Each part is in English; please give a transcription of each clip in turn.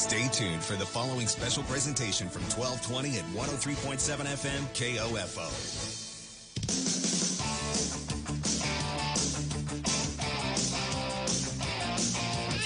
Stay tuned for the following special presentation from 1220 and 103.7 FM KOFO.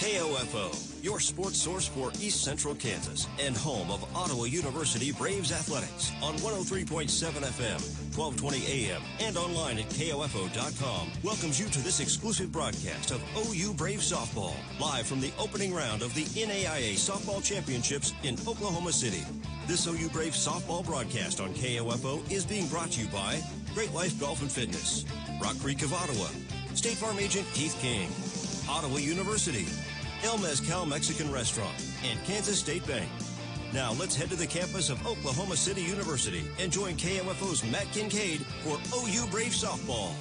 KOFO, your sports source for East Central Kansas and home of Ottawa University Braves Athletics on 103.7 FM, 1220 AM, and online at KOFO.com, welcomes you to this exclusive broadcast of OU Braves Softball, live from the opening round of the NAIA Softball Championships in Oklahoma City. This OU Braves Softball broadcast on KOFO is being brought to you by Great Life Golf and Fitness, Rock Creek of Ottawa, State Farm Agent Keith King, Ottawa University, El Mezcal Mexican Restaurant, and Kansas State Bank. Now let's head to the campus of Oklahoma City University and join KOFO's Matt Kincaid for OU Brave Softball.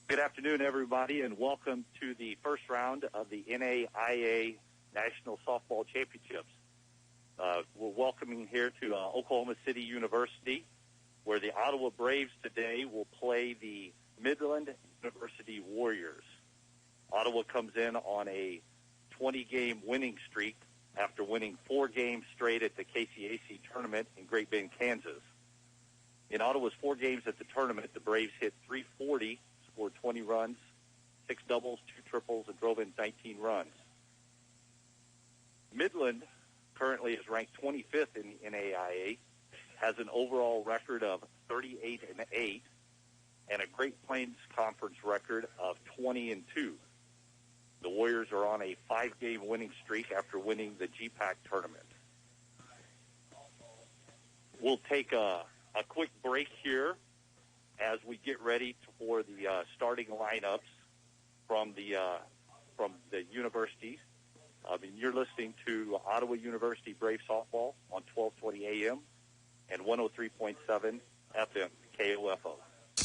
Good afternoon, everybody, and welcome to the first round of the NAIA National Softball Championships. We're welcoming here to Oklahoma City University, where the Ottawa Braves today will play the Midland University Warriors. Ottawa comes in on a 20-game winning streak after winning 4 games straight at the KCAC tournament in Great Bend, Kansas. In Ottawa's 4 games at the tournament, the Braves hit .340, scored 20 runs, 6 doubles, 2 triples, and drove in 19 runs. Midland currently is ranked 25th in the NAIA, has an overall record of 38-8, and a Great Plains Conference record of 20-2. The Warriors are on a 5-game winning streak after winning the GPAC tournament. We'll take a quick break here as we get ready for the starting lineups from the universities. You're listening to Ottawa University Brave Softball on 1220 AM and 103.7 FM KOFO.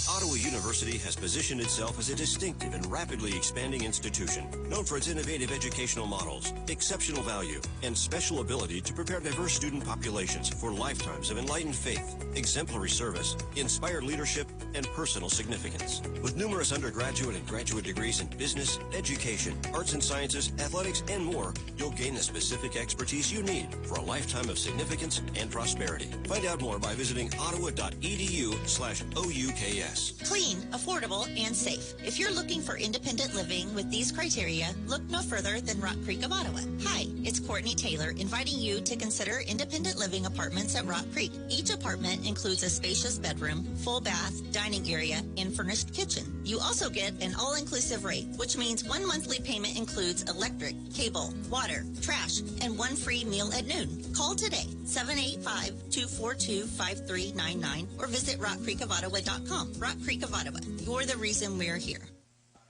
Ottawa University has positioned itself as a distinctive and rapidly expanding institution, known for its innovative educational models, exceptional value, and special ability to prepare diverse student populations for lifetimes of enlightened faith, exemplary service, inspired leadership, and personal significance. With numerous undergraduate and graduate degrees in business, education, arts and sciences, athletics, and more, you'll gain the specific expertise you need for a lifetime of significance and prosperity. Find out more by visiting ottawa.edu/OUKS. Clean, affordable, and safe. If you're looking for independent living with these criteria, look no further than Rock Creek of Ottawa. Hi, it's Courtney Taylor inviting you to consider independent living apartments at Rock Creek. Each apartment includes a spacious bedroom, full bath, dining area, and furnished kitchen. You also get an all-inclusive rate, which means one monthly payment includes electric, cable, water, trash, and 1 free meal at noon. Call today, 785-242-5399, or visit rockcreekofottawa.com. Rock Creek of Ottawa, you're the reason we're here.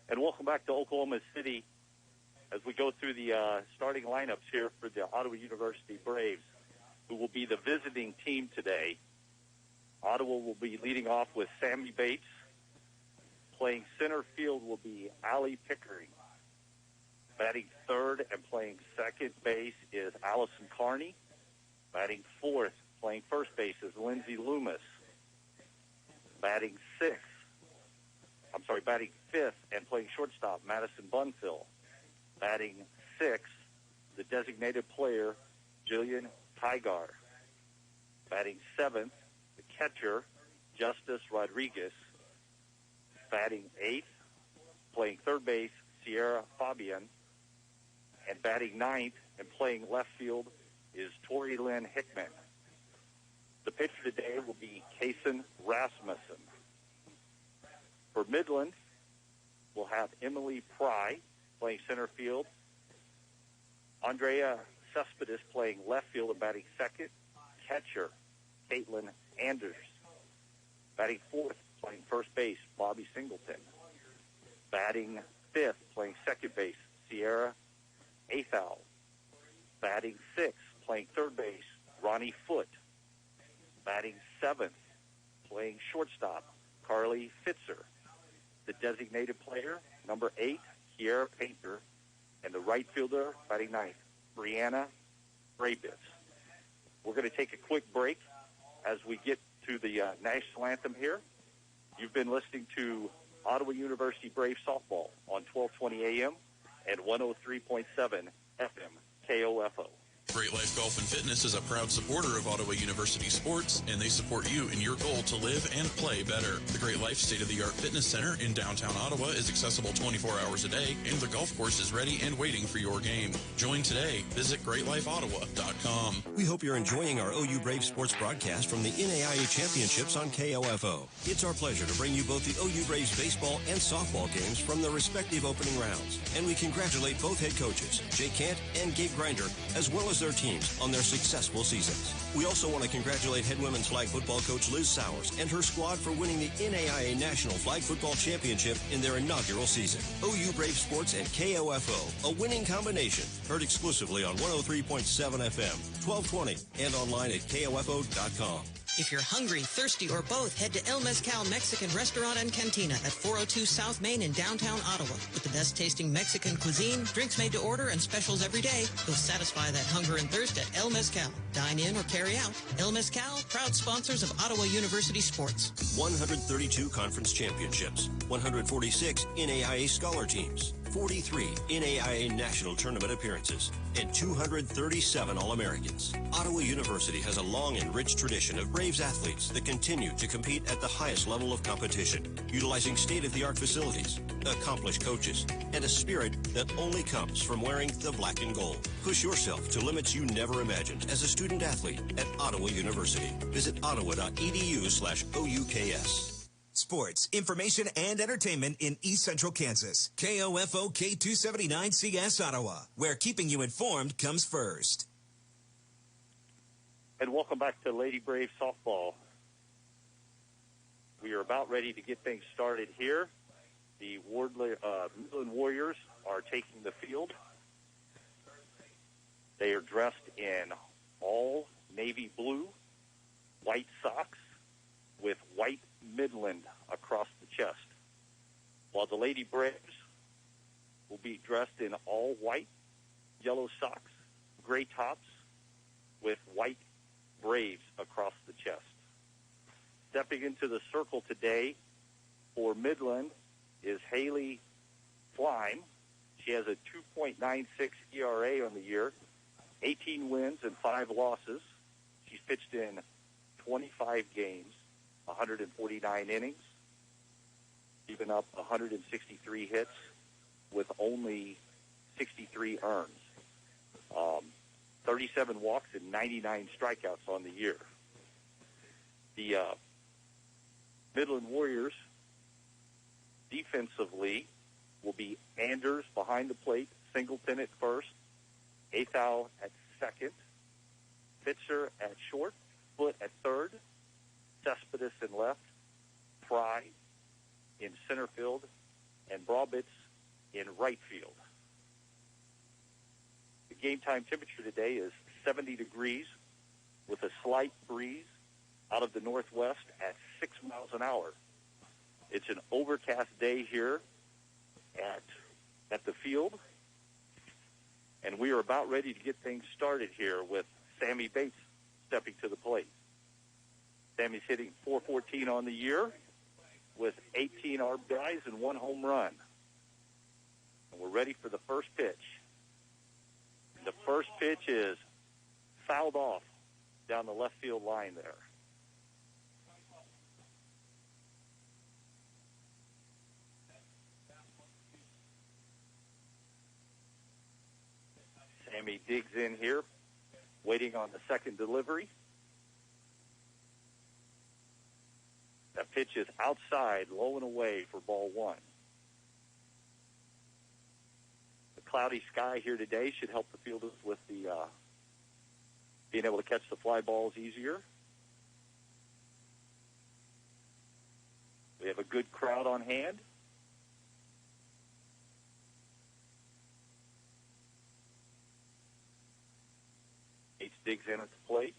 And welcome back to Oklahoma City as we go through the starting lineups here for the Ottawa University Braves, who will be the visiting team today. Ottawa will be leading off with Sammy Bates. Playing center field will be Allie Pickering. Batting third and playing second base is Allison Carney. Batting fourth, playing first base is Lindsay Loomis. Batting fifth and playing shortstop, Madison Bunfill. Batting sixth, the designated player, Jillian Tygar. Batting seventh, the catcher, Justice Rodriguez. Batting eighth, playing third base, Sierra Fabian. And batting ninth and playing left field is Tori Lynn Hickman. The pitcher today will be Kason Rasmussen. For Midland, we'll have Emily Pry playing center field. Andrea Cespedes playing left field and batting second. Catcher, Caitlin Anders. Batting fourth, playing first base, Bobby Singleton. Batting fifth, playing second base, Sierra Athal. Batting sixth, playing third base, Ronnie Foote. Batting seventh, playing shortstop, Carly Fitzer. The designated player, number 8, Kiera Painter. And the right fielder, batting ninth, Brianna Brabitz. We're going to take a quick break as we get to the national anthem here. You've been listening to Ottawa University Brave Softball on 1220 AM and 103.7 FM KOFO. Great Life Golf and Fitness is a proud supporter of Ottawa University sports, and they support you in your goal to live and play better. The Great Life state-of-the-art fitness center in downtown Ottawa is accessible 24 hours a day, and the golf course is ready and waiting for your game. Join today. Visit greatlifeottawa.com. We hope you're enjoying our OU Brave sports broadcast from the NAIA Championships on KOFO. It's our pleasure to bring you both the OU Braves baseball and softball games from the respective opening rounds. And we congratulate both head coaches, Jay Kant and Gabe Grinder, as well as their teams on their successful seasons. We also want to congratulate head women's flag football coach Liz Sowers and her squad for winning the NAIA National Flag Football Championship in their inaugural season. OU Brave Sports and KOFO, a winning combination, heard exclusively on 103.7 FM, 1220, and online at KOFO.com. If you're hungry, thirsty, or both, head to El Mezcal Mexican Restaurant and Cantina at 402 South Main in downtown Ottawa. With the best-tasting Mexican cuisine, drinks made to order, and specials every day, you'll satisfy that hunger and thirst at El Mezcal. Dine in or carry out. El Mezcal, proud sponsors of Ottawa University sports. 132 conference championships, 146 NAIA scholar teams, 43 NAIA national tournament appearances, and 237 All-Americans. Ottawa University has a long and rich tradition of Braves athletes that continue to compete at the highest level of competition, utilizing state-of-the-art facilities, accomplished coaches, and a spirit that only comes from wearing the black and gold. Push yourself to limits you never imagined as a student athlete at Ottawa University. Visit ottawa.edu/OUKS. Sports, information, and entertainment in East Central Kansas. KOFO K279CS Ottawa, where keeping you informed comes first. And welcome back to Lady Brave Softball. We are about ready to get things started here. The Midland Warriors are taking the field. They are dressed in all navy blue, white socks with white Midland across the chest, while the Lady Braves will be dressed in all white, yellow socks, gray tops with white Braves across the chest. Stepping into the circle today for Midland is Haley Flime. She has a 2.96 ERA on the year, 18 wins and 5 losses. She's pitched in 25 games, 149 innings, even up 163 hits with only 63 earns. 37 walks and 99 strikeouts on the year. The Midland Warriors defensively will be Anders behind the plate, Singleton at first, Athau at second, Fitzer at short, Foot at third, Cespedes in left, Fry in center field, and Brobitz in right field. The game time temperature today is 70 degrees with a slight breeze out of the northwest at 6 miles an hour. It's an overcast day here at the field, and we are about ready to get things started here with Sammy Bates stepping to the plate. Sammy's hitting .414 on the year with 18 RBIs and 1 home run. And we're ready for the first pitch. The first pitch is fouled off down the left field line there. Sammy digs in here, waiting on the second delivery. That pitch is outside, low and away for ball one. The cloudy sky here today should help the fielders with the being able to catch the fly balls easier. We have a good crowd on hand. Bates digs in at the plate.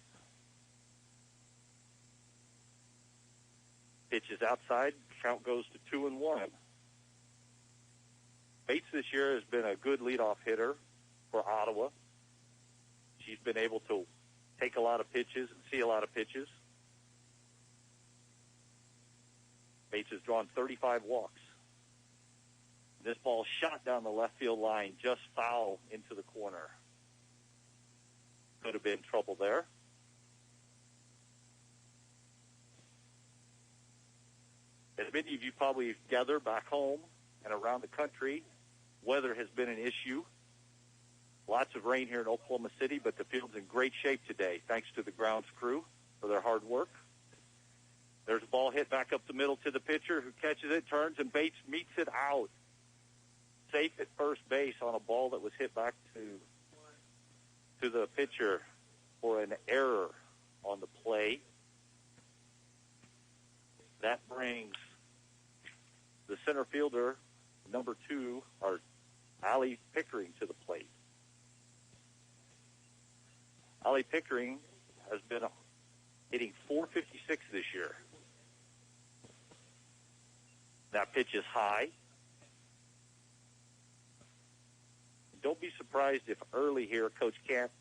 Pitch is outside. Count goes to 2-1. Bates this year has been a good leadoff hitter for Ottawa. She's been able to take a lot of pitches and see a lot of pitches. Bates has drawn 35 walks. This ball shot down the left field line, just foul into the corner. Could have been trouble there. As many of you probably gather back home and around the country, weather has been an issue. Lots of rain here in Oklahoma City, but the field's in great shape today, thanks to the grounds crew for their hard work. There's a ball hit back up the middle to the pitcher, who catches it, turns, and Bates meets it out. Safe at first base on a ball that was hit back to the pitcher for an error on the play. That brings the center fielder, number 2, or Allie Pickering, to the plate. Allie Pickering has been hitting .456 this year. That pitch is high. Don't be surprised if early here Coach Camp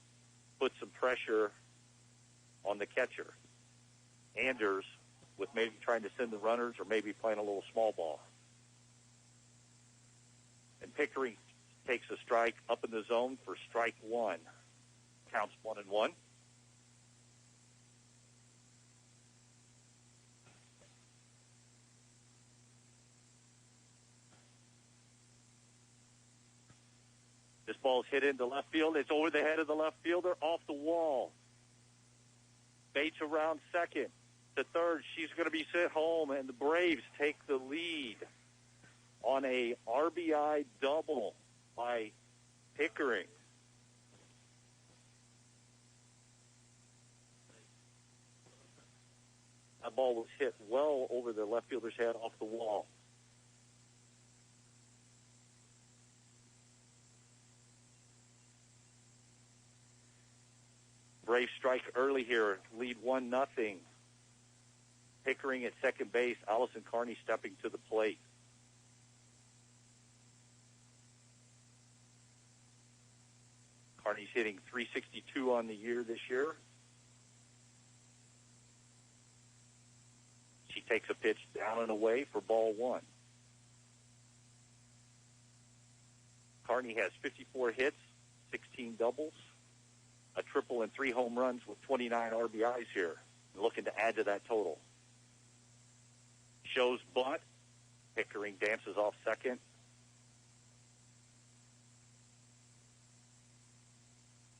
puts some pressure on the catcher. Anders, with maybe trying to send the runners or maybe playing a little small ball. And Pickering takes a strike up in the zone for strike 1. Counts 1-1. This ball's hit into left field. It's over the head of the left fielder, off the wall. Bates around second to third. She's going to be sent home, and the Braves take the lead on a RBI double by Pickering. That ball was hit well over the left fielder's head off the wall. Braves strike early here, lead 1-0. Pickering at second base, Allison Carney stepping to the plate. Carney's hitting .362 on the year this year. She takes a pitch down and away for ball 1. Carney has 54 hits, 16 doubles, a triple, and 3 home runs with 29 RBIs here. Looking to add to that total. Shows bunt. Pickering dances off second.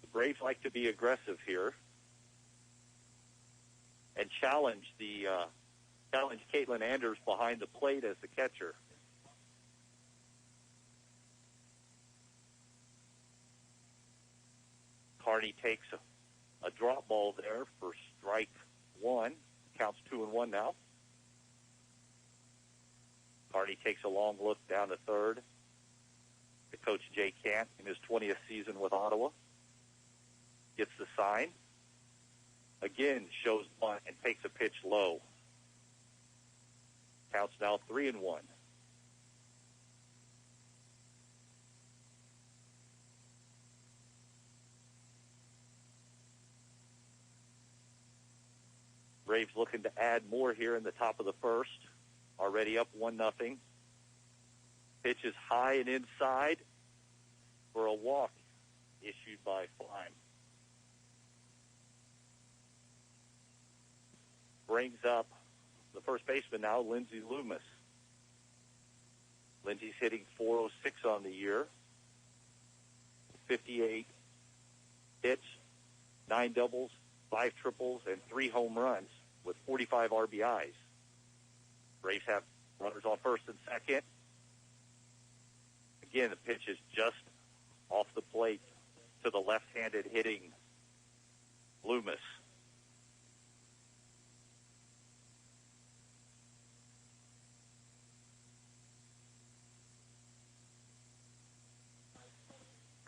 The Braves like to be aggressive here and challenge Caitlin Anders behind the plate as the catcher. Carney takes a drop ball there for strike 1. Counts 2-1 now. Carney takes a long look down to third. The coach, Jay Cant, in his 20th season with Ottawa, gets the sign. Again, shows bunt and takes a pitch low. Counts now 3-1. Braves looking to add more here in the top of the first. Already up 1-0. Pitch is high and inside for a walk issued by Fleim. Brings up the first baseman now, Lindsay Loomis. Lindsay's hitting .406 on the year. 58 hits, 9 doubles, 5 triples, and 3 home runs with 45 RBIs. Braves have runners on first and second. Again, the pitch is just off the plate to the left-handed hitting Loomis.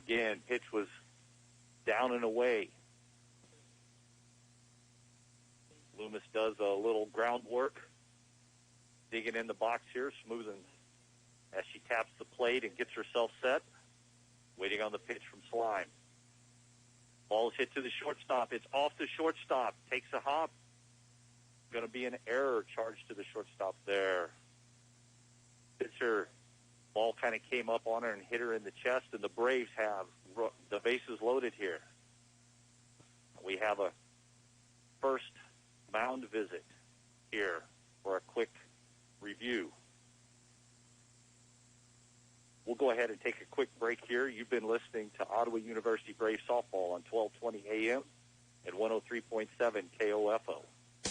Again, pitch was down and away. Loomis does a little groundwork, digging in the box here, smoothing as she taps the plate and gets herself set, waiting on the pitch from Slime. Ball is hit to the shortstop. It's off the shortstop. Takes a hop. going to be an error charged to the shortstop there. Pitcher, ball kind of came up on her and hit her in the chest, and the Braves have the bases loaded here. We have a first mound visit here for a quick review. We'll go ahead and take a quick break here. You've been listening to Ottawa University Braves Softball on 1220 AM and 103.7 KOFO.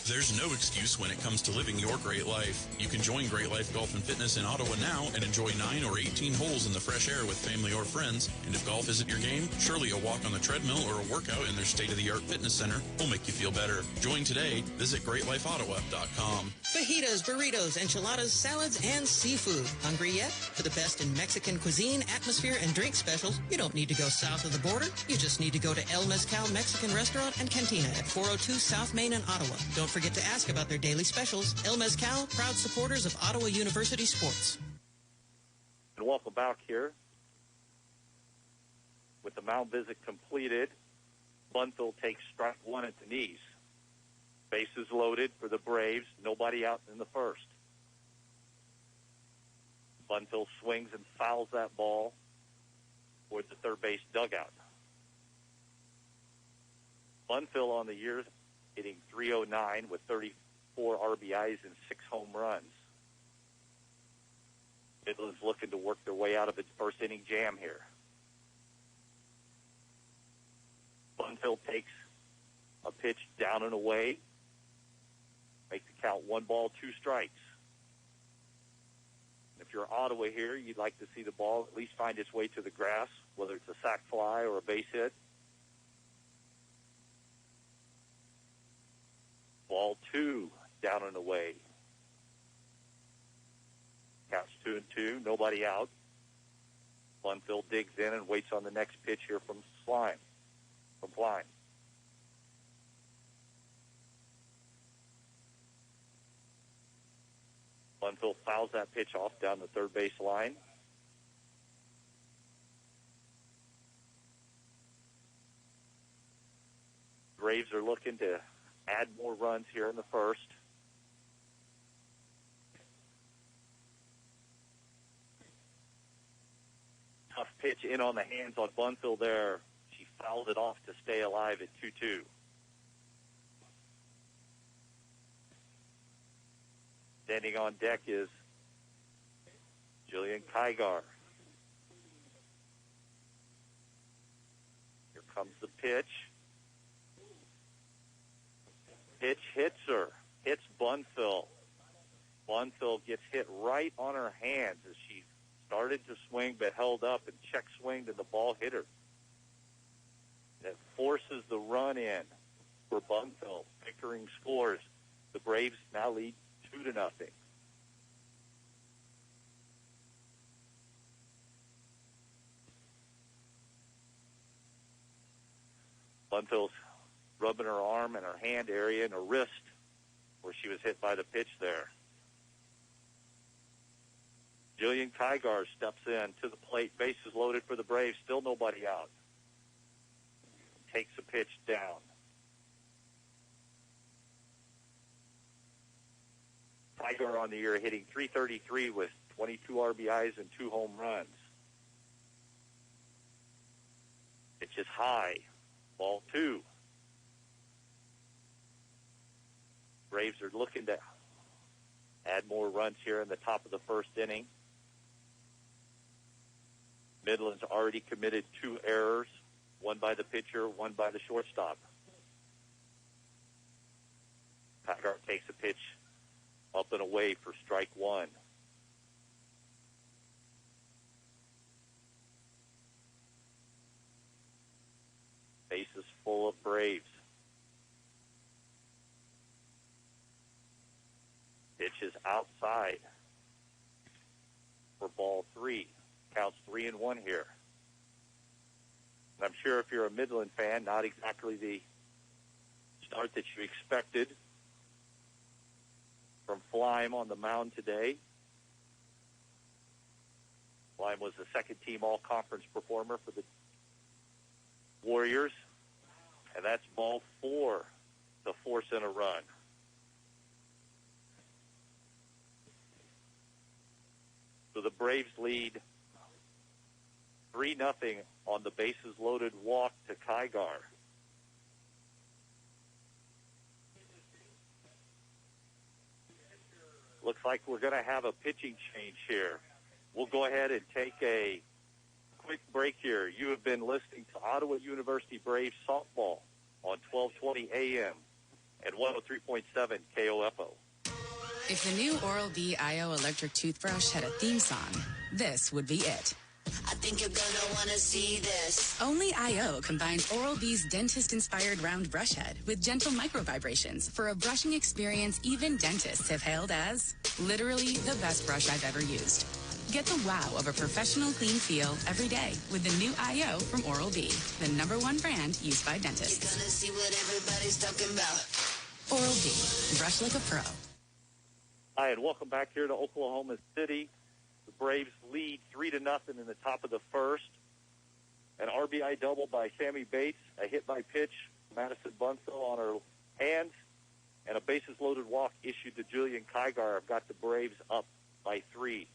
There's no excuse when it comes to living your great life. You can join Great Life Golf and Fitness in Ottawa now and enjoy 9 or 18 holes in the fresh air with family or friends. And if golf isn't your game, surely a walk on the treadmill or a workout in their state-of-the-art fitness center will make you feel better. Join today. Visit GreatLifeOttawa.com. Fajitas, burritos, enchiladas, salads, and seafood. Hungry yet? For the best in Mexican cuisine, atmosphere, and drink specials, you don't need to go south of the border. You just need to go to El Mezcal Mexican Restaurant and Cantina at 402 South Main in Ottawa. Don't forget to ask about their daily specials. El Mezcal, proud supporters of Ottawa University sports. And welcome back here. With the mound visit completed, Bunfield takes strike one at the knees. Bases loaded for the Braves. Nobody out in the first. Bunfield swings and fouls that ball toward the third base dugout. Bunfield on the year hitting .309 with 34 RBIs and 6 home runs. Midland's looking to work their way out of its first inning jam here. Bunfield takes a pitch down and away. Make the count 1 ball, 2 strikes. If you're Ottawa here, you'd like to see the ball at least find its way to the grass, whether it's a sac fly or a base hit. Ball 2, down and away. Counts 2-2, nobody out. Bunfield digs in and waits on the next pitch here from Klein. Bunfield fouls that pitch off down the third base line. Braves are looking to add more runs here in the first. Tough pitch in on the hands on Bunfield there. She fouled it off to stay alive at 2-2. Standing on deck is Jillian Kygar. Here comes the pitch. Pitch hits her. Hits Bunfield. Bunfield gets hit right on her hands as she started to swing but held up and check swinged and the ball hit her. That forces the run in for Bunfield. Pickering scores. The Braves now lead 2-0. Bunfield's rubbing her arm and her hand area and her wrist where she was hit by the pitch there. Jillian Kygar steps in to the plate. Bases loaded for the Braves. Still nobody out. Takes a pitch down. Kygar on the year hitting .333 with 22 RBIs and 2 home runs. Pitch is high. Ball 2. Braves are looking to add more runs here in the top of the first inning. Midland's already committed 2 errors, one by the pitcher, one by the shortstop. Kygar takes a pitch up and away for strike 1. Bases full of Braves. Pitch is outside for ball 3. Counts 3-1 here. And I'm sure if you're a Midland fan, not exactly the start that you expected from Fleim on the mound today. Fleim was the second-team all-conference performer for the Warriors. And that's ball 4 to force in a run. So the Braves lead 3-0 on the bases-loaded walk to Kygar. Looks like we're going to have a pitching change here. We'll go ahead and take a quick break here. You have been listening to Ottawa University Braves softball on 1220 AM and 103.7 KOFO. If the new Oral-B IO electric toothbrush had a theme song, this would be it. I think you're gonna wanna see this. Only IO combines Oral-B's dentist-inspired round brush head with gentle micro-vibrations for a brushing experience even dentists have hailed as literally the best brush I've ever used. Get the wow of a professional clean feel every day with the new IO from Oral-B, the #1 brand used by dentists. You're gonna see what everybody's talking about. Oral-B, brush like a pro. Hi, and welcome back here to Oklahoma City. The Braves lead 3-0 in the top of the first. An RBI double by Sammy Bates, a hit by pitch, Madison Bunso on her hands, and a bases-loaded walk issued to Julian Kygar. I've got the Braves up by 3.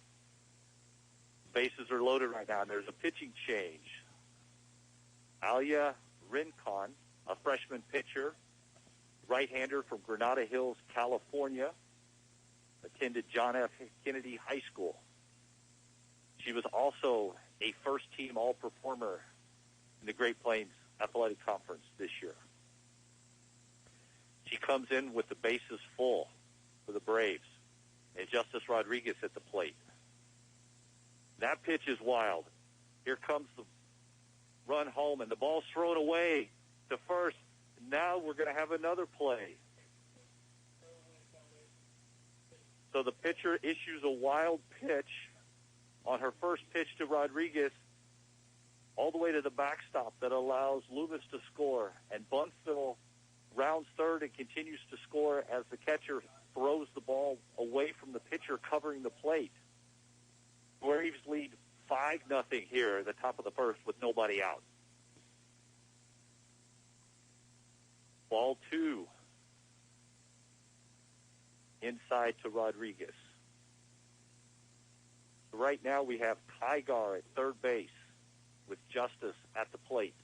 Bases are loaded right now, and there's a pitching change. Alia Rincon, a freshman pitcher, right-hander from Granada Hills, California, attended John F. Kennedy High School. She was also a first-team all-performer in the Great Plains Athletic Conference this year. She comes in with the bases full for the Braves, and Justice Rodriguez at the plate. That pitch is wild. Here comes the run home, and the ball's thrown away to first. Now we're going to have another play. So the pitcher issues a wild pitch on her first pitch to Rodriguez all the way to the backstop that allows Loomis to score. And Bunstall rounds third and continues to score as the catcher throws the ball away from the pitcher covering the plate. Braves lead 5-0 here at the top of the first with nobody out. Ball 2. Inside to Rodriguez. Right now we have Kygar at third base with Justice at the plate.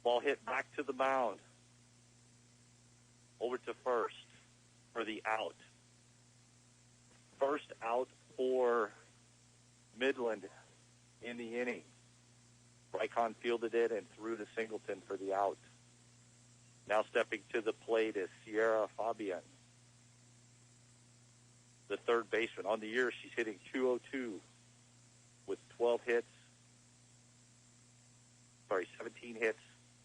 Ball hit back to the mound. Over to first for the out. First out for Midland in the inning. Rycon fielded it and threw to Singleton for the out. Now stepping to the plate is Sierra Fabian, the third baseman. On the year, she's hitting .202 with 17 hits,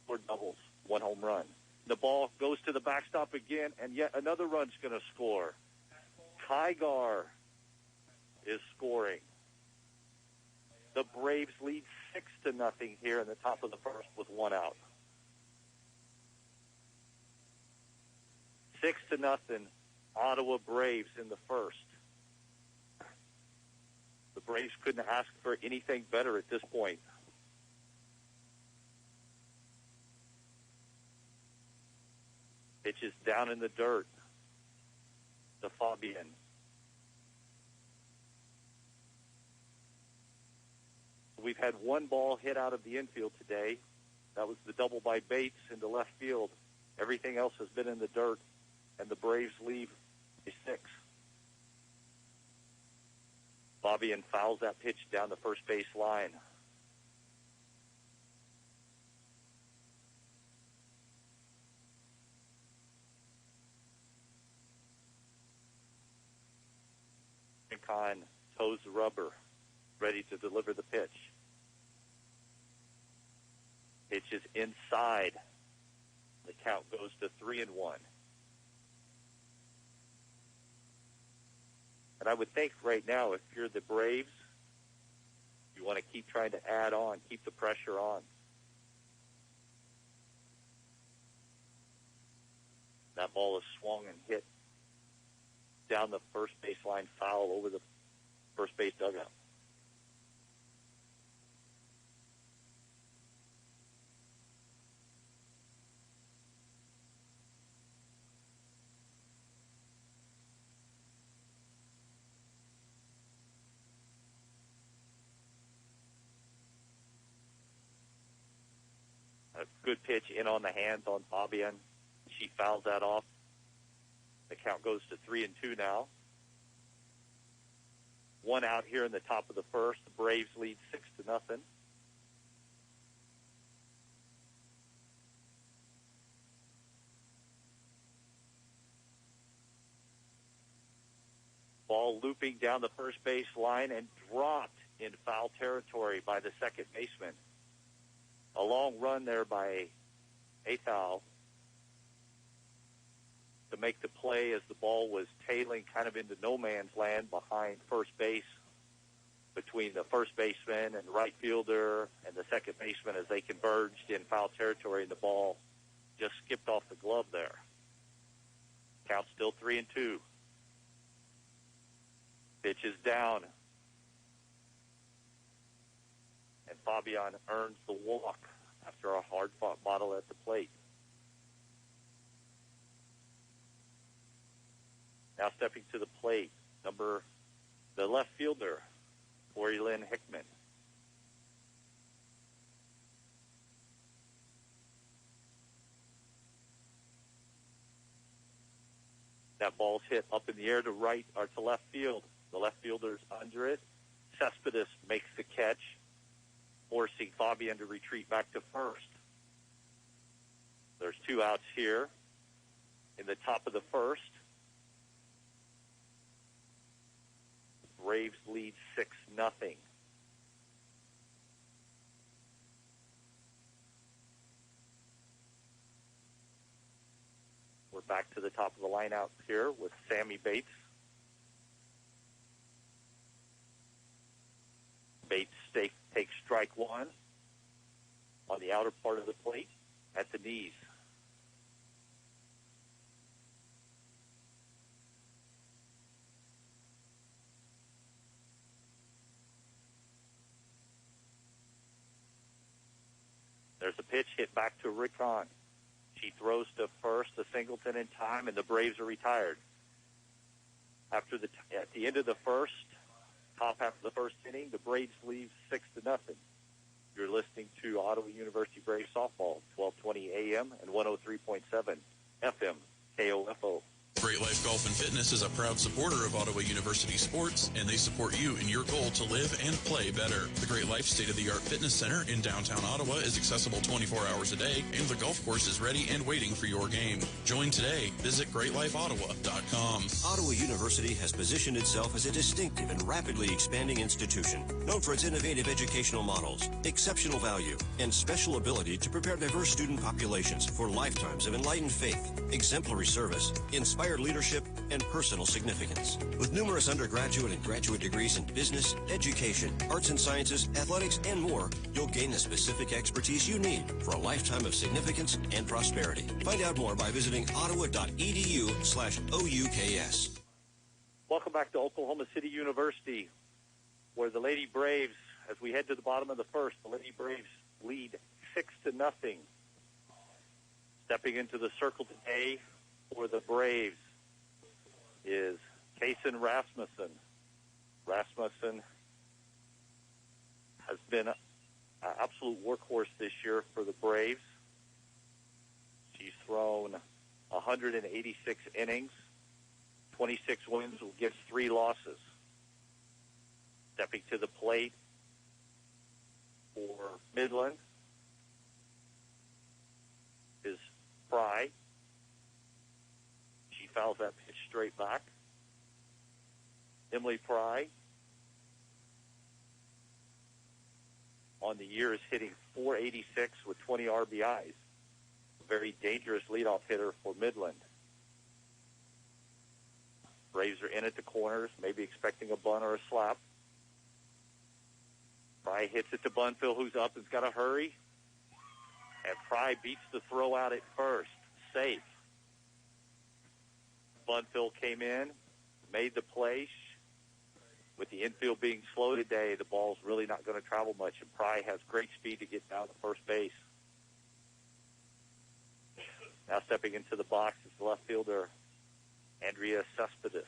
4 doubles, 1 home run. The ball goes to the backstop again, and yet another run's going to score. Kygar is scoring. The Braves lead 6-0 here in the top of the first with 1 out. 6-0 Ottawa Braves in the first. The Braves couldn't ask for anything better at this point. Pitch is down in the dirt to Fabian. We've had 1 ball hit out of the infield today. That was the double by Bates into left field. Everything else has been in the dirt, and the Braves leave a 6. Fabian fouls that pitch down the first base line. Rincon toes the rubber, ready to deliver the pitch. Pitch is inside. The count goes to 3-1. And I would think right now, if you're the Braves, you want to keep trying to add on, keep the pressure on. That ball is swung and hit down the first baseline, foul over the first base dugout. good pitch in on the hands on Fabian. She fouls that off. The count goes to 3-2 now. One out here in the top of the first. The Braves lead 6-0. Ball looping down the first base line and dropped in foul territory by the second baseman. A long run there by Athal to make the play as the ball was tailing kind of into no man's land behind first base, between the first baseman and the right fielder and the second baseman as they converged in foul territory, and the ball just skipped off the glove there. Count still 3-2. Pitch is down. And Fabian earns the walk after a hard-fought battle at the plate. Now stepping to the plate, the left fielder, Lori Lynn Hickman. That ball's hit up in the air to right or to left field. The left fielder's under it. Cespedes makes the catch, forcing Fabian to retreat back to first. There's two outs here in the top of the first. Braves lead 6-0. We're back to the top of the lineup here with Sammy Bates. Bates takes strike one on the outer part of the plate at the knees. There's a pitch hit back to Rickon. She throws to first, to Singleton in time, and the Braves are retired. At the end of the first, top half of the first inning, the Braves lead 6-0. You're listening to Ottawa University Braves softball, 1220 AM and 103.7 FM, KOFO. Great Life Golf and Fitness is a proud supporter of Ottawa University sports, and they support you in your goal to live and play better. The Great Life state-of-the-art fitness center in downtown Ottawa is accessible 24 hours a day, and the golf course is ready and waiting for your game. Join today. Visit GreatLifeOttawa.com. Ottawa University has positioned itself as a distinctive and rapidly expanding institution, known for its innovative educational models, exceptional value, and special ability to prepare diverse student populations for lifetimes of enlightened faith, exemplary service, inspired leadership, and personal significance. With numerous undergraduate and graduate degrees in business, education, arts and sciences, athletics, and more, you'll gain the specific expertise you need for a lifetime of significance and prosperity. Find out more by visiting ottawa.edu/OUKS. Welcome back to Oklahoma City University, where the Lady Braves, as we head to the bottom of the first, the Lady Braves lead 6-0. Stepping into the circle today for the Braves is Kaysen Rasmussen. Rasmussen has been an absolute workhorse this year for the Braves. She's thrown 186 innings, 26 wins against 3 losses. Stepping to the plate for Midland is Fry. She fouls that pitch straight back. Emily Fry on the year is hitting .486 with 20 RBIs. A very dangerous leadoff hitter for Midland. Braves are in at the corners, maybe expecting a bunt or a slap. Fry hits it to Bunfill, who's up and's got to hurry. And Fry beats the throw out at first. Safe. Bunfill came in, made the play. With the infield being slow today, the ball's really not going to travel much, and Pry has great speed to get down to first base. Now stepping into the box is the left fielder, Andrea Cespedes.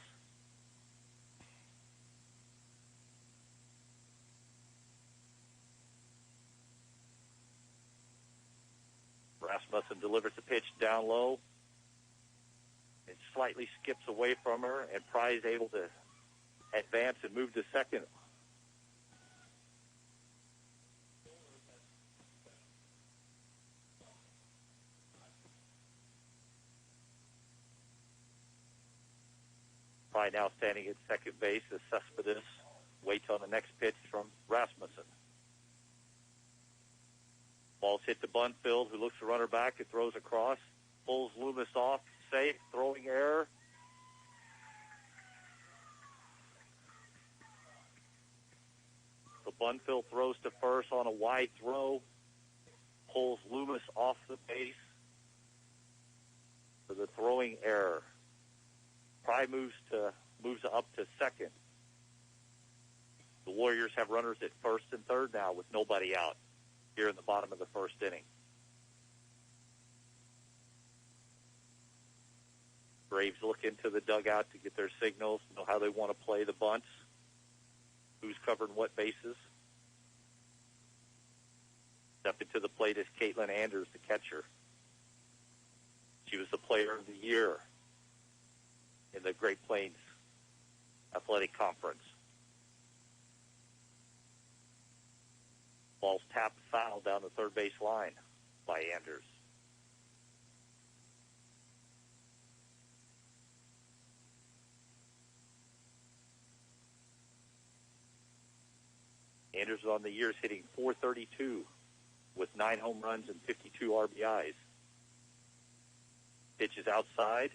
Pry is able to advance and move to second. Pry now standing at second base as Cespedes waits on the next pitch from Rasmussen. Ball's hit to Bunfield, who looks the runner back and throws across. Pulls Loomis off. Safe. Throwing error. So Bunfield throws to first on a wide throw. Pulls Loomis off the base for the throwing error. Pry moves up to second. The Warriors have runners at first and third now with nobody out here in the bottom of the first inning. Braves look into the dugout to get their signals, know how they want to play the bunts, who's covering what bases. Stepping to the plate is Caitlin Anders, the catcher. She was the player of the year in the Great Plains Athletic Conference. Ball's tapped foul down the third base line by Anders. Anders on the year is hitting .432 with 9 home runs and 52 RBIs. Pitch is outside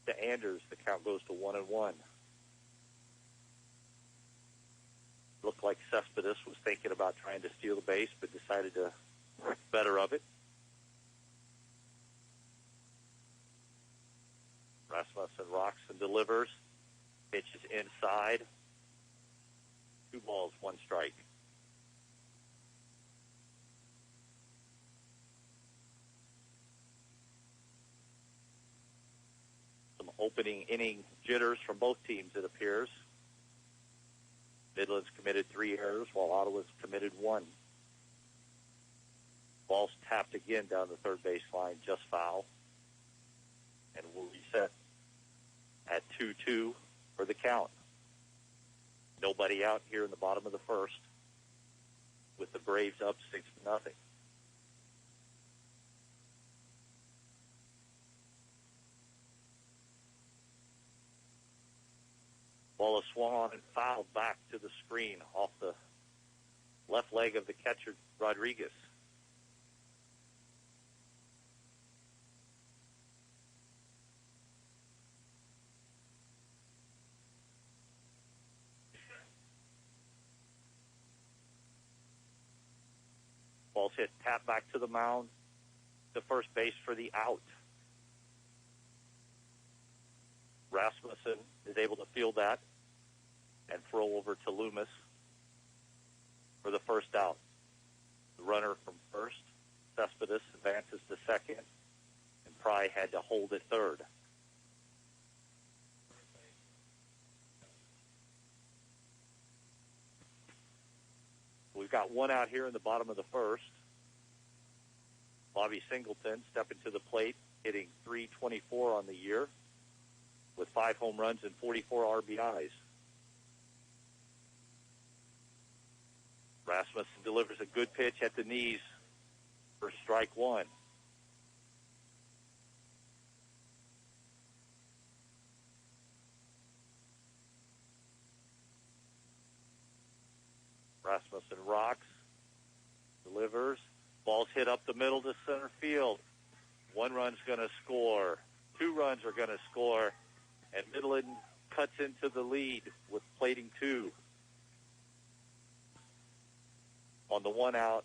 to Anders. The count goes to 1-1. Looked like Cespedes was thinking about trying to steal the base, but decided to work better of it. Rasmussen rocks and delivers. Pitch is inside. 2 balls, 1 strike. Some opening inning jitters from both teams, it appears. Midland's committed 3 errors, while Ottawa's committed 1. Ball's tapped again down the third base line, just foul. And we'll reset at 2-2 for the count. Nobody out here in the bottom of the first, with the Braves up 6-0. Ball is swung on and fouled back to the screen off the left leg of the catcher, Rodriguez. Ball's hit, tap back to the mound, to first base for the out. Rasmussen is able to field that and throw over to Loomis for the first out. The runner from first, Cespedes, advances to second, and Pry had to hold at third. We've got 1 out here in the bottom of the first. Bobby Singleton stepping to the plate, hitting .324 on the year with 5 home runs and 44 RBIs. Rasmussen delivers a good pitch at the knees for strike 1. Rasmussen rocks, delivers. Ball's hit up the middle to center field. 1 run's going to score. 2 runs are going to score. And Midland cuts into the lead with plating 2. On the 1 out,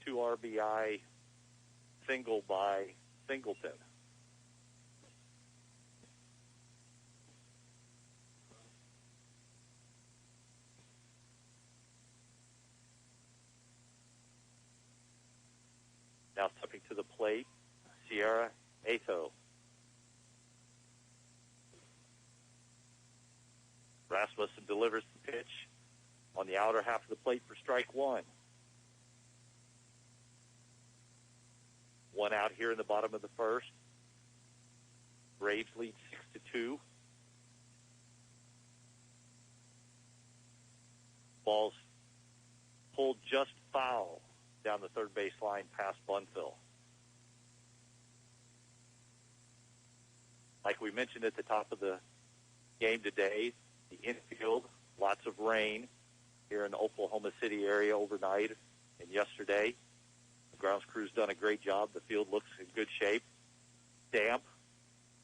2 RBI single by Singleton. Now stepping to the plate, Sierra Ato. Rasmussen delivers the pitch on the outer half of the plate for strike 1. 1 out here in the bottom of the first. Braves lead 6-2. Ball's pulled just foul down the third base line past Bunfill. Like we mentioned at the top of the game today, the infield, lots of rain here in the Oklahoma City area overnight and yesterday. The grounds crew's done a great job. The field looks in good shape. Damp,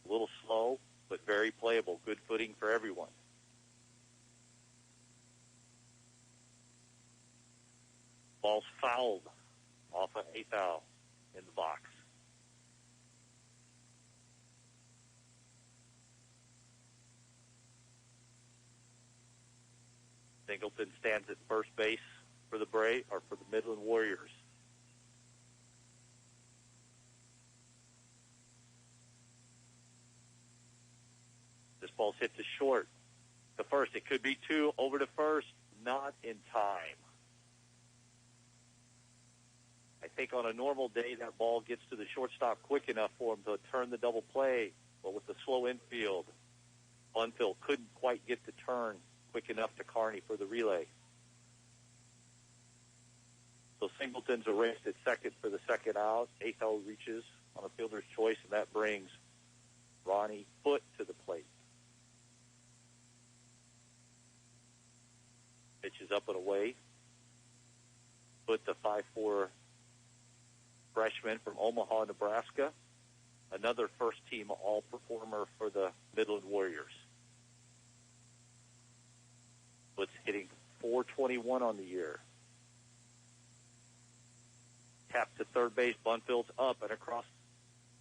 a little slow, but very playable. Good footing for everyone. Ball's fouled off an a foul in the box. Singleton stands at first base for the Midland Warriors. This ball's hit to short. To first. It could be two. Over to first. Not in time. I think on a normal day that ball gets to the shortstop quick enough for him to turn the double play. But with the slow infield, Bunfill couldn't quite get the turn quick enough to Carney for the relay. So Singleton's erased at second for the second out. Athel reaches on a fielder's choice, and that brings Ronnie Foote to the plate. Pitch is up and away. Foote, the 5'4" freshman from Omaha, Nebraska. Another first-team all-performer for the Midland Warriors. Foote's hitting .421 on the year. Tap to third base. Bunfield's up and across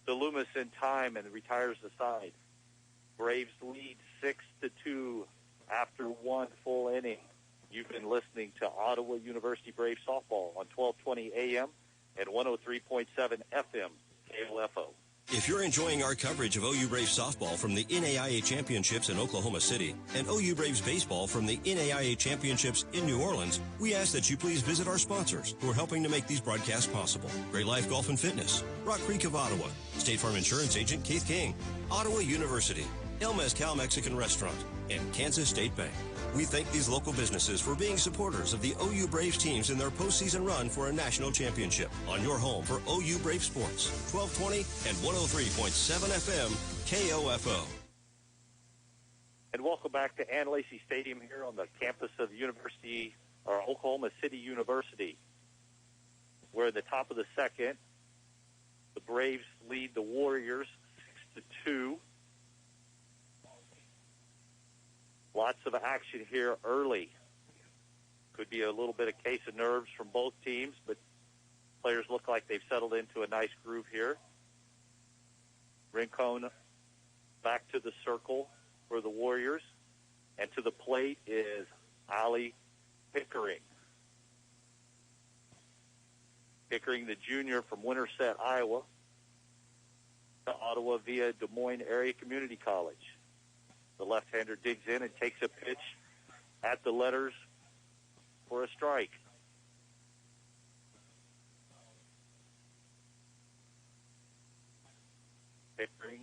to Loomis in time and retires the side. Braves lead 6-2 after one full inning. You've been listening to Ottawa University Braves softball on 1220 AM and 103.7 FM KOFO. If you're enjoying our coverage of OU Braves softball from the NAIA Championships in Oklahoma City and OU Braves baseball from the NAIA Championships in New Orleans, we ask that you please visit our sponsors who are helping to make these broadcasts possible. Great Life Golf and Fitness, Rock Creek of Ottawa, State Farm Insurance Agent Keith King, Ottawa University, El Mezcal Mexican Restaurant, and Kansas State Bank. We thank these local businesses for being supporters of the OU Braves teams in their postseason run for a national championship. On your home for OU Brave Sports, 1220 and 103.7 FM KOFO. And welcome back to Ann Lacey Stadium here on the campus of Oklahoma City University. We're at the top of the second. The Braves lead the Warriors 6-2. Lots of action here early. Could be a little bit of case of nerves from both teams, but players look like they've settled into a nice groove here. Rincon back to the circle for the Warriors, and to the plate is Ali Pickering. Pickering, the junior from Winterset, Iowa, to Ottawa via Des Moines Area Community College. The left-hander digs in and takes a pitch at the letters for a strike. Pickering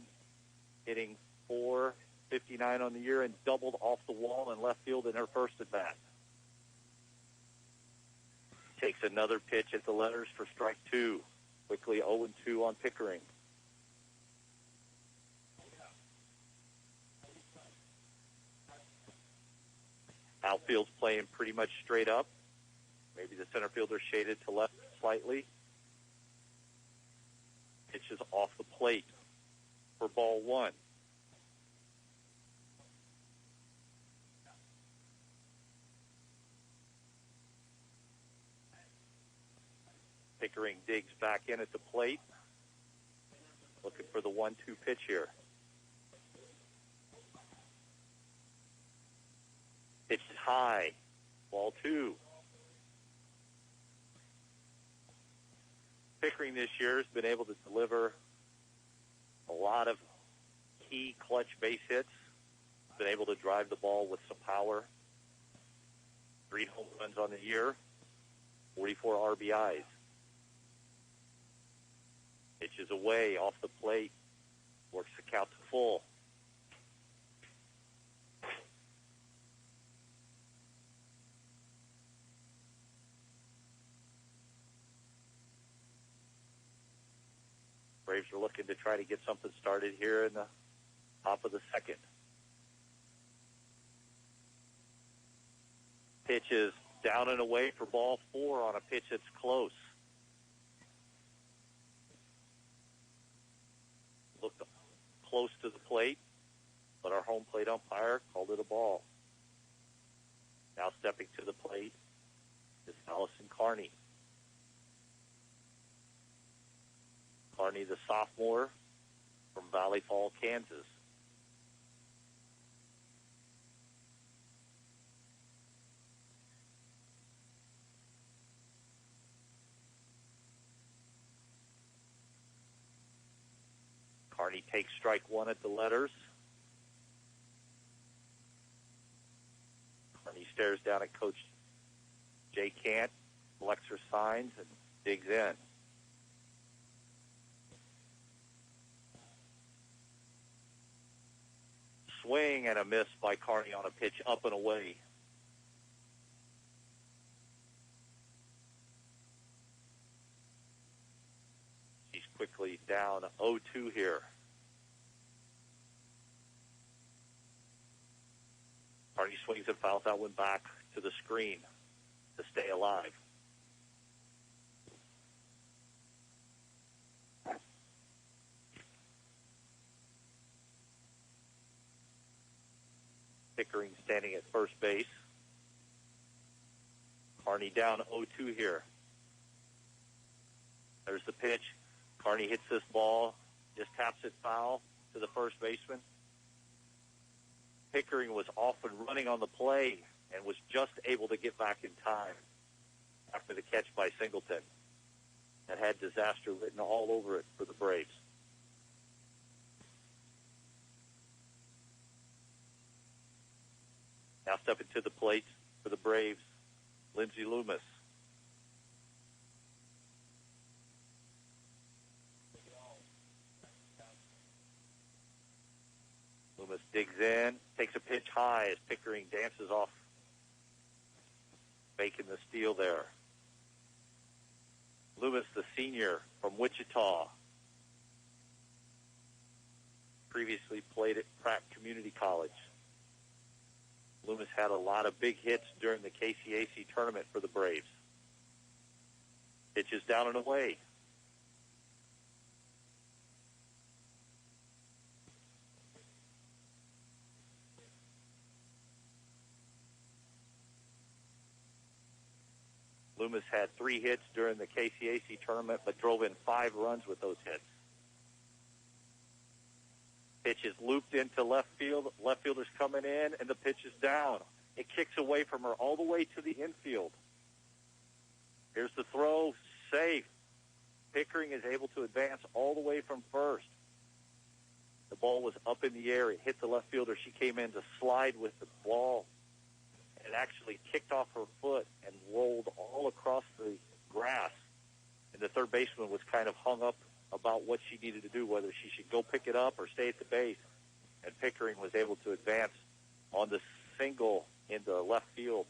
hitting .459 on the year and doubled off the wall in left field in her first at bat. Takes another pitch at the letters for strike two. Quickly 0-2 on Pickering. Outfield's playing pretty much straight up. Maybe the center fielder shaded to left slightly. Pitch is off the plate for ball one. Pickering digs back in at the plate. Looking for the 1-2 pitch here. Pitched high. Ball two. Pickering this year has been able to deliver a lot of key clutch base hits. Been able to drive the ball with some power. 3 home runs on the year. 44 RBIs. Pitches away off the plate. Works the count to full. Braves are looking to try to get something started here in the top of the second. Pitch is down and away for ball 4 on a pitch that's close. Looked close to the plate, but our home plate umpire called it a ball. Now stepping to the plate is Allison Carney. Carney, the sophomore from Valley Fall, Kansas. Carney takes strike 1 at the letters. Carney stares down at Coach Jay Cant, collects her signs, and digs in. Swing and a miss by Carney on a pitch up and away. She's quickly down 0-2 here. Carney swings and fouls that one back to the screen to stay alive. Pickering standing at first base. Carney down 0-2 here. There's the pitch. Carney hits this ball, just taps it foul to the first baseman. Pickering was off and running on the play and was just able to get back in time after the catch by Singleton. That had disaster written all over it for the Braves. Now stepping to the plate for the Braves, Lindsey Loomis. Loomis digs in, takes a pitch high as Pickering dances off, making the steal there. Loomis, the senior from Wichita, previously played at Pratt Community College. Loomis had a lot of big hits during the KCAC tournament for the Braves. Pitch is down and away. Loomis had 3 hits during the KCAC tournament, but drove in 5 runs with those hits. Pitch is looped into left field. Left fielder's coming in, and the pitch is down. It kicks away from her all the way to the infield. Here's the throw. Safe. Pickering is able to advance all the way from first. The ball was up in the air. It hit the left fielder. She came in to slide with the ball. It actually kicked off her foot and rolled all across the grass. And the third baseman was kind of hung up about what she needed to do, whether she should go pick it up or stay at the base. And Pickering was able to advance on the single into left field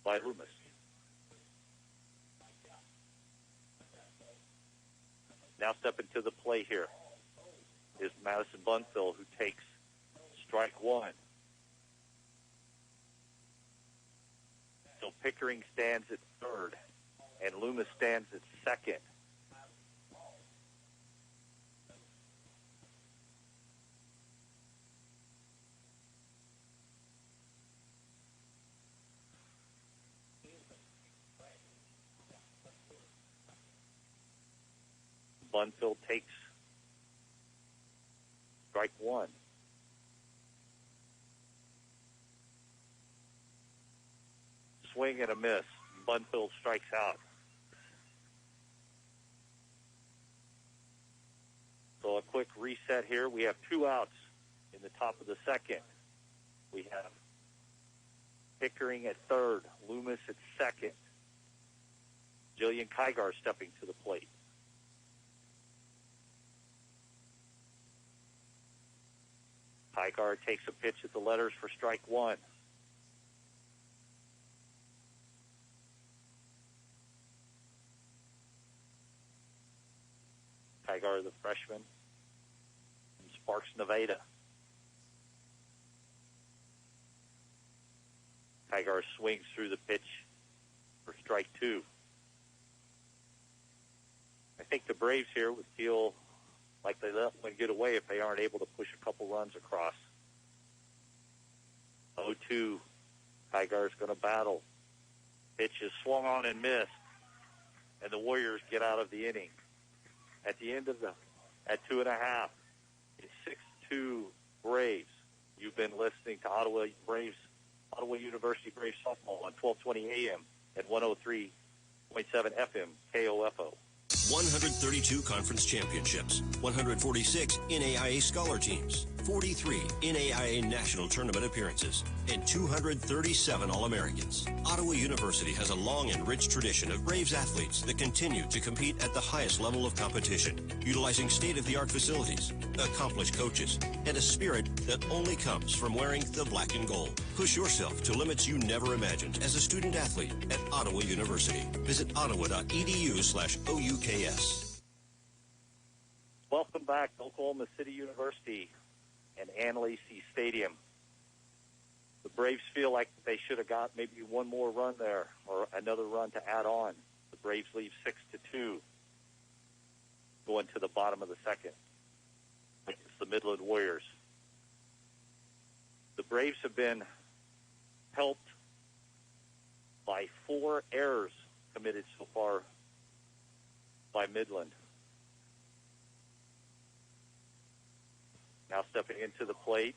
by Loomis. Now stepping to the plate here is Madison Bunfill, who takes strike 1. So Pickering stands at third, and Loomis stands at second. Bunfill takes strike 1. Swing and a miss. Bunfill strikes out. So a quick reset here. We have 2 outs in the top of the second. We have Pickering at third, Loomis at second. Jillian Kygar stepping to the plate. Tygar takes a pitch at the letters for strike one. Tygar, the freshman from Sparks, Nevada. Tygar swings through the pitch for strike two. I think the Braves here would feel like they let one get away if they aren't able to push a couple runs across. 0-2. Tygar's going to battle. Pitch is swung on and missed, and the Warriors get out of the inning. At the end of at 2.5, it's 6-2 Braves. You've been listening to Ottawa University Braves softball on 1220 AM and 103.7 FM KOFO. 132 conference championships, 146 NAIA scholar teams, 43 NAIA national tournament appearances, and 237 All-Americans. Ottawa University has a long and rich tradition of Braves athletes that continue to compete at the highest level of competition, utilizing state-of-the-art facilities, accomplished coaches, and a spirit that only comes from wearing the black and gold. Push yourself to limits you never imagined as a student athlete at Ottawa University. Visit ottawa.edu/OUKS. Welcome back to Oklahoma City University and Ann Lacey Stadium. The Braves feel like they should have got maybe one more run there or another run to add on. The Braves leave 6-2 going to the bottom of the second against the Midland Warriors. The Braves have been helped by 4 errors committed so far by Midland. Now stepping into the plate,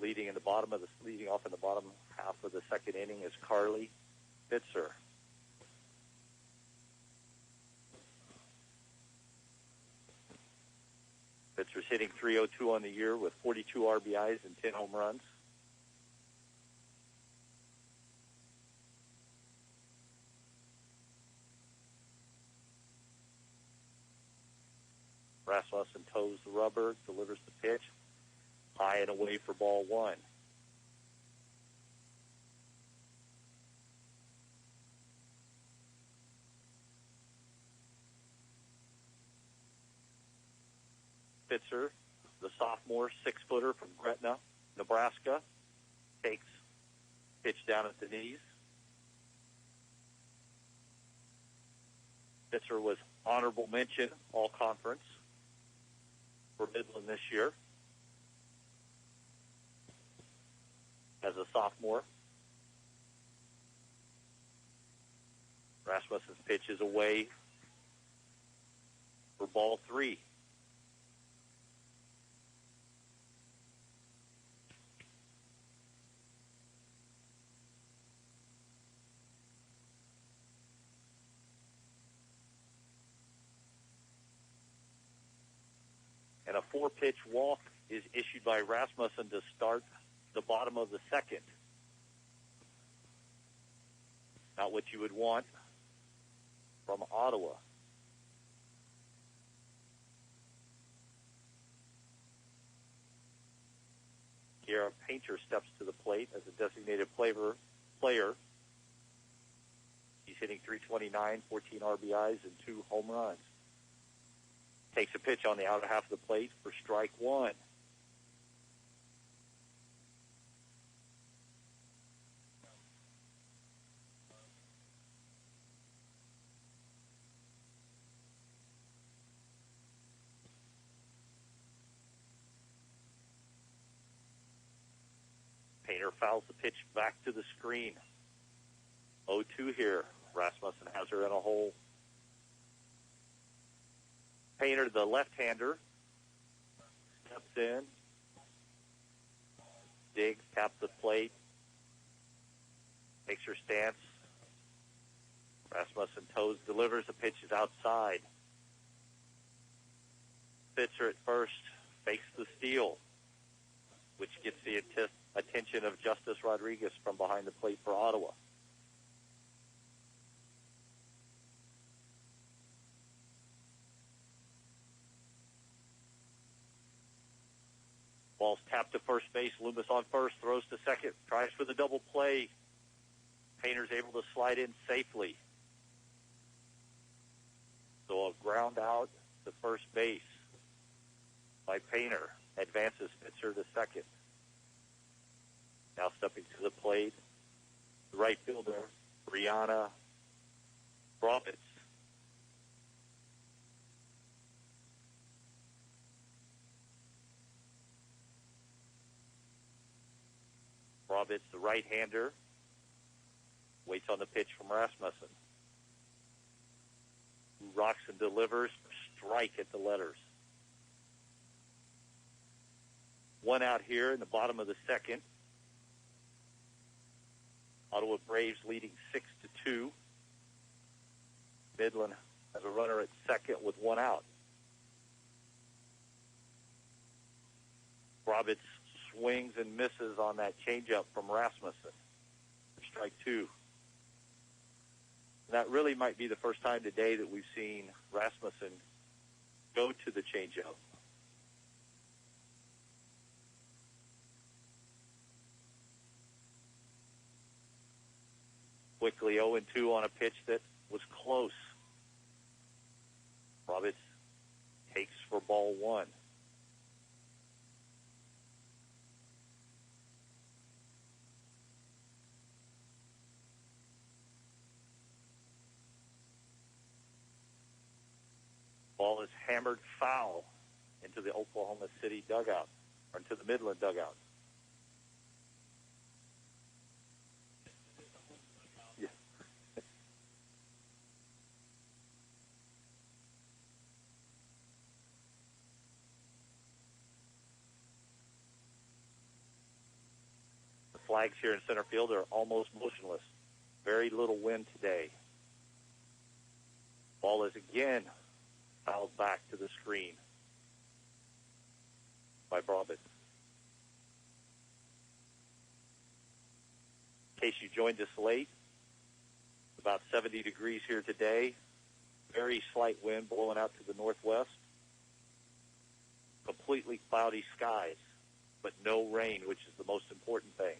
leading off in the bottom half of the second inning is Carly Bitzer. Bitzer's hitting .302 on the year with 42 RBIs and 10 home runs. Rasmussen toes the rubber, delivers the pitch, high and away for ball one. Bitzer, the sophomore 6-footer from Gretna, Nebraska, takes pitch down at the knees. Bitzer was honorable mention all conference for Midland this year as a sophomore. Rasmussen's pitch is away for ball 3. And a 4-pitch walk is issued by Rasmussen to start the bottom of the second. Not what you would want from Ottawa. Kiara Painter steps to the plate as a designated player. He's hitting .329, 14 RBIs, and 2 home runs. Takes a pitch on the outer half of the plate for strike one. Painter fouls the pitch back to the screen. 0-2 here. Rasmussen has her in a hole. Painter, the left-hander, steps in, digs, taps the plate, takes her stance. Rasmussen toes, delivers, the pitch is outside. Bitzer at first, fakes the steal, which gets the attention of Justice Rodriguez from behind the plate for Ottawa. Ball's tapped to first base. Loomis on first, throws to second, tries for the double play. Painter's able to slide in safely. So a ground out to first base by Painter. Advances Spitzer to second. Now stepping to the plate, the right fielder, Brianna Roberts. Roberts, the right-hander, waits on the pitch from Rasmussen. Rocks and delivers, strike at the letters. One out here in the bottom of the second. Ottawa Braves leading 6-2. Midland has a runner at second with one out. Roberts swings and misses on that changeup from Rasmussen. Strike two. And that really might be the first time today that we've seen Rasmussen go to the changeup. Quickly 0-2 on a pitch that was close. Roberts takes for ball one. Ball is hammered foul into the Oklahoma City dugout, or into the Midland dugout. Yeah. The flags here in center field are almost motionless. Very little wind today. Ball is again fouled back to the screen by Roberts. In case you joined us late, about 70 degrees here today. Very slight wind blowing out to the northwest. Completely cloudy skies, but no rain, which is the most important thing.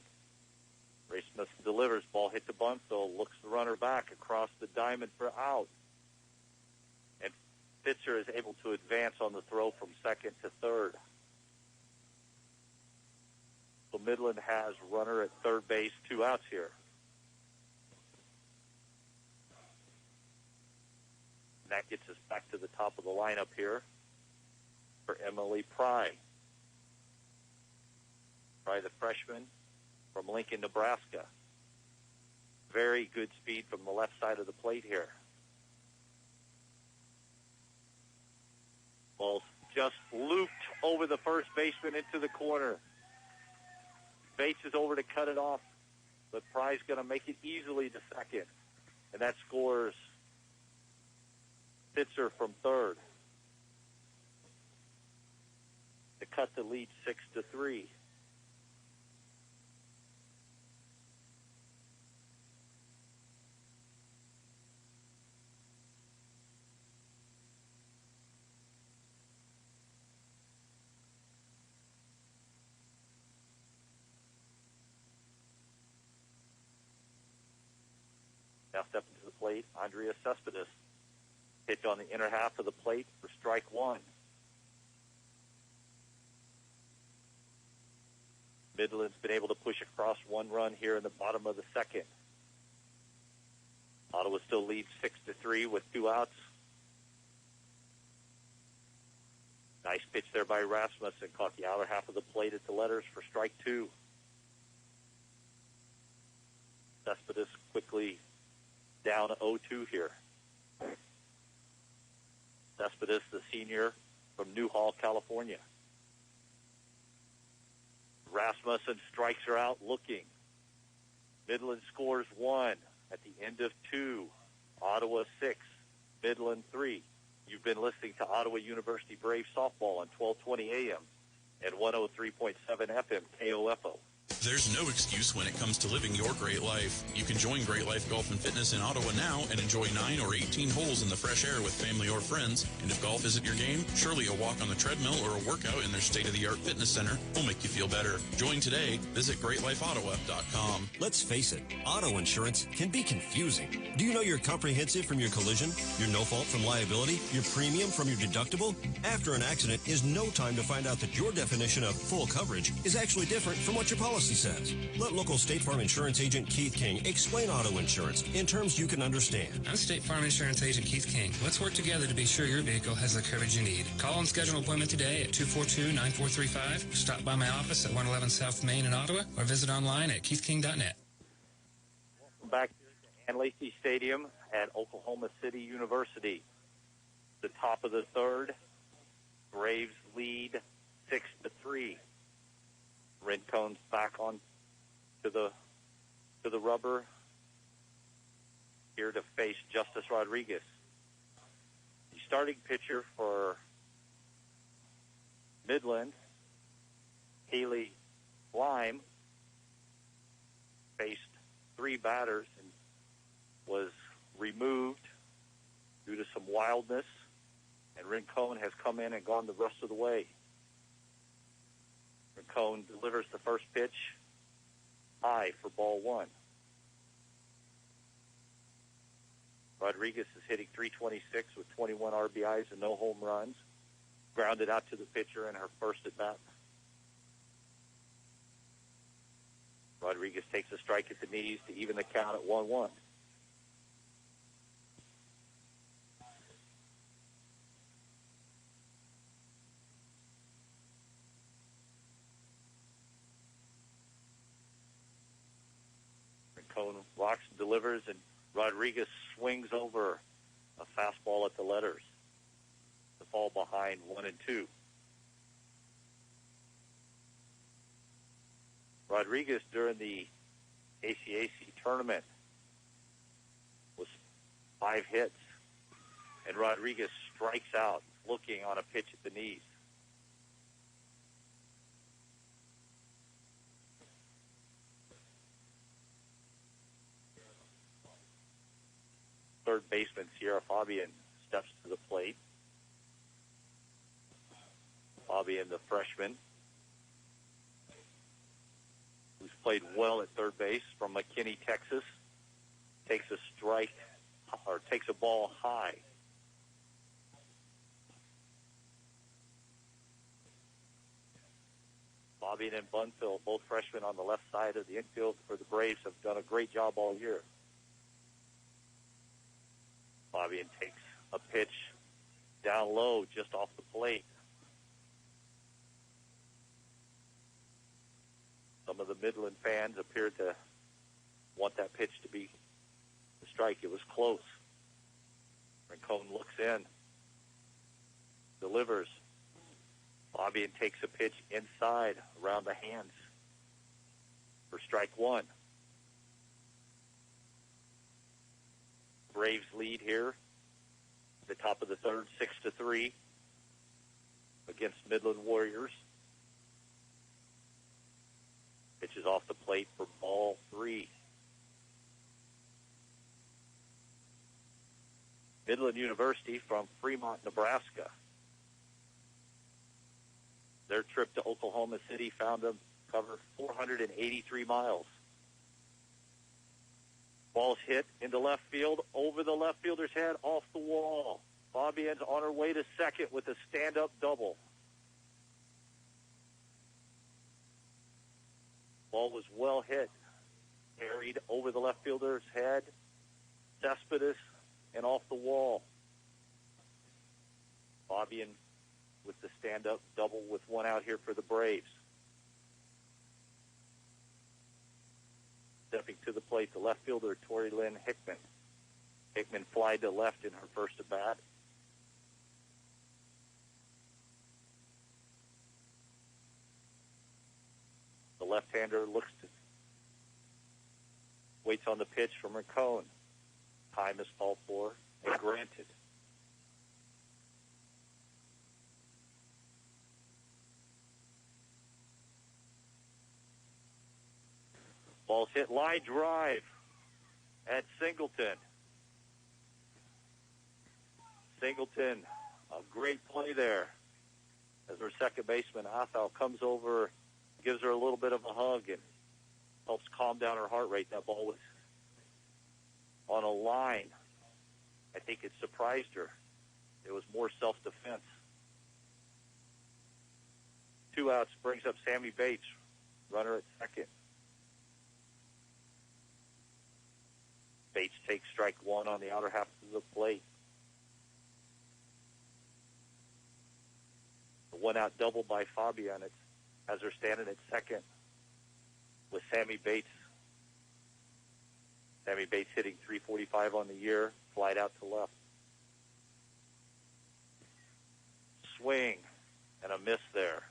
Ray Smith delivers. Ball hit the bunt, so looks the runner back across the diamond for out. Spitzer is able to advance on the throw from second to third. So Midland has runner at third base, 2 outs here. And that gets us back to the top of the lineup here for Emily Pry. Pry, the freshman from Lincoln, Nebraska. Very good speed from the left side of the plate here. Ball just looped over the first baseman into the corner. Bates is over to cut it off, but Pry's going to make it easily to second. And that scores Spitzer from third to cut the lead 6-3. Now stepping to the plate, Andrea Cespedes. Pitch on the inner half of the plate for strike one. Midland's been able to push across one run here in the bottom of the second. Ottawa still leads 6-3 with 2 outs. Nice pitch there by Rasmussen. Caught the outer half of the plate at the letters for strike two. Cespedes quickly down 0-2 here. Cespedes, the senior from Newhall, California. Rasmussen strikes her out looking. Midland scores 1 at the end of 2. Ottawa 6, Midland 3. You've been listening to Ottawa University Braves softball on 1220 AM and 103.7 FM KOFO. There's no excuse when it comes to living your great life. You can join Great Life Golf and Fitness in Ottawa now and enjoy 9 or 18 holes in the fresh air with family or friends. And if golf isn't your game, surely a walk on the treadmill or a workout in their state-of-the-art fitness center will make you feel better. Join today. Visit GreatLifeOttawa.com. Let's face it, auto insurance can be confusing. Do you know your comprehensive from your collision, your no-fault from liability, your premium from your deductible? After an accident is no time to find out that your definition of full coverage is actually different from what your policy says. Let local State Farm Insurance Agent Keith King explain auto insurance in terms you can understand. I'm State Farm Insurance Agent Keith King. Let's work together to be sure your vehicle has the coverage you need. Call and schedule an appointment today at 242-9435. Stop by my office at 111 South Main in Ottawa or visit online at keithking.net. Welcome back to Ann Lacey Stadium at Oklahoma City University. The top of the third, Braves lead 6-3. Rincone's back on to the rubber here to face Justice Rodriguez. The starting pitcher for Midland, Haley Lime, faced 3 batters and was removed due to some wildness, and Rincon has come in and gone the rest of the way. Rincon delivers the first pitch high for ball 1. Rodriguez is hitting .326 with 21 RBIs and no home runs. Grounded out to the pitcher in her first at bat. Rodriguez takes a strike at the knees to even the count at 1-1. Rincon rocks and delivers, and Rodriguez swings over a fastball at the letters to fall behind 1-2. Rodriguez during the ACAC tournament was 5 hits, and Rodriguez strikes out looking on a pitch at the knees. Third baseman Sierra Fabian steps to the plate. Fabian, the freshman, who's played well at third base from McKinney, Texas, takes a ball high. Fabian and Bunfill, both freshmen on the left side of the infield for the Braves, have done a great job all year. Fabian takes a pitch down low just off the plate. Some of the Midland fans appeared to want that pitch to be a strike. It was close. Rincon looks in, delivers. Fabian takes a pitch inside around the hands for strike 1. Braves lead here, the top of the third, 6-3 against Midland Warriors. Pitch is off the plate for ball 3. Midland University from Fremont, Nebraska. Their trip to Oklahoma City found them cover 483 miles. Ball's hit into left field, over the left fielder's head, off the wall. Fabian's on her way to second with a stand-up double. Ball was well hit, carried over the left fielder's head, Cespedes, and off the wall. Fabian with the stand-up double with 1 out here for the Braves. Stepping to the plate, the left fielder, Tori Lynn Hickman. Hickman flied to left in her first at bat. The left-hander waits on the pitch from Rincon. Time is called for and granted. Ball's hit line drive at Singleton. Singleton, a great play there. As her second baseman, Athal, comes over, gives her a little bit of a hug, and helps calm down her heart rate. That ball was on a line. I think it surprised her. It was more self-defense. 2 outs brings up Sammy Bates, runner at second. Bates takes strike one on the outer half of the plate. The one-out double by Fabian has her standing at second with Sammy Bates. Sammy Bates hitting .345 on the year, flied out to left. Swing and a miss there.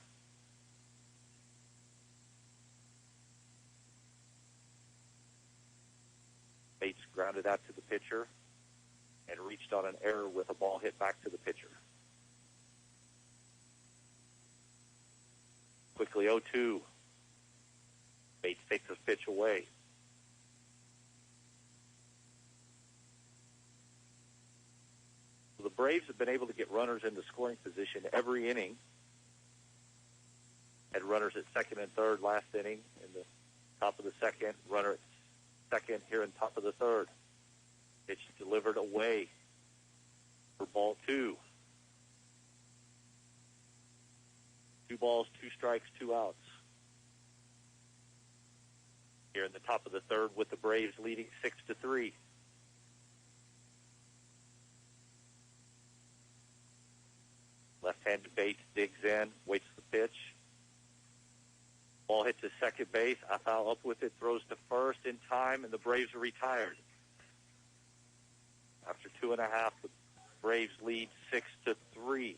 Bates grounded out to the pitcher and reached on an error with a ball hit back to the pitcher. Quickly 0-2. Bates takes his pitch away. The Braves have been able to get runners into scoring position every inning. Had runners at second and third last inning in the top of the second. Runner at second here in top of the third. It's delivered away for ball 2. 2 balls, 2 strikes, 2 outs. Here in the top of the third with the Braves leading 6-3. Left-handed Bates digs in, waits the pitch. Ball hits to second base. Athal up with it, throws to first in time, and the Braves are retired. After 2.5, the Braves lead 6-3.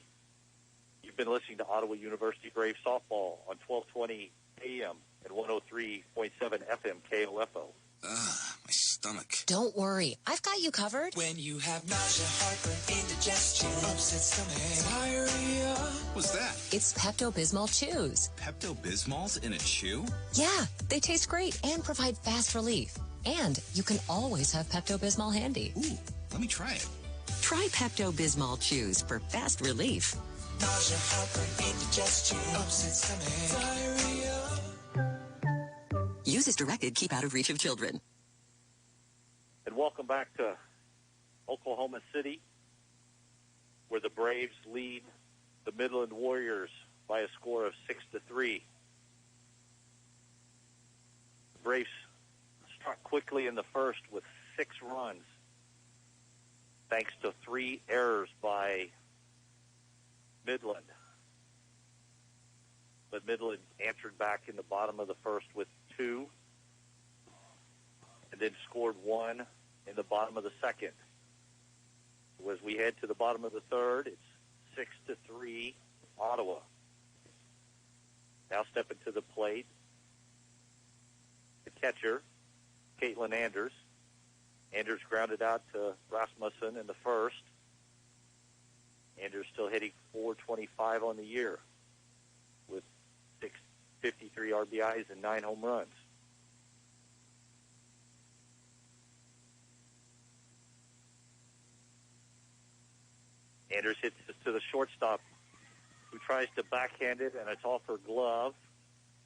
You've been listening to Ottawa University Braves softball on 1220 AM and 103.7 FM KOFO. My stomach. Don't worry, I've got you covered. When you have nausea, heartburn, indigestion, upset stomach, diarrhea. What's that? It's Pepto-Bismol Chews. Pepto-Bismol's in a chew? Yeah, they taste great and provide fast relief. And you can always have Pepto-Bismol handy. Ooh, let me try it. Try Pepto-Bismol Chews for fast relief. Nausea, heartburn, indigestion, upset stomach, diarrhea. Use as directed. Keep out of reach of children. And welcome back to Oklahoma City, where the Braves lead the Midland Warriors by a score of 6-3. The Braves struck quickly in the first with 6 runs, thanks to 3 errors by Midland. But Midland answered back in the bottom of the first with 2, and then scored 1 in the bottom of the second. So as we head to the bottom of the third, it's 6-3 Ottawa. Now stepping to the plate, the catcher, Caitlin Anders. Anders grounded out to Rasmussen in the first. Anders still hitting .425 on the year with 653 RBIs and 9 home runs. Anders hits this to the shortstop, who tries to backhand it, and it's off her glove.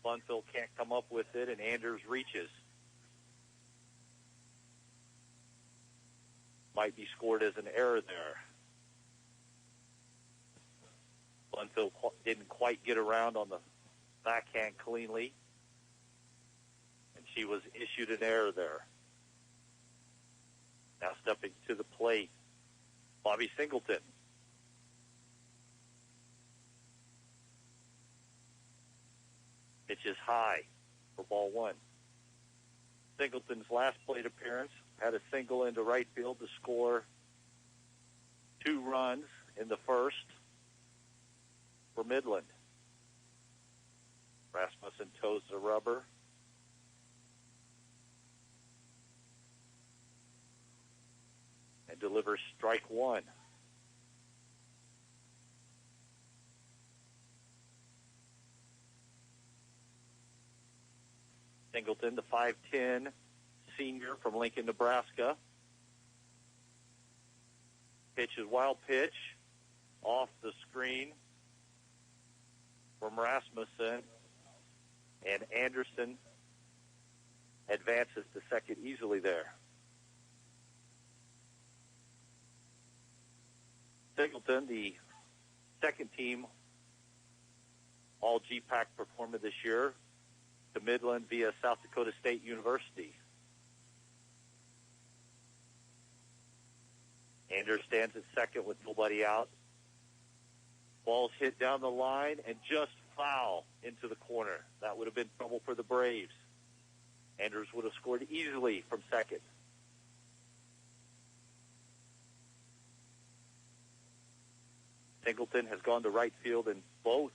Bunfield can't come up with it, and Anders reaches. Might be scored as an error there. Bunfield didn't quite get around on the backhand cleanly, and she was issued an error there. Now stepping to the plate, Bobby Singleton. Pitch is high for ball 1. Singleton's last plate appearance had a single into right field to score 2 runs in the first for Midland. Rasmussen toes the rubber. And delivers strike 1. Singleton, the 5'10 senior from Lincoln, Nebraska. Pitch is wild pitch off the screen from Rasmussen, and Anderson advances to second easily there. Singleton, the second team all GPAC performer this year, to Midland via South Dakota State University. Anders stands at second with nobody out. Ball's hit down the line and just foul into the corner. That would have been trouble for the Braves. Anders would have scored easily from second. Singleton has gone to right field in both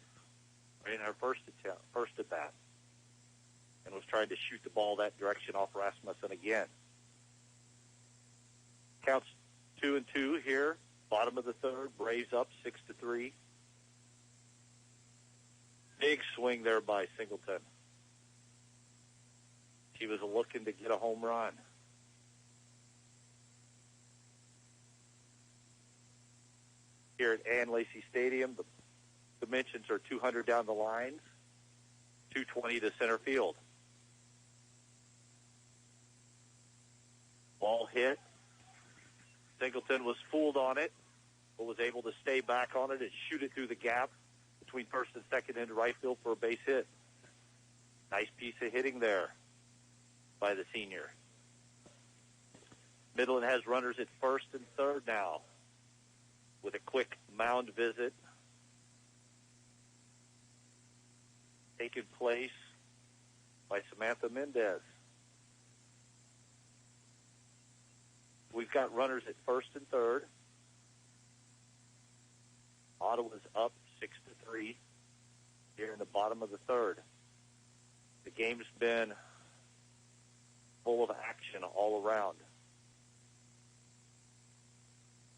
in her first at bat, and was trying to shoot the ball that direction off Rasmussen again. Counts 2-2 here, bottom of the third. Braves up 6-3. Big swing there by Singleton. She was looking to get a home run. Here at Ann Lacey Stadium, the dimensions are 200 down the lines, 220 to center field. Ball hit. Singleton was fooled on it, but was able to stay back on it and shoot it through the gap between first and second into right field for a base hit. Nice piece of hitting there by the senior. Midland has runners at first and third now with a quick mound visit taking place by Samantha Mendez. We've got runners at first and third. Ottawa's up 6-3 here in the bottom of the third. The game's been full of action all around.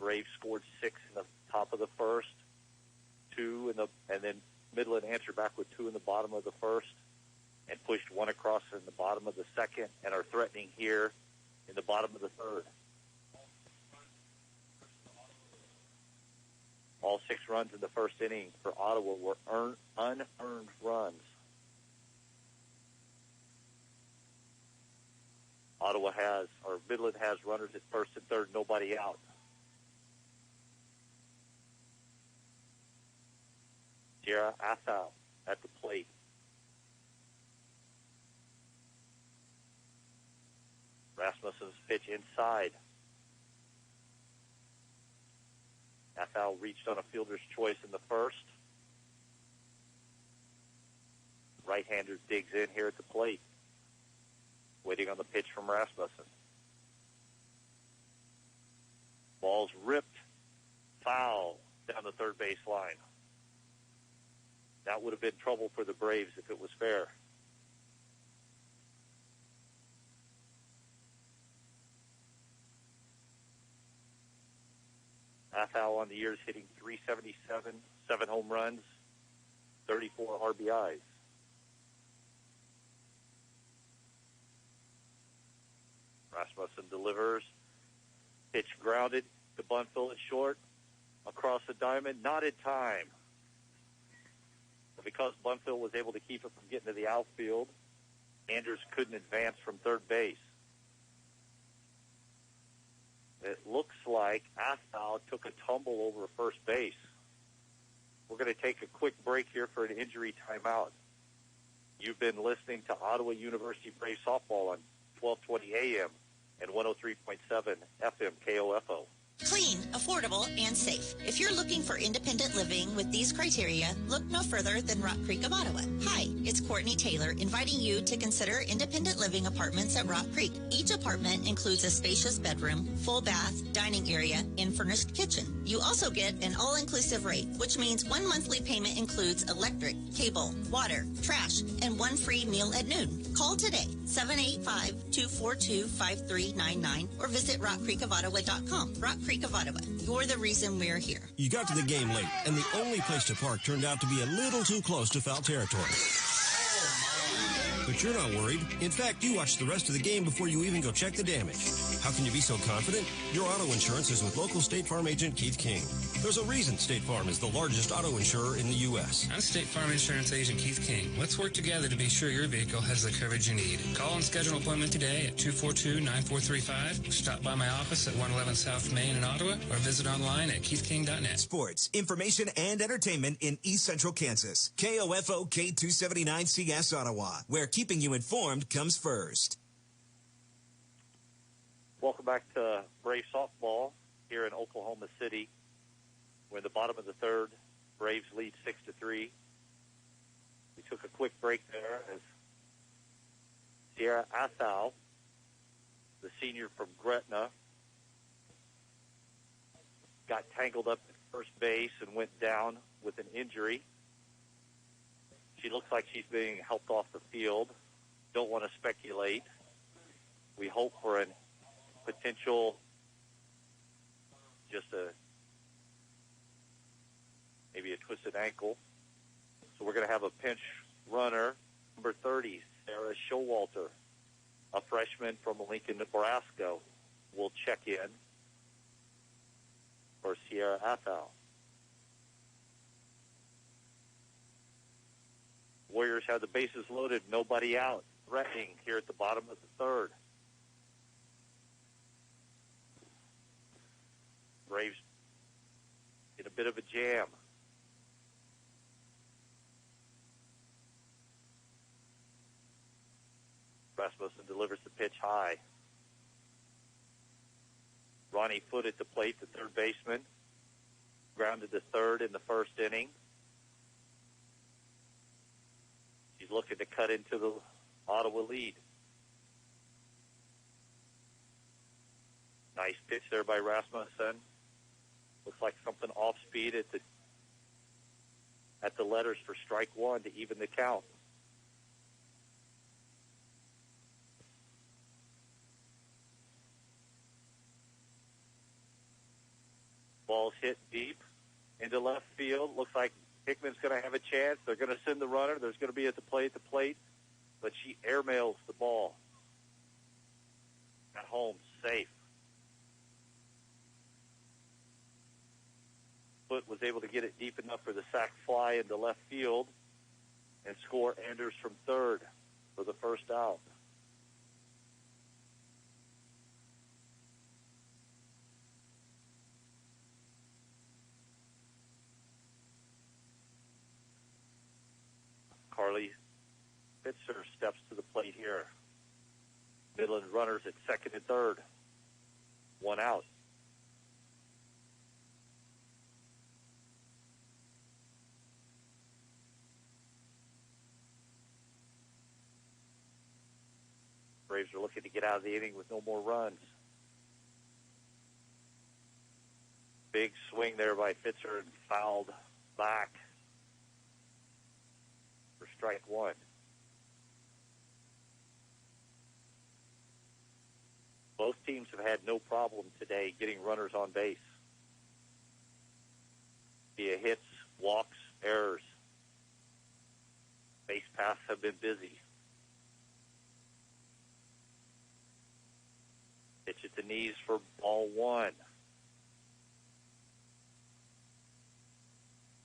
Braves scored 6 in the top of the first, 2 and then Midland answered back with 2 in the bottom of the first and pushed 1 across in the bottom of the second and are threatening here in the bottom of the third. All 6 runs in the first inning for Ottawa were unearned runs. Midland has runners at first and third, nobody out. Sierra Athau at the plate. Rasmussen's pitch inside. Athau reached on a fielder's choice in the first. Right-hander digs in here at the plate, waiting on the pitch from Rasmussen. Ball's ripped foul down the third base line. That would have been trouble for the Braves if it was fair. Athau on the year is hitting .377, 7 home runs, 34 RBIs. Rasmussen delivers. Pitch grounded to Bunfill at short. Across the diamond, not in time. But because Bunfill was able to keep it from getting to the outfield, Anders couldn't advance from third base. It looks like Athau took a tumble over first base. We're going to take a quick break here for an injury timeout. You've been listening to Ottawa University Brave Softball on 1220 AM and 103.7 FM KOFO. Clean, affordable, and safe. If you're looking for independent living with these criteria, look no further than Rock Creek of Ottawa. Hi, it's Courtney Taylor inviting you to consider independent living apartments at Rock Creek. Each apartment includes a spacious bedroom, full bath, dining area, and furnished kitchen. You also get an all-inclusive rate, which means 1 monthly payment includes electric, cable, water, trash, and 1 free meal at noon. Call today, 785-242-5399, or visit rockcreekofottawa.com. Rock Creek of Ottawa. You're the reason we're here. You got to the game late, and the only place to park turned out to be a little too close to foul territory. But you're not worried. In fact, you watch the rest of the game before you even go check the damage. How can you be so confident? Your auto insurance is with local State Farm agent Keith King. There's a reason State Farm is the largest auto insurer in the U.S. I'm State Farm Insurance Agent Keith King. Let's work together to be sure your vehicle has the coverage you need. Call and schedule an appointment today at 242-9435. Stop by my office at 111 South Main in Ottawa or visit online at keithking.net. Sports, information, and entertainment in East Central Kansas. KOFO K279CS Ottawa, where keeping you informed comes first. Welcome back to Brave softball here in Oklahoma City. We're in the bottom of the third. Braves lead 6-3. We took a quick break there as Sierra Athau, the senior from Gretna, got tangled up at first base and went down with an injury. She looks like she's being helped off the field. Don't want to speculate. We hope for a potential, maybe a twisted ankle. So we're going to have a pinch runner, number 30, Sarah Showalter, a freshman from Lincoln, Nebraska, will check in for Sierra Athau. Warriors have the bases loaded, nobody out, threatening here at the bottom of the third. Braves in a bit of a jam. Rasmussen delivers the pitch high. Ronnie Foote at the plate, the third baseman. Grounded to third in the first inning. He's looking to cut into the Ottawa lead. Nice pitch there by Rasmussen. Looks like something off speed at the letters for strike one to even the count. Ball's hit deep into left field. Looks like Hickman's going to have a chance. They're going to send the runner. There's going to be at the plate, but she airmails the ball. At home, safe. Foote was able to get it deep enough for the sac fly into left field and score Anders from third for the first out. Carly Pitzer steps to the plate here. Midland runners at second and third. One out. Braves are looking to get out of the inning with no more runs. Big swing there by Pitzer and fouled back for strike one. Both teams have had no problem today getting runners on base via hits, walks, errors. Base paths have been busy. Pitch at the knees for ball one.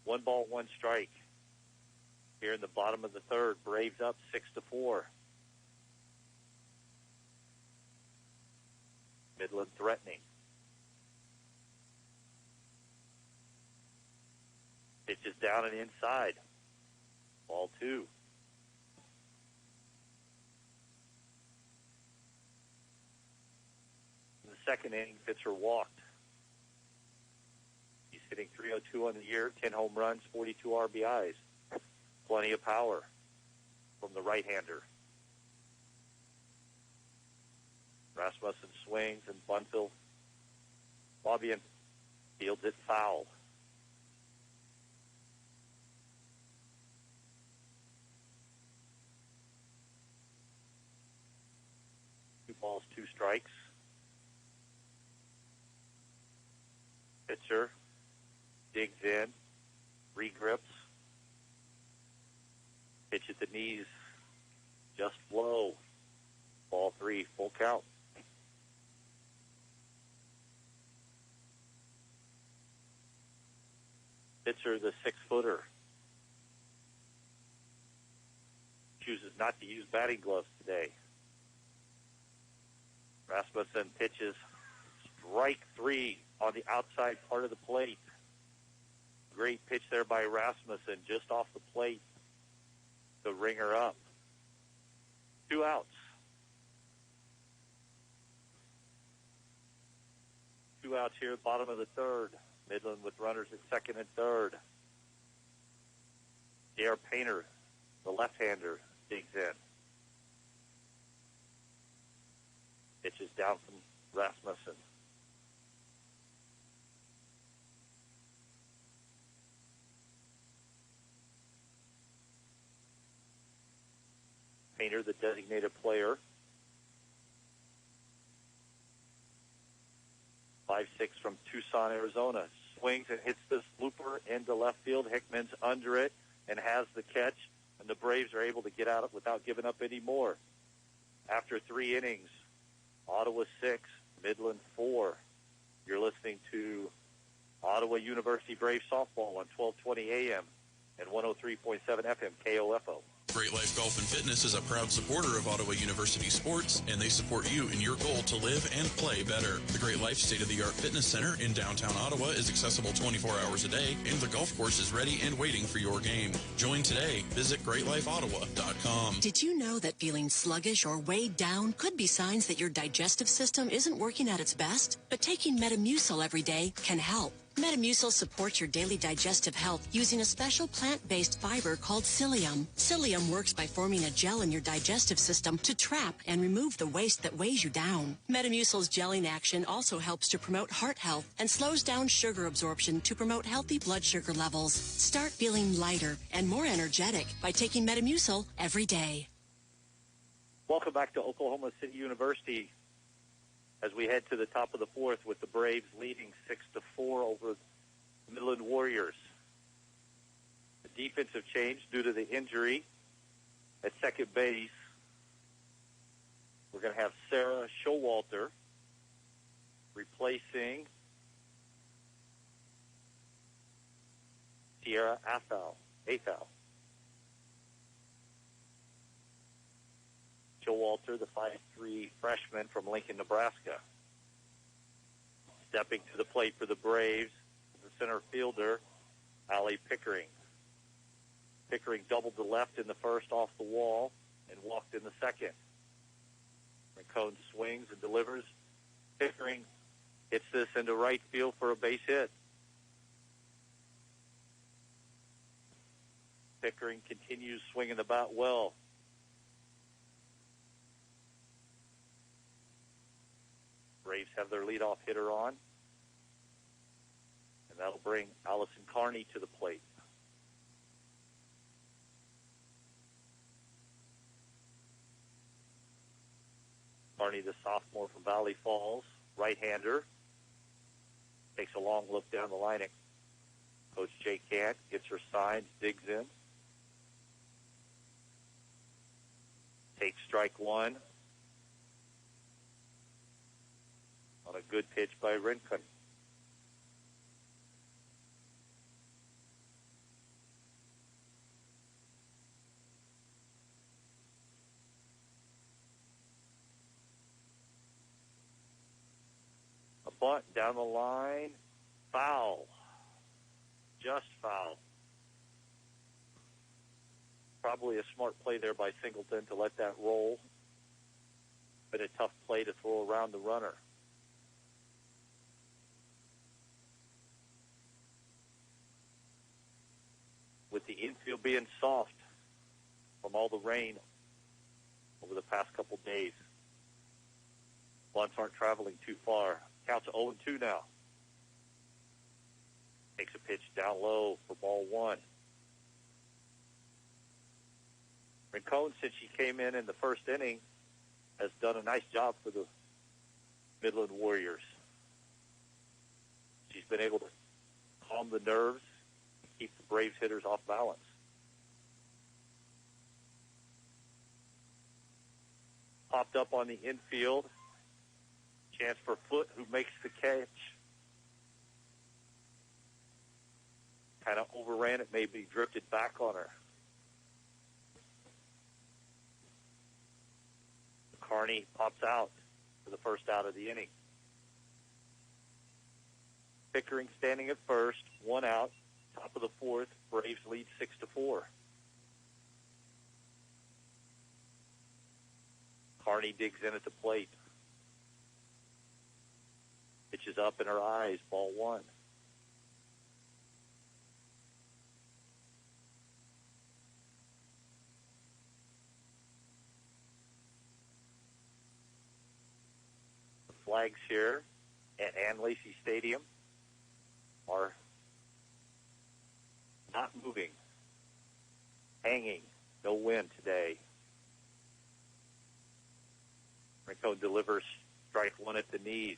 1 ball, 1 strike. Here in the bottom of the third, Braves up 6-4. Midland threatening. Pitch is down and inside. Ball 2. In the second inning, Pitzer walked. He's hitting .302 on the year, 10 home runs, 42 RBIs. Plenty of power from the right-hander. Rasmussen swings and Fabian fields it foul. Two balls, 2 strikes. Pitcher digs in, regrips. Pitch at the knees, just low. Ball 3, full count. Pitcher, the 6-footer, chooses not to use batting gloves today. Rasmussen pitches strike 3 on the outside part of the plate. Great pitch there by Rasmussen just off the plate to ring her up. 2 outs. 2 outs here at the bottom of the third. Midland with runners at second and third. J.R. Painter, the left-hander, digs in. Pitches down from Rasmussen. Painter, the designated player. 5'6" from Tucson, Arizona. Swings and hits this looper into left field. Hickman's under it and has the catch, and the Braves are able to get out of it without giving up any more. After 3 innings, Ottawa 6, Midland 4. You're listening to Ottawa University Braves softball on 1220 AM and 103.7 FM KOFO. Great Life Golf and Fitness is a proud supporter of Ottawa University sports, and they support you in your goal to live and play better. The Great Life State-of-the-Art Fitness Center in downtown Ottawa is accessible 24 hours a day, and the golf course is ready and waiting for your game. Join today. Visit GreatLifeOttawa.com. Did you know that feeling sluggish or weighed down could be signs that your digestive system isn't working at its best? But taking Metamucil every day can help. Metamucil supports your daily digestive health using a special plant-based fiber called psyllium. Psyllium works by forming a gel in your digestive system to trap and remove the waste that weighs you down. Metamucil's gelling action also helps to promote heart health and slows down sugar absorption to promote healthy blood sugar levels. Start feeling lighter and more energetic by taking Metamucil every day. Welcome back to Oklahoma City University as we head to the top of the fourth with the Braves leading 6-4 over the Midland Warriors. The defensive change due to the injury at second base. We're going to have Sarah Showalter replacing Sierra Athal. Showalter, the 5'3" freshman from Lincoln, Nebraska. Stepping to the plate for the Braves, the center fielder, Allie Pickering. Pickering doubled to left in the first off the wall and walked in the second. Rincon swings and delivers. Pickering hits this into right field for a base hit. Pickering continues swinging the bat well. Braves have their leadoff hitter on, and that'll bring Allison Carney to the plate. Carney, the sophomore from Valley Falls, right-hander, takes a long look down the line at Coach Jay Cant, gets her signed, digs in, takes strike 1. On a good pitch by Rincon. A bunt down the line. Foul. Just foul. Probably a smart play there by Singleton to let that roll. But a tough play to throw around the runner. With the infield being soft from all the rain over the past couple days. Bunts aren't traveling too far. Counts 0-2 now. Takes a pitch down low for ball 1. Rincon, since she came in the first inning, has done a nice job for the Midland Warriors. She's been able to calm the nerves, keep the Braves hitters off balance. popped up on the infield. Chance for Foot, who makes the catch. Kind of overran it, maybe drifted back on her. Carney pops out for the first out of the inning. Pickering standing at first, one out, top of the fourth. Braves lead 6-4. Carney digs in at the plate. Pitches up in her eyes, ball one. The flags here at Ann Lacey Stadium are not moving, hanging, no wind today. Rincon delivers strike one at the knees.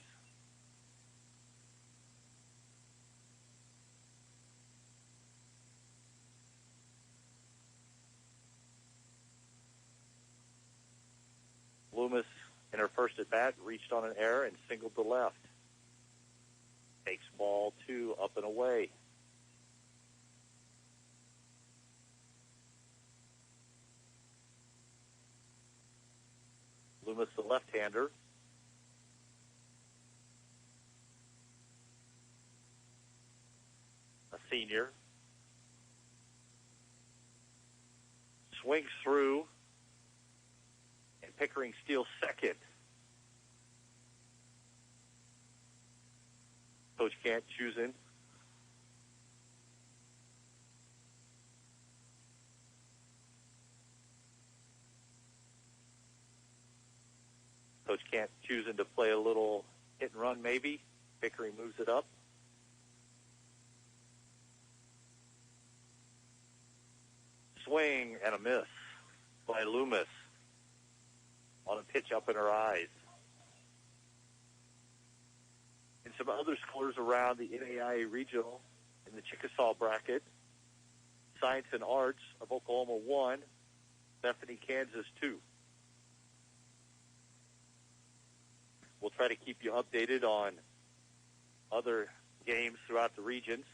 Loomis, in her first at bat, reached on an error and singled to left. Takes ball two, up and away. Loomis, the left-hander. A senior. Swings through. And Pickering steals second. Coach Kent choosing. Coach Kent choosing to play a little hit and run maybe. Pickering moves it up. Swing and a miss by Loomis on a pitch up in her eyes. And some other scores around the NAIA Regional in the Chickasaw bracket. Science and Arts of Oklahoma 1, Bethany, Kansas 2. We'll try to keep you updated on other games throughout the regions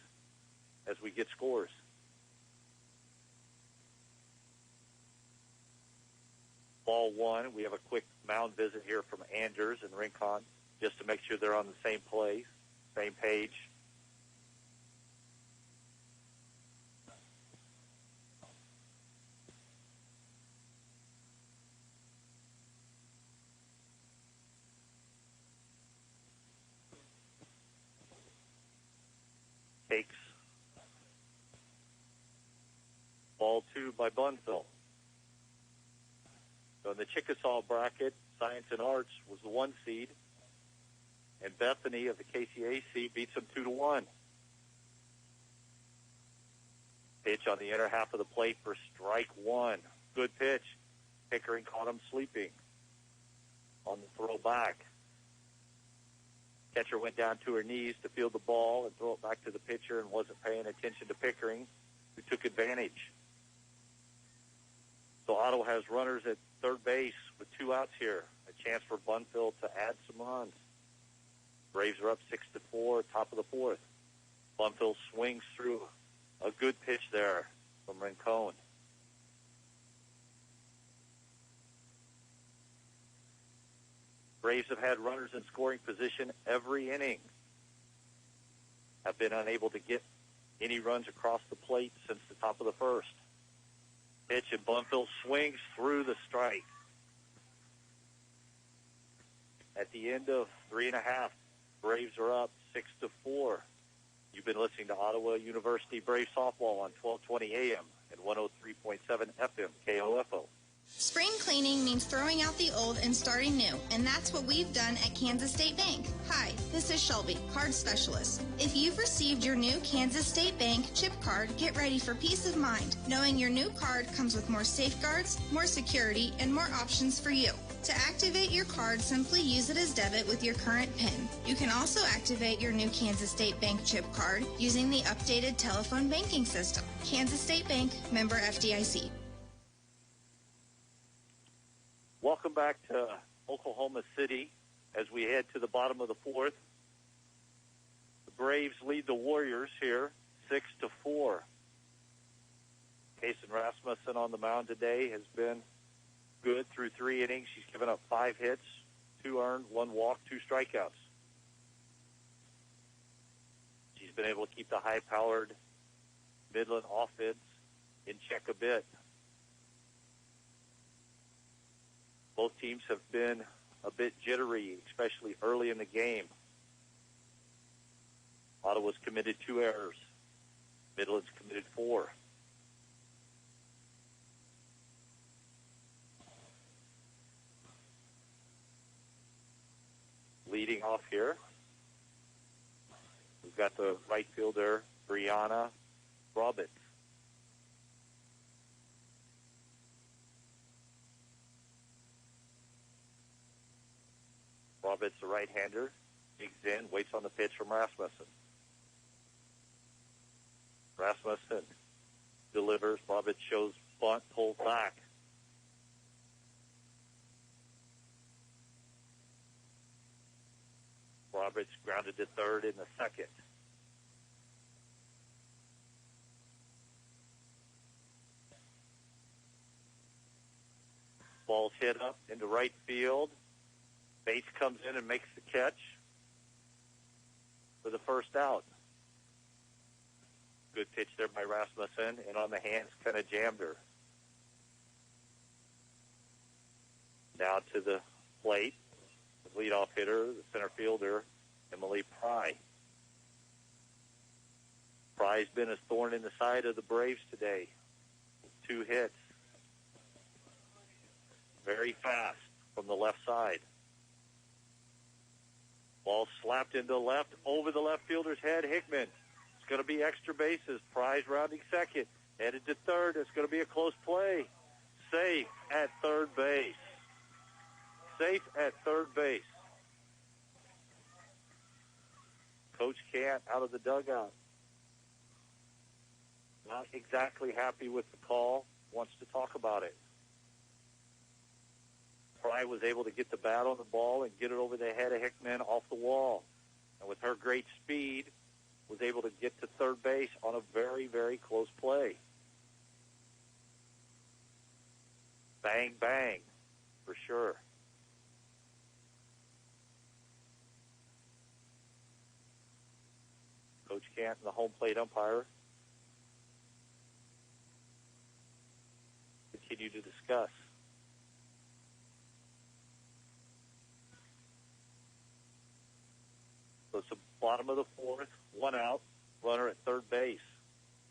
as we get scores. Ball one, we have a quick mound visit here from Anders and Rincon just to make sure they're on the same place, same page. Takes ball two by Bunfill. So in the Chickasaw bracket, Science and Arts was the 1 seed, and Bethany of the KCAC beats them 2-1. Pitch on the inner half of the plate for strike one. Good pitch. Pickering caught him sleeping on the throw back. Catcher went down to her knees to field the ball and throw it back to the pitcher and wasn't paying attention to Pickering, who took advantage. So Ottawa has runners at third base with 2 outs here. A chance for Bunfill to add some runs. Braves are up 6-4, top of the fourth. Bunfill swings through a good pitch there from Rincon. Braves have had runners in scoring position every inning. Have been unable to get any runs across the plate since the top of the first. Pitch and Bunfill swings through the strike. At the end of 3.5, Braves are up 6-4. You've been listening to Ottawa University Brave Softball on 1220 AM and 103.7 FM KOFO. Spring cleaning means throwing out the old and starting new, and that's what we've done at Kansas State Bank. Hi, this is Shelby, card specialist. If you've received your new Kansas State Bank chip card, get ready for peace of mind, knowing your new card comes with more safeguards, more security, and more options for you. To activate your card, simply use it as debit with your current PIN. You can also activate your new Kansas State Bank chip card using the updated telephone banking system. Kansas State Bank, member FDIC. Welcome Welcome back to Oklahoma City as we head to the bottom of the fourth. The Braves lead the Warriors here 6-4. Kason Rasmussen on the mound today has been good through 3 innings. She's given up 5 hits, 2 earned, 1 walk, 2 strikeouts. She's been able to keep the high-powered Midland offense in check a bit. Both teams have been a bit jittery, especially early in the game. Ottawa's committed 2 errors. Midland's committed 4. Leading off here, we've got the right fielder, Brianna Roberts. Roberts, the right-hander, digs in, waits on the pitch from Rasmussen. Rasmussen delivers. Roberts shows bunt, pulls back. Roberts grounded to third in the second. Ball's hit up into right field. Bates comes in and makes the catch for the first out. Good pitch there by Rasmussen, and on the hands kind of jammed her. Now to the plate, the leadoff hitter, the center fielder, Emily Pry. Pry's been a thorn in the side of the Braves today. 2 hits. Very fast from the left side. Ball slapped into left, over the left fielder's head. Hickman. It's going to be extra bases. Pry's rounding second. Headed to third. It's going to be a close play. Safe at third base. Safe at third base. Coach Cant out of the dugout. Not exactly happy with the call. Wants to talk about it. Pry was able to get the bat on the ball and get it over the head of Hickman off the wall. And with her great speed, was able to get to third base on a very, very close play. Bang, bang, for sure. Coach Cant and the home plate umpire continue to discuss. So it's the bottom of the fourth, 1 out, runner at third base.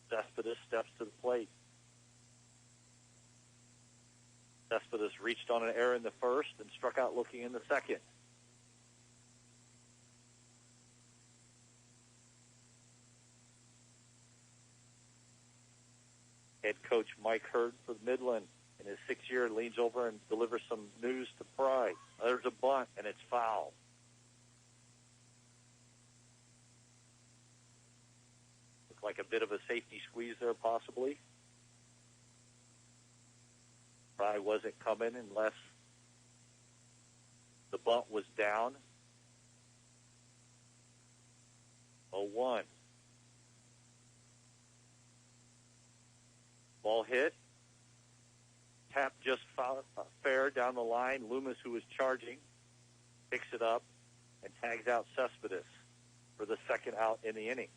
Cespedes steps to the plate. Cespedes reached on an error in the first and struck out looking in the second. Head coach Mike Hurd for Midland in his 6th year leans over and delivers some news to Pry. There's a bunt, and it's foul. Like a bit of a safety squeeze there, possibly. Pry wasn't coming unless the bunt was down. 0-1. Ball hit. Tap just fair down the line. Loomis, who was charging, picks it up and tags out Cespedes for the second out in the inning.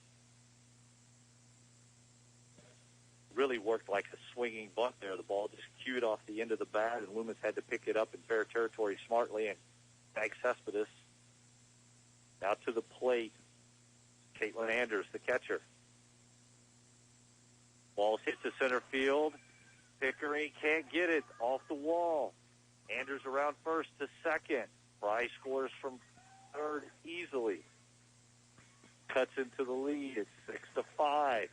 Really worked like a swinging bunt there. The ball just cued off the end of the bat, and Loomis had to pick it up in fair territory smartly and tag Cespedes. Now to the plate, Caitlin Anders, the catcher. Ball's hit to center field. Pickering can't get it off the wall. Anders around first to second. Pry scores from third easily. Cuts into the lead. It's 6-5.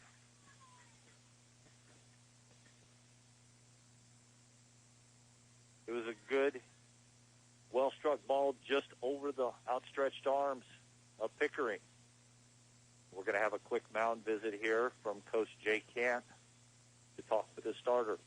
It was a good, well-struck ball just over the outstretched arms of Pickering. We're going to have a quick mound visit here from Coach Jay Cant to talk with his starter.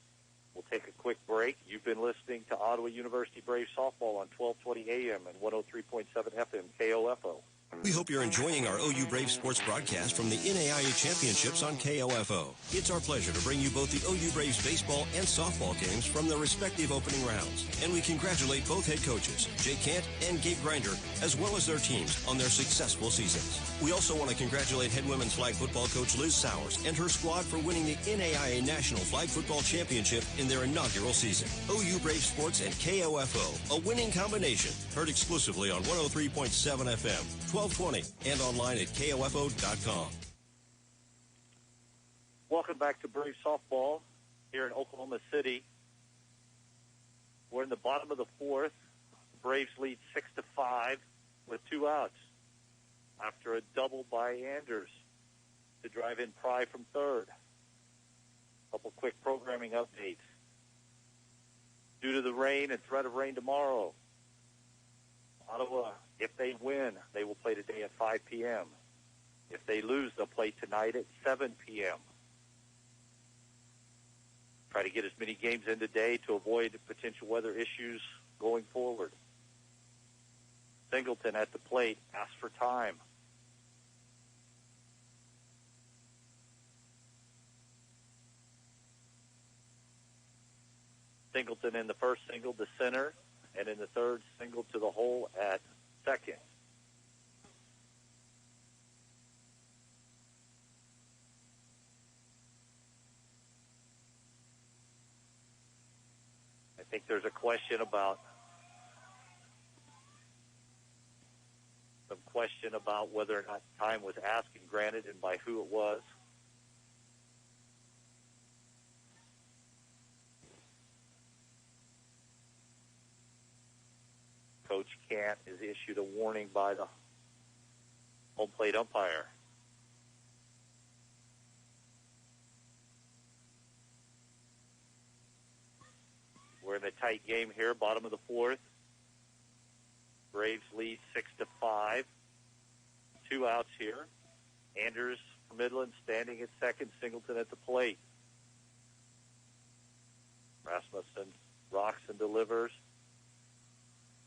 We'll take a quick break. You've been listening to Ottawa University Braves softball on 1220 AM and 103.7 FM KOFO. We hope you're enjoying our OU Brave sports broadcast from the NAIA Championships on KOFO. It's our pleasure to bring you both the OU Braves baseball and softball games from their respective opening rounds. And we congratulate both head coaches, Jay Kant and Gabe Grinder, as well as their teams on their successful seasons. We also want to congratulate head women's flag football coach Liz Sowers and her squad for winning the NAIA National Flag Football Championship in their inaugural season. OU Brave Sports and KOFO, a winning combination. Heard exclusively on 103.7 FM. 1220 and online at KOFO.com. Welcome back to Brave softball here in Oklahoma City. We're in the bottom of the fourth. Braves lead 6-5 with 2 outs after a double by Anders to drive in Pry from third. Couple quick programming updates. Due to the rain and threat of rain tomorrow, Ottawa, if they win, they will play today at 5 p.m. If they lose, they'll play tonight at 7 p.m. Try to get as many games in today to avoid potential weather issues going forward. Singleton at the plate asks for time. Singleton in the first single to center, and in the third single to the hole at second. I think there's a question about whether or not time was asked and granted and by who it was. Coach Kant is issued a warning by the home plate umpire. We're in a tight game here, bottom of the fourth. Braves lead 6-5. 2 outs here. Anders for Midland standing at second, Singleton at the plate. Rasmussen rocks and delivers.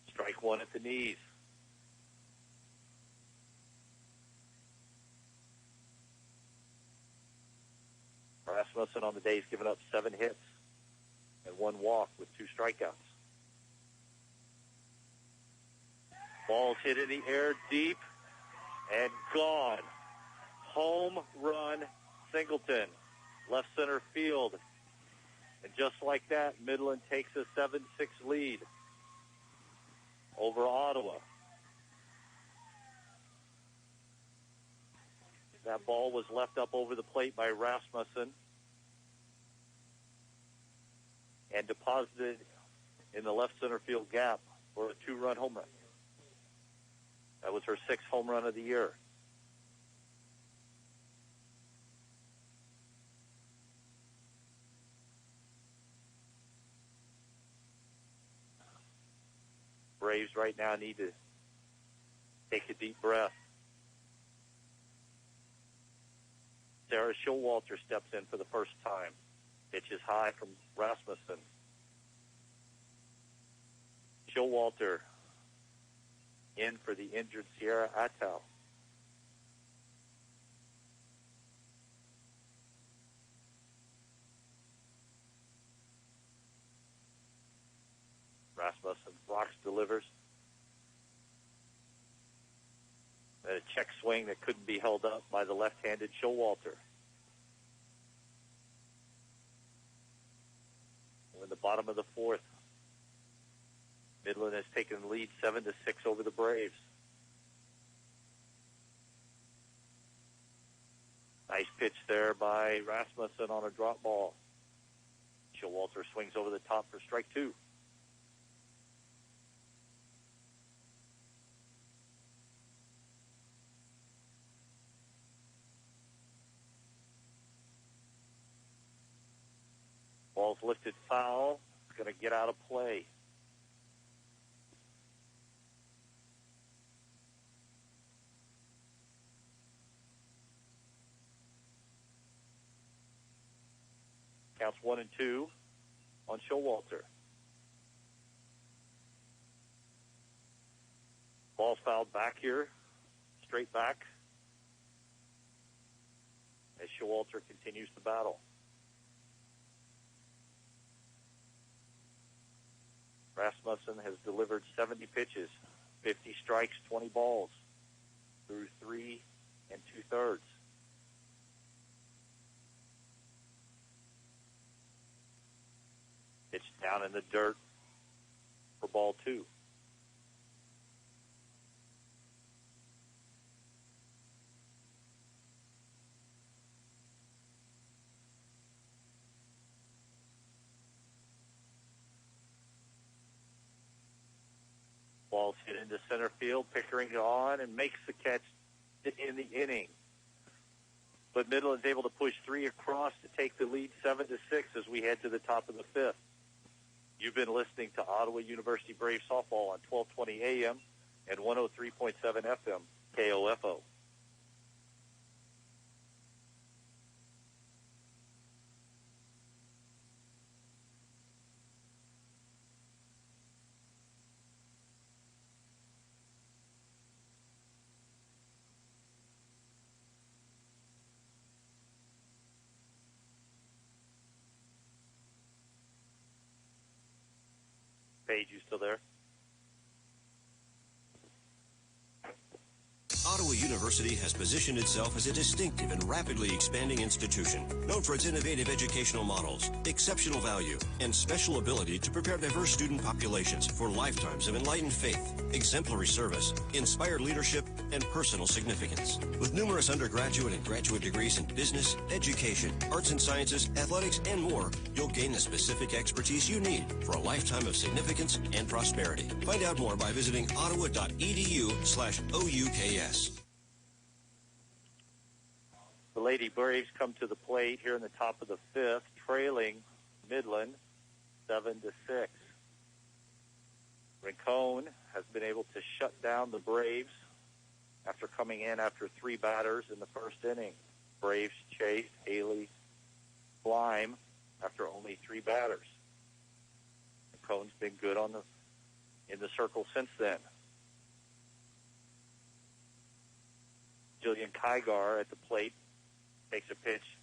Strike one at the knees. Rasmussen on the day has given up 7 hits and 1 walk with 2 strikeouts. Ball's hit in the air deep and gone. Home run, Singleton, left center field. And just like that, Midland takes a 7-6 lead over Ottawa. That ball was left up over the plate by Rasmussen and deposited in the left center field gap for a 2-run home run. That was her 6th home run of the year. Braves right now need to take a deep breath. Sarah Showalter steps in for the first time. Pitch is high from Rasmussen. Showalter in for the injured Sierra Attal. Rasmussen blocks, delivers. And a check swing that couldn't be held up by the left-handed Showalter. We're in the bottom of the fourth. Midland has taken the lead 7-6 over the Braves. Nice pitch there by Rasmussen on a drop ball. Showalter swings over the top for strike 2. Ball's lifted foul. It's going to get out of play. Counts 1-2 on Showalter. Ball's fouled back here, straight back, as Showalter continues to battle. Rasmussen has delivered 70 pitches, 50 strikes, 20 balls, through 3 2/3. It's down in the dirt for ball 2. Ball's hit into center field. Pickering on and makes the catch in the inning. But Midland's able to push 3 across to take the lead 7-6 as we head to the top of the 5th. You've been listening to Ottawa University Braves softball on 1220 AM and 103.7 FM, KOFO. Paige, you still there? Ottawa University has positioned itself as a distinctive and rapidly expanding institution, known for its innovative educational models, exceptional value, and special ability to prepare diverse student populations for lifetimes of enlightened faith, exemplary service, inspired leadership, and personal significance. With numerous undergraduate and graduate degrees in business, education, arts and sciences, athletics, and more, you'll gain the specific expertise you need for a lifetime of significance and prosperity. Find out more by visiting ottawa.edu/OUKS. The Lady Braves come to the plate here in the top of the 5th, trailing Midland 7-6. Rincon has been able to shut down the Braves after coming in after 3 batters in the first inning. Braves chased Haley Blime after only 3 batters. Rincon's been good in the circle since then. Jillian Kygar at the plate takes a pitch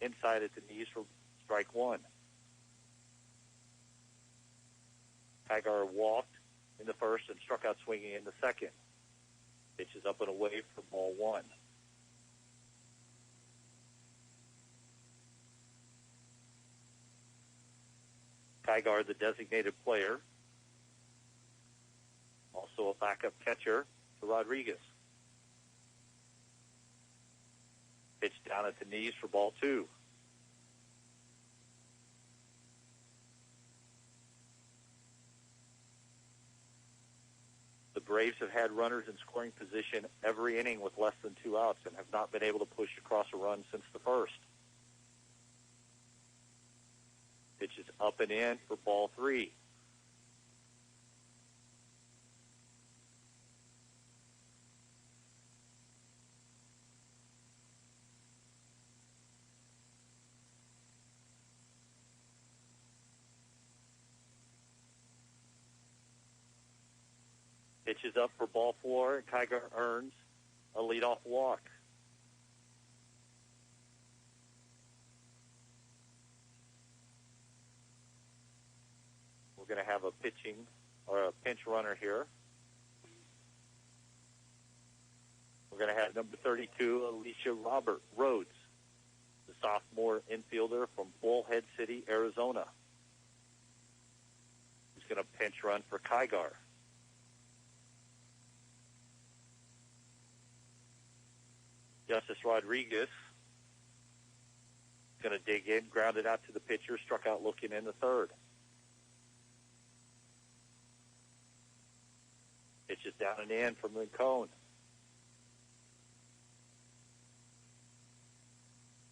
inside at the knees for strike 1. Kygar walked in the first and struck out swinging in the second. Pitch is up and away for ball 1. Kygar, the designated player, also a backup catcher to Rodriguez. Pitch down at the knees for ball 2. The Braves have had runners in scoring position every inning with less than 2 outs and have not been able to push across a run since the first. Pitch is up and in for ball 3. Pitch is up for ball 4, and Kygar earns a leadoff walk. We're going to have a pinch runner here. We're going to have number 32, Alicia Rhodes, the sophomore infielder from Bullhead City, Arizona, who's going to pinch run for Kygar. Justice Rodriguez is going to dig in, ground it out to the pitcher, struck out looking in the third. Pitch is down and in from Rincon.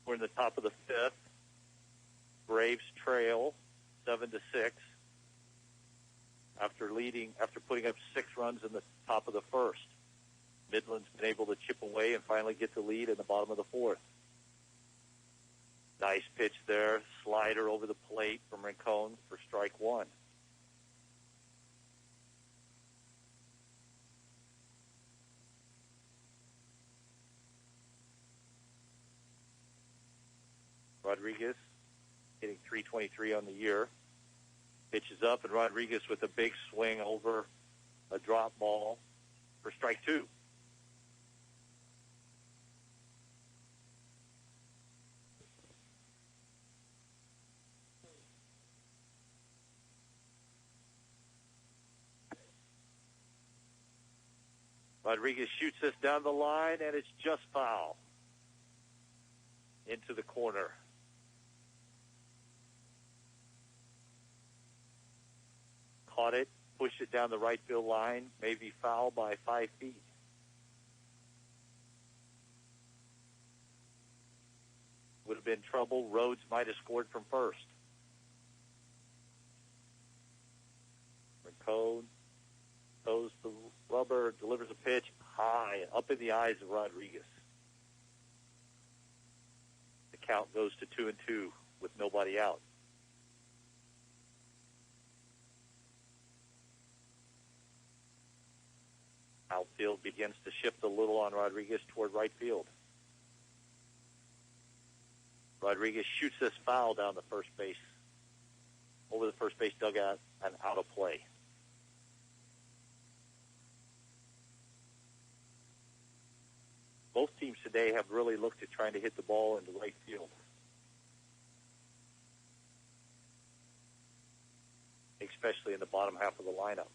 We're in the top of the 5th. Braves trail 7-6 after putting up 6 runs in the top of the first. Midland's been able to chip away and finally get the lead in the bottom of the 4th. Nice pitch there. Slider over the plate from Rincon for strike one. Rodriguez hitting .323 on the year. Pitches up, and Rodriguez with a big swing over a drop ball for strike two. Rodriguez shoots this down the line, and it's just foul. Into the corner. Caught it, pushed it down the right field line, maybe foul by 5 feet. Would have been trouble. Rhodes might have scored from first. Rincon toes the rubber, delivers a pitch high, up in the eyes of Rodriguez. The count goes to 2-2 with nobody out. Outfield begins to shift a little on Rodriguez toward right field. Rodriguez shoots this foul down the first base, over the first base dugout and out of play. Both teams today have really looked at trying to hit the ball into right field. Especially in the bottom half of the lineup.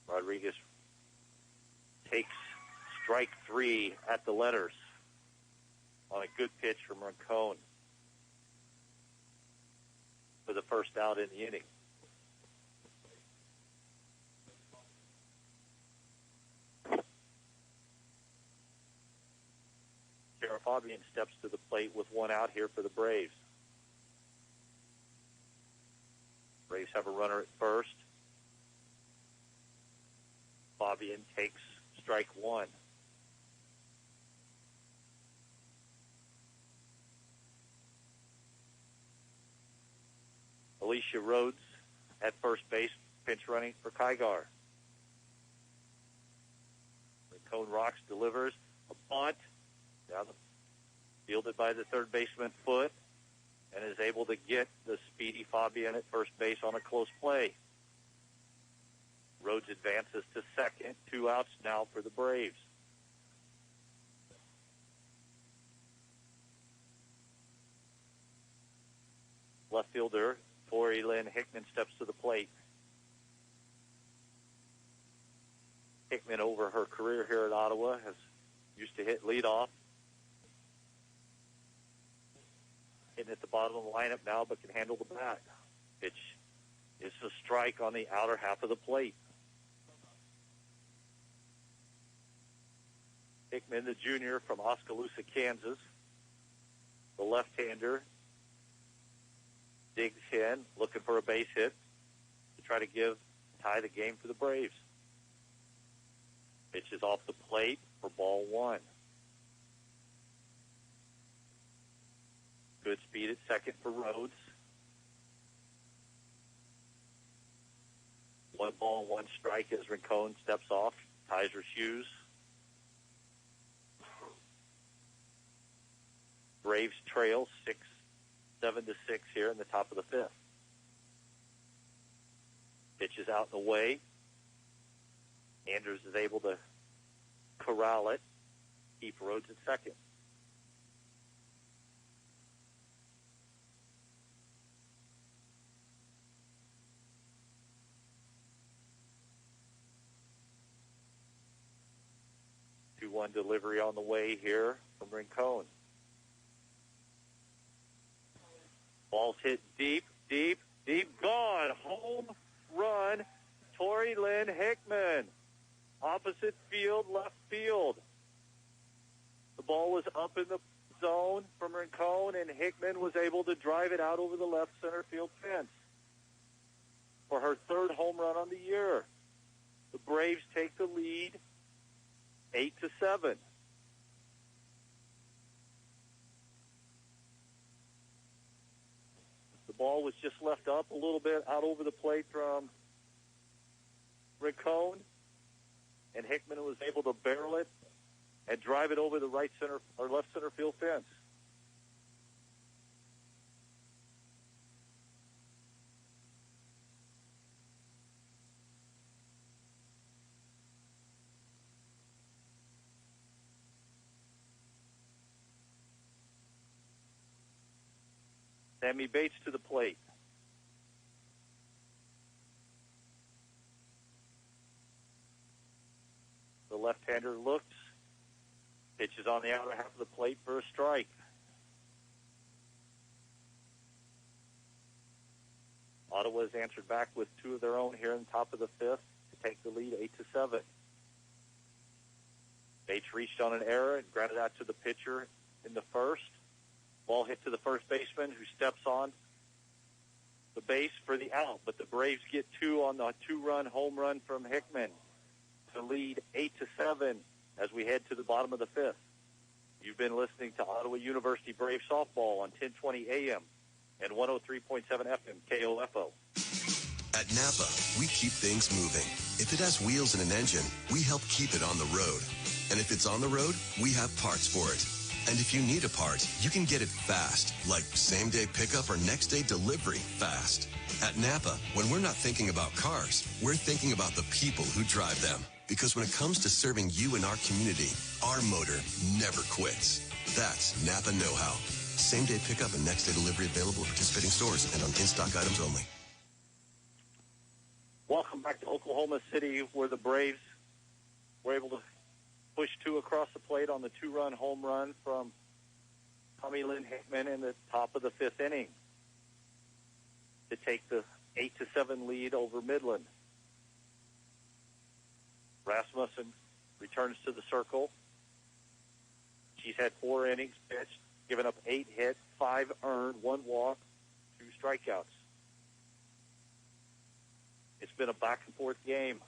Rodriguez takes strike three at the letters on a good pitch from Rincon for the first out in the inning. Fabian steps to the plate with one out here for the Braves. Braves have a runner at first. Fabian takes strike one. Alicia Rhodes at first base, pinch running for Kygar. Rincon rocks, delivers a bunt down the fielded by the third baseman Foot, and is able to get the speedy Fabian at first base on a close play. Rhodes advances to second. 2 outs now for the Braves. Left fielder Tori Lynn Hickman steps to the plate. Hickman, over her career here at Ottawa, has used to hit leadoff. Hitting at the bottom of the lineup now, but can handle the bat. Pitch is a strike on the outer half of the plate. Hickman, the junior from Oskaloosa, Kansas, the left-hander, digs in, looking for a base hit to try to tie the game for the Braves. Pitch is off the plate for ball one. Good speed at second for Rhodes. 1 ball, 1 strike as Rincon steps off, ties her shoes. Braves trail 7-6 here in the top of the 5th. Pitch is out and away. Andrews is able to corral it, keep Rhodes at second. One delivery on the way here from Rincon. Ball's hit deep, gone. Home run, Tori Lynn Hickman. Opposite field, left field. The ball was up in the zone from Rincon, and Hickman was able to drive it out over the left center field fence for her 3rd home run on the year. The Braves take the lead 8-7. it over the right center or left center field fence. Sammy Bates to the plate. The left-hander looks. Pitches on the outer half of the plate for a strike. Ottawa has answered back with two of their own here in the top of the fifth to take the lead 8-7. Bates reached on an error and grounded out to the pitcher in the first. Ball hit to the first baseman, who steps on the base for the out. But the Braves get two on the two-run home run from Hickman to lead 8-7 as we head to the bottom of the fifth. You've been listening to Ottawa University Brave Softball on 1020 AM and 103.7 FM KOFO. At Napa, we keep things moving. If it has wheels and an engine, we help keep it on the road. And if it's on the road, we have parts for it. And if you need a part, you can get it fast, like same-day pickup or next-day delivery fast. At Napa, when we're not thinking about cars, we're thinking about the people who drive them. Because when it comes to serving you and our community, our motor never quits. That's Napa know-how. Same-day pickup and next-day delivery available at participating stores and on in-stock items only. Welcome back to Oklahoma City, where the Braves were able to push two across the plate on the two-run home run from Tommy Lynn Hickman in the top of the fifth inning to take the 8-7 lead over Midland. Rasmussen returns to the circle. She's had 4 innings pitched, given up 8 hits, 5 earned, 1 walk, 2 strikeouts. It's been a back-and-forth game.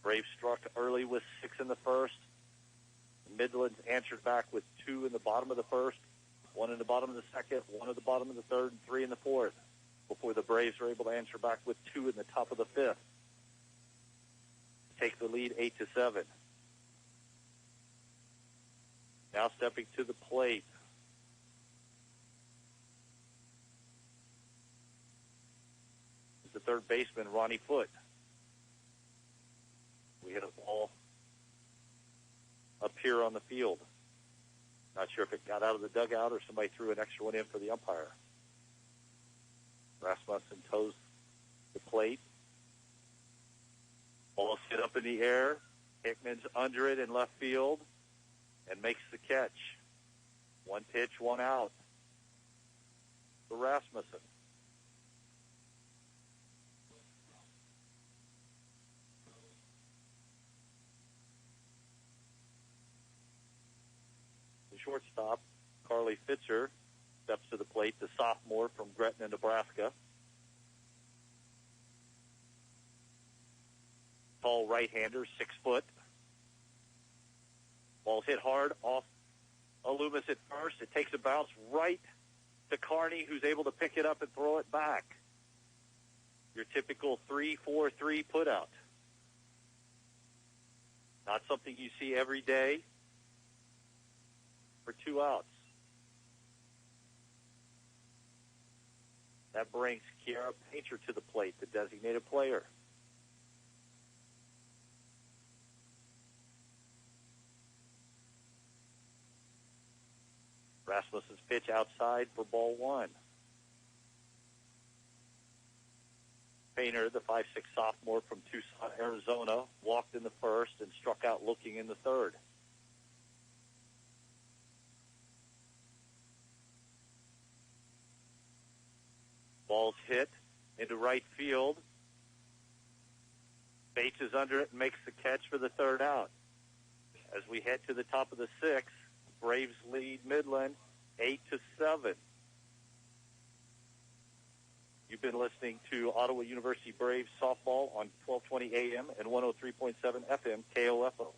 Braves struck early with 6 in the first. Midland answered back with 2 in the bottom of the first, 1 in the bottom of the second, 1 at the bottom of the third, and 3 in the fourth, before the Braves were able to answer back with 2 in the top of the fifth. Take the lead 8-7. Now stepping to the plate. Is the third baseman, Ronnie Foote. We hit a ball up here on the field. Not sure if it got out of the dugout or somebody threw an extra one in for the umpire. Rasmussen toes the plate. Ball's hit up in the air. Hickman's under it in left field and makes the catch. 1 pitch, 1 out for Rasmussen. The shortstop, Carly Fitzer, steps to the plate, the sophomore from Gretna, Nebraska. Tall right-hander, 6 foot. Ball's hit hard off Loomis at first. It takes a bounce right to Carney, who's able to pick it up and throw it back. Your typical 3-4-3 put-out. Not something you see every day for 2 outs. That brings Kiara Painter to the plate, the designated player. Rasmussen's pitch outside for ball 1. Painter, the 5'6" sophomore from Tucson, Arizona, walked in the first and struck out looking in the third. Ball's hit into right field. Bates is under it and makes the catch for the third out. As we head to the top of the 6th, Braves lead Midland 8-7. You've been listening to Ottawa University Braves softball on 1220 AM and 103.7 FM KOFO.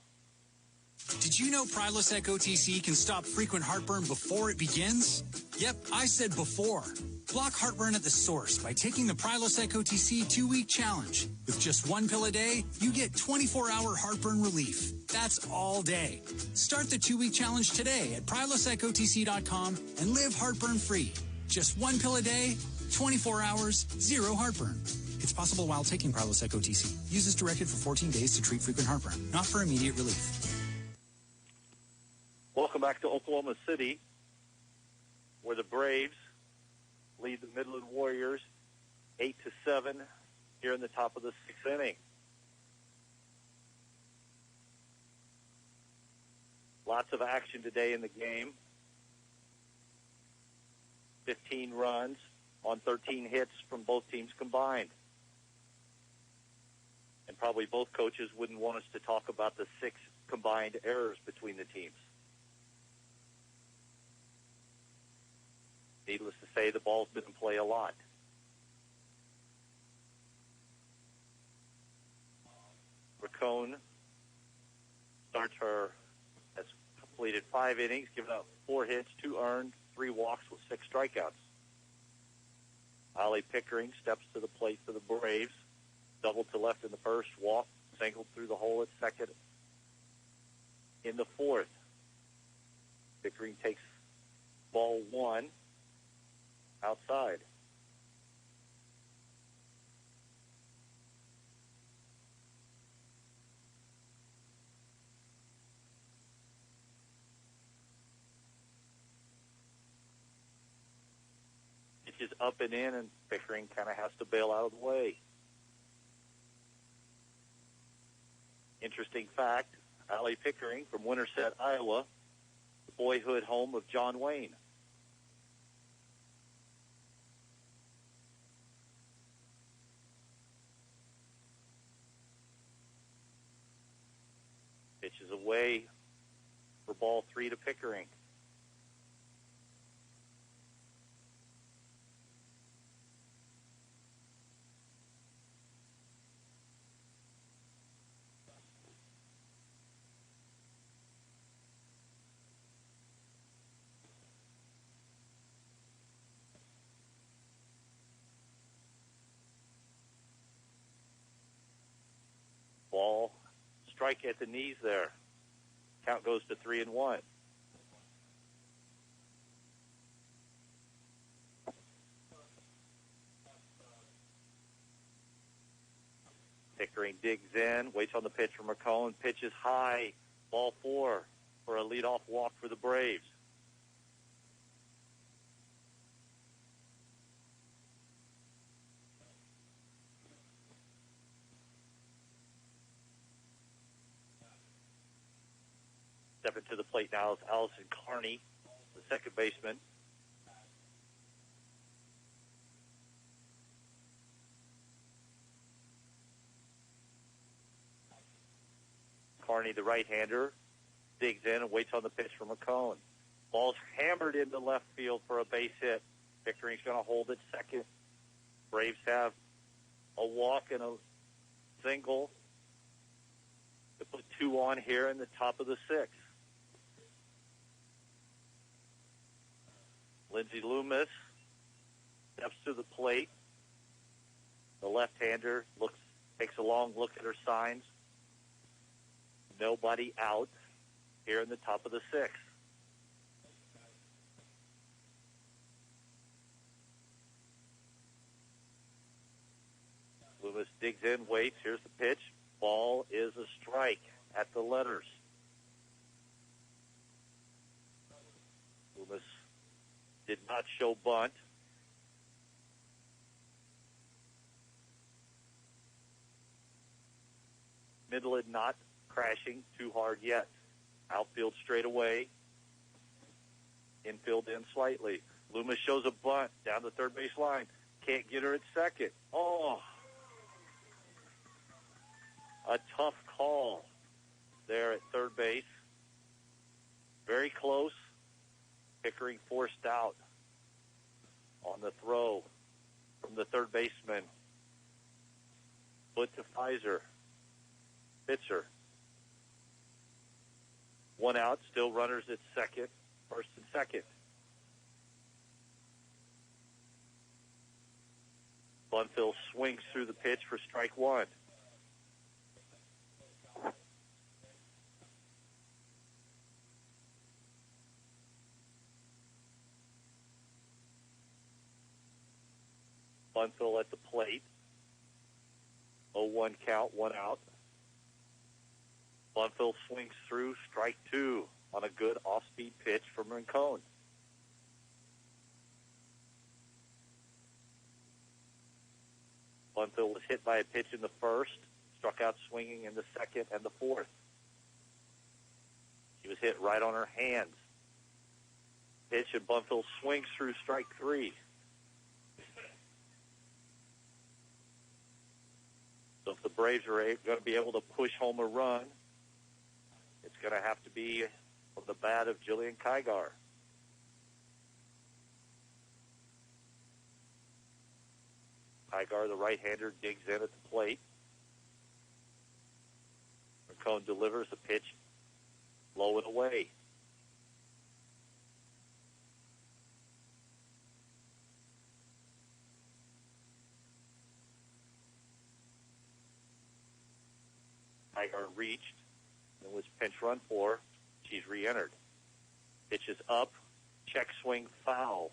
Did you know Prilosec OTC can stop frequent heartburn before it begins? Yep, I said before. Block heartburn at the source by taking the Prilosec OTC 2-week challenge. With just one pill a day, you get 24-hour heartburn relief. That's all day. Start the 2-week challenge today at prilosecotc.com and live heartburn-free. Just one pill a day, 24 hours, zero heartburn. It's possible while taking Prilosec OTC. Use as directed for 14 days to treat frequent heartburn, not for immediate relief. Welcome back to Oklahoma City, where the Braves lead the Midland Warriors 8-7 here in the top of the 6th inning. Lots of action today in the game. 15 runs on 13 hits from both teams combined. And probably both coaches wouldn't want us to talk about the 6 combined errors between the teams. Needless to say, the ball's been in play a lot. Racone has completed 5 innings, given up 4 hits, 2 earned, 3 walks with 6 strikeouts. Ollie Pickering steps to the plate for the Braves. Doubled to left in the first, walked, singled through the hole at second in the 4th. Pickering takes ball 1 outside. Pitches up and in, and Pickering kind of has to bail out of the way. Interesting fact, Allie Pickering from Winterset, Iowa, the boyhood home of John Wayne. Pitches away for ball 3 to Pickering. Ball, strike at the knees there. Count goes to 3-1. Pickering digs in, waits on the pitch from Racone, pitches high, ball 4 for a leadoff walk for the Braves. Stepping to the plate now is Allison Carney, the second baseman. Carney, the right-hander, digs in and waits on the pitch from Racone. Ball's hammered into left field for a base hit. Pickering's going to hold it second. Braves have a walk and a single to put 2 on here in the top of the 6th. Lindsey Loomis steps to the plate. The left-hander takes a long look at her signs. Nobody out here in the top of the 6th. Loomis digs in, waits. Here's the pitch. Ball is a strike at the letters. Loomis did not show bunt. Midland not crashing too hard yet. Outfield straight away. Infield in slightly. Loomis shows a bunt down the third base line. Can't get her at second. Oh, a tough call there at third base. Very close. Pickering forced out on the throw from the third baseman. Foot to Pfizer. Pitcher. One out, still runners at second, first and second. Bunfill swings through the pitch for strike one. Bunfill at the plate. 0-1 count, one out. Bunfill swings through, strike two on a good off-speed pitch from Rincon. Bunfill was hit by a pitch in the first, struck out swinging in the second and the fourth. She was hit right on her hands. Pitch, and Bunfill swings through strike three. So if the Braves are going to be able to push home a run, it's going to have to be from the bat of Jillian Kygar. Kygar, the right-hander, digs in at the plate. Rincon delivers the pitch low and away. Kygar reached and was pinch run for. She's re-entered. Pitch is up. Check swing foul.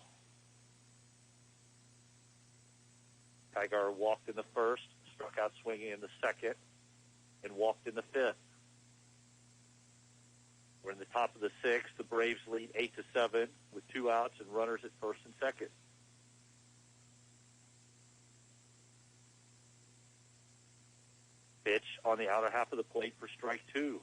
Kygar walked in the first, struck out swinging in the second, and walked in the fifth. We're in the top of the sixth. The Braves lead 8-7 with 2 outs and runners at first and second. Pitch on the outer half of the plate for strike two.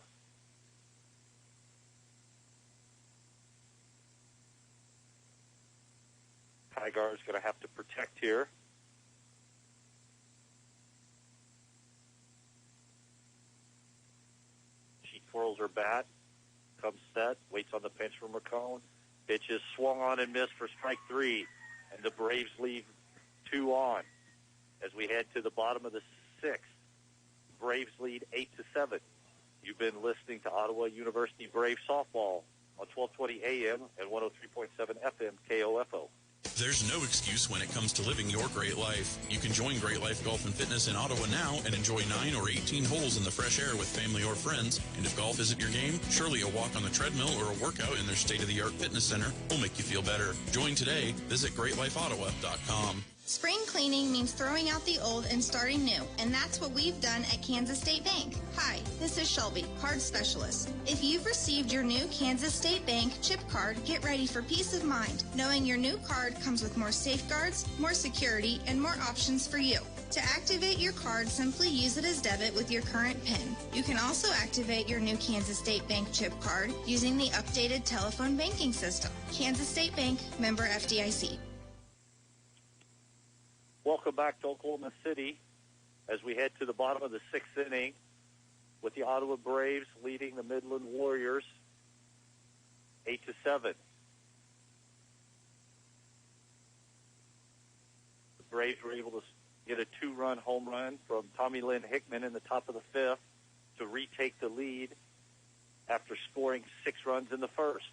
Kygar is going to have to protect here. She twirls her bat, comes set, waits on the pinch from Rincon. Pitch is swung on and missed for strike three, and the Braves leave 2 on as we head to the bottom of the sixth. Braves lead 8-7. You've been listening to Ottawa University Brave softball on 1220 AM and 103.7 FM KOFO. There's no excuse when it comes to living your great life. You can join Great Life Golf and Fitness in Ottawa now and enjoy 9 or 18 holes in the fresh air with family or friends. And if golf isn't your game, surely a walk on the treadmill or a workout in their state-of-the-art fitness center will make you feel better. Join today. Visit GreatLifeOttawa.com. Spring cleaning means throwing out the old and starting new, and that's what we've done at Kansas State Bank. Hi, this is Shelby, card specialist. If you've received your new Kansas State Bank chip card, get ready for peace of mind, knowing your new card comes with more safeguards, more security, and more options for you. To activate your card, simply use it as debit with your current PIN. You can also activate your new Kansas State Bank chip card using the updated telephone banking system. Kansas State Bank, member FDIC. Welcome back to Oklahoma City as we head to the bottom of the sixth inning with the Ottawa Braves leading the Midland Warriors 8-7. The Braves were able to get a 2-run home run from Tommy Lynn Hickman in the top of the fifth to retake the lead after scoring 6 runs in the first.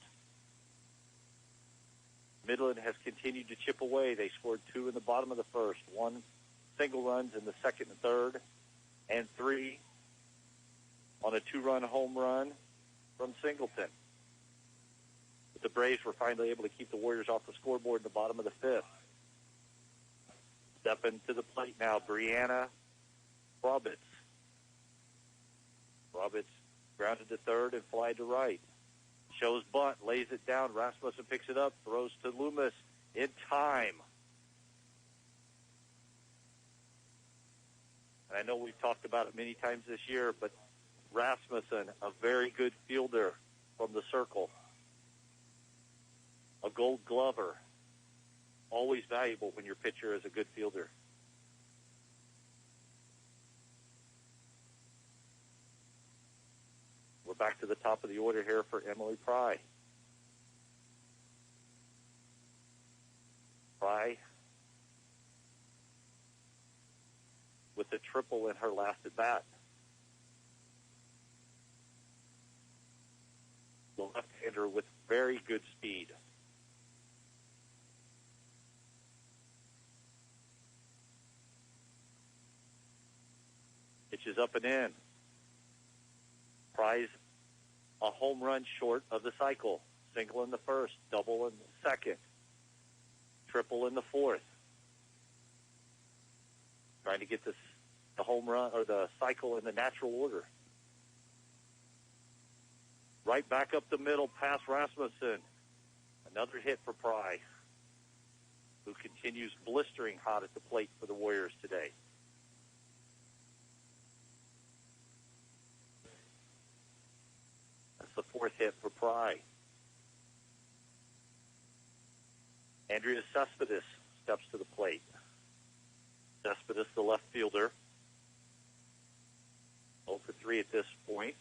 Midland has continued to chip away. They scored 2 in the bottom of the first, 1 single runs in the second and third, and 3 on a 2-run home run from Singleton. But the Braves were finally able to keep the Warriors off the scoreboard in the bottom of the fifth. Stepping to the plate now, Brianna Roberts. Roberts grounded to third and fly to right. Shows bunt, lays it down. Rasmussen picks it up, throws to Loomis in time. And I know we've talked about it many times this year, but Rasmussen, a very good fielder from the circle. A Gold Glover. Always valuable when your pitcher is a good fielder. We're back to the top of the order here for Emily Pry. Pry with a triple in her last at bat. right-hander with very good speed. Pitch is up and in. Prize a home run short of the cycle. Single in the first, double in the second, triple in the fourth. Trying to get the home run or the cycle in the natural order. Right back up the middle past Rasmussen. Another hit for Pry, who continues blistering hot at the plate for the Warriors today. That's the fourth hit for Pry. Andrea Cespedes steps to the plate. Cespedes, the left fielder. 0 for 3 at this point.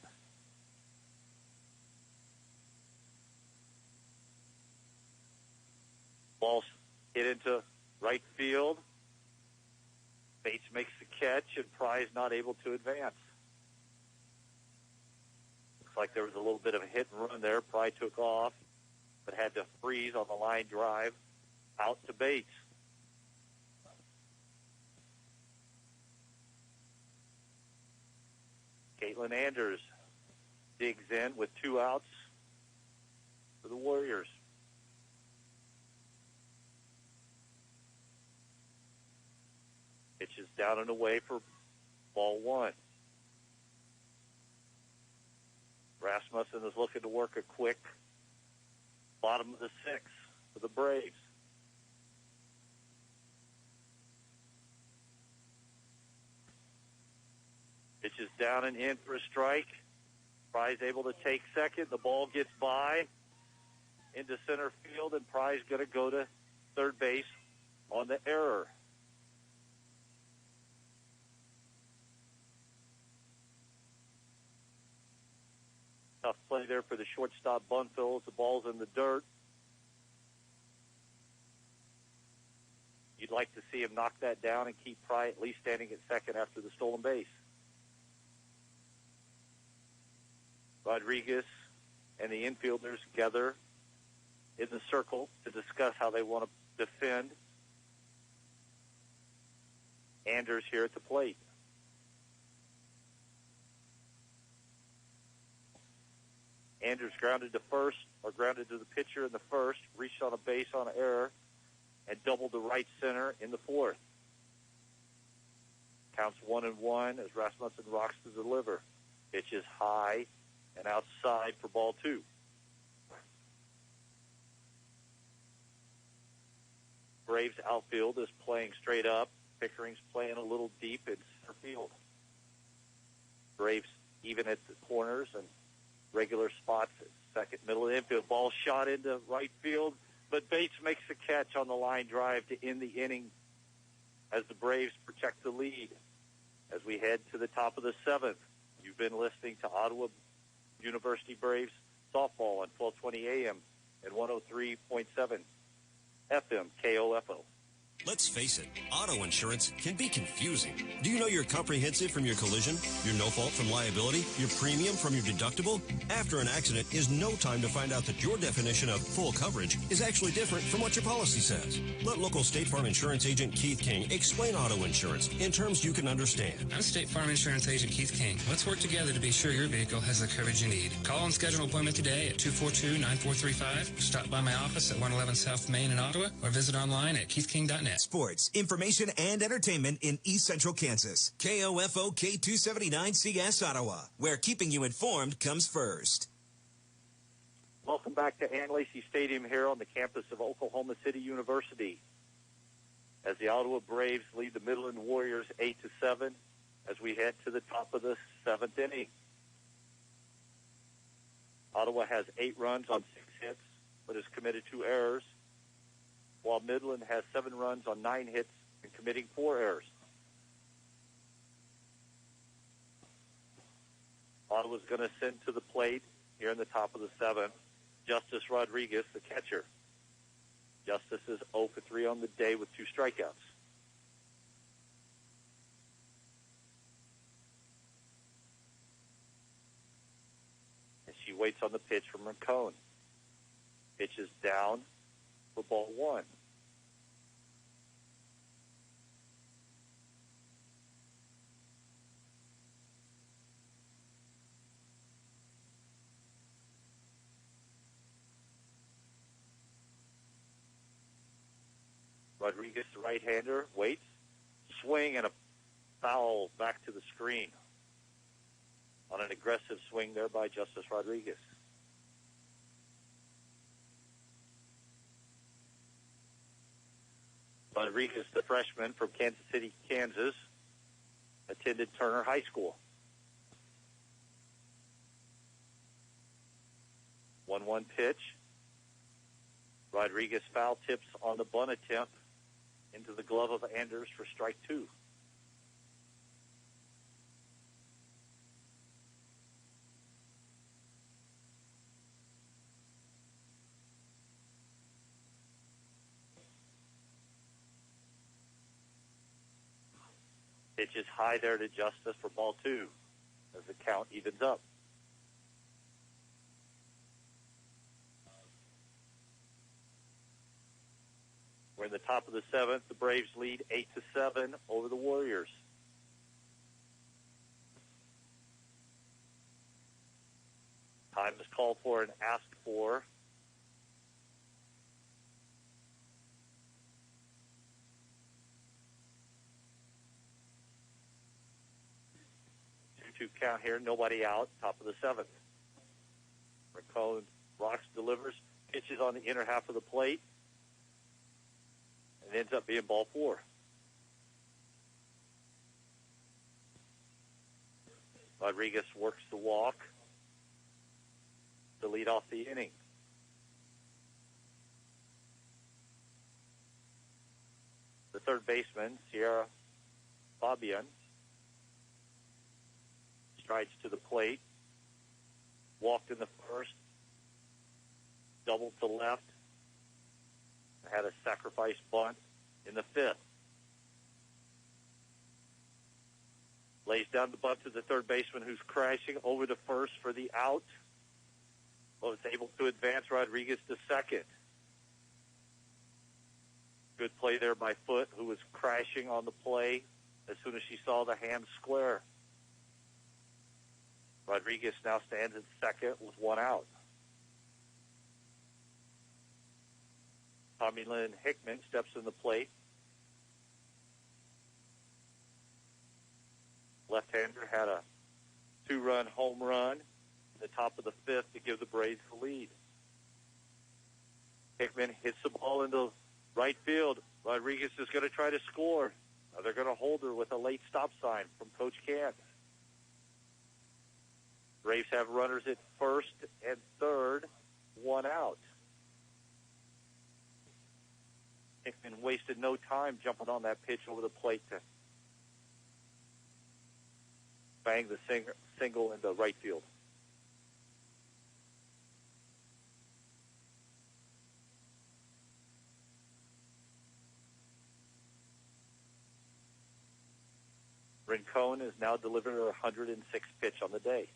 Ball's hit into right field. Bates makes the catch, and Pry is not able to advance. Looks like there was a little bit of a hit and run there. Pry took off, but had to freeze on the line drive out to Bates. Caitlin Anders digs in with 2 outs for the Warriors. Pitch is down and away for ball 1. Rasmussen is looking to work a quick bottom of the 6th for the Braves. Pitch is down and in for a strike. Pry's able to take second. The ball gets by into center field, and Pry's going to go to third base on the error. Tough play there for the shortstop Bunfill as the ball's in the dirt. You'd like to see him knock that down and keep Pry at least standing at second after the stolen base. Rodriguez and the infielders gather in the circle to discuss how they want to defend. Anders here at the plate. Anders grounded to first, or grounded to the pitcher in the first, reached on a base on an error, and doubled to right center in the fourth. Counts 1-1 as Rasmussen rocks to deliver. Pitch is high and outside for ball 2. Braves outfield is playing straight up. Pickering's playing a little deep in center field. Braves even at the corners and regular spots at second, middle, and infield. Ball shot into right field, but Bates makes the catch on the line drive to end the inning as the Braves protect the lead. As we head to the top of the 7th, you've been listening to Ottawa University Braves softball on 1220 AM and 103.7 FM KOFO. Let's face it, auto insurance can be confusing. Do you know your comprehensive from your collision, your no-fault from liability, your premium from your deductible? After an accident is no time to find out that your definition of full coverage is actually different from what your policy says. Let local State Farm Insurance agent Keith King explain auto insurance in terms you can understand. I'm State Farm Insurance agent Keith King. Let's work together to be sure your vehicle has the coverage you need. Call and schedule an appointment today at 242-9435. Stop by my office at 111 South Main in Ottawa or visit online at keithking.net. Sports, information, and entertainment in East Central Kansas. KOFO K279CS Ottawa, where keeping you informed comes first. Welcome back to Ann Lacy Stadium here on the campus of Oklahoma City University. As the Ottawa Braves lead the Midland Warriors 8-7 as we head to the top of the 7th inning. Ottawa has 8 runs on 6 hits, but is committed 2 errors, while Midland has 7 runs on 9 hits and committing 4 errors. Ottawa's going to send to the plate here in the top of the 7th, Justice Rodriguez, the catcher. Justice is 0 for 3 on the day with 2 strikeouts. And she waits on the pitch from Rincon. Pitch is down for ball one. Rodriguez, the right-hander, waits, swing, and a foul back to the screen on an aggressive swing there by Justice Rodriguez. Rodriguez, the freshman from Kansas City, Kansas, attended Turner High School. 1-1 pitch. Rodriguez foul tips on the bunt attempt into the glove of Anders for strike two. Pitch is high there to Justice for ball two as the count evens up. We're in the top of the seventh. The Braves lead 8-7 over the Warriors. Time is called for and asked for. Two count here, nobody out, top of the seventh. Rincon rocks, delivers, pitches on the inner half of the plate, and ends up being ball four. Rodriguez works the walk to lead off the inning. The third baseman, Sierra Fabian, strides to the plate, walked in the first, doubled to left, had a sacrifice bunt in the fifth. Lays down the bunt to the third baseman, who's crashing over to first for the out. Was able to advance Rodriguez to second. Good play there by Foote, who was crashing on the play as soon as she saw the hand square. Rodriguez now stands at second with one out. Tommy Lynn Hickman steps in the plate. Left-hander had a two-run home run in the top of the fifth to give the Braves the lead. Hickman hits the ball into right field. Rodriguez is going to try to score. Now they're going to hold her with a late stop sign from Coach Cant. Braves have runners at first and third, one out. Hickman wasted no time jumping on that pitch over the plate to bang the single into right field. Rincon has now delivered her 106th pitch on the day.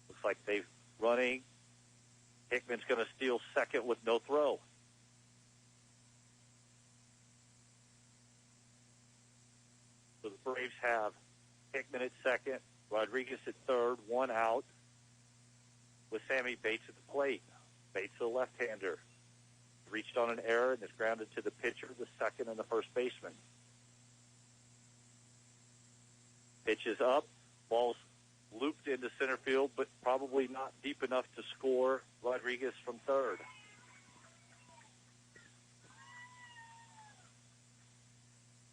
Looks like they're running. Hickman's going to steal second with no throw. So the Braves have Hickman at second, Rodriguez at third, one out, with Sammy Bates at the plate. Bates, the left-hander, reached on an error and is grounded to the pitcher, the second, and the first baseman. Pitch is up. Ball's looped into center field, but probably not deep enough to score Rodriguez from third.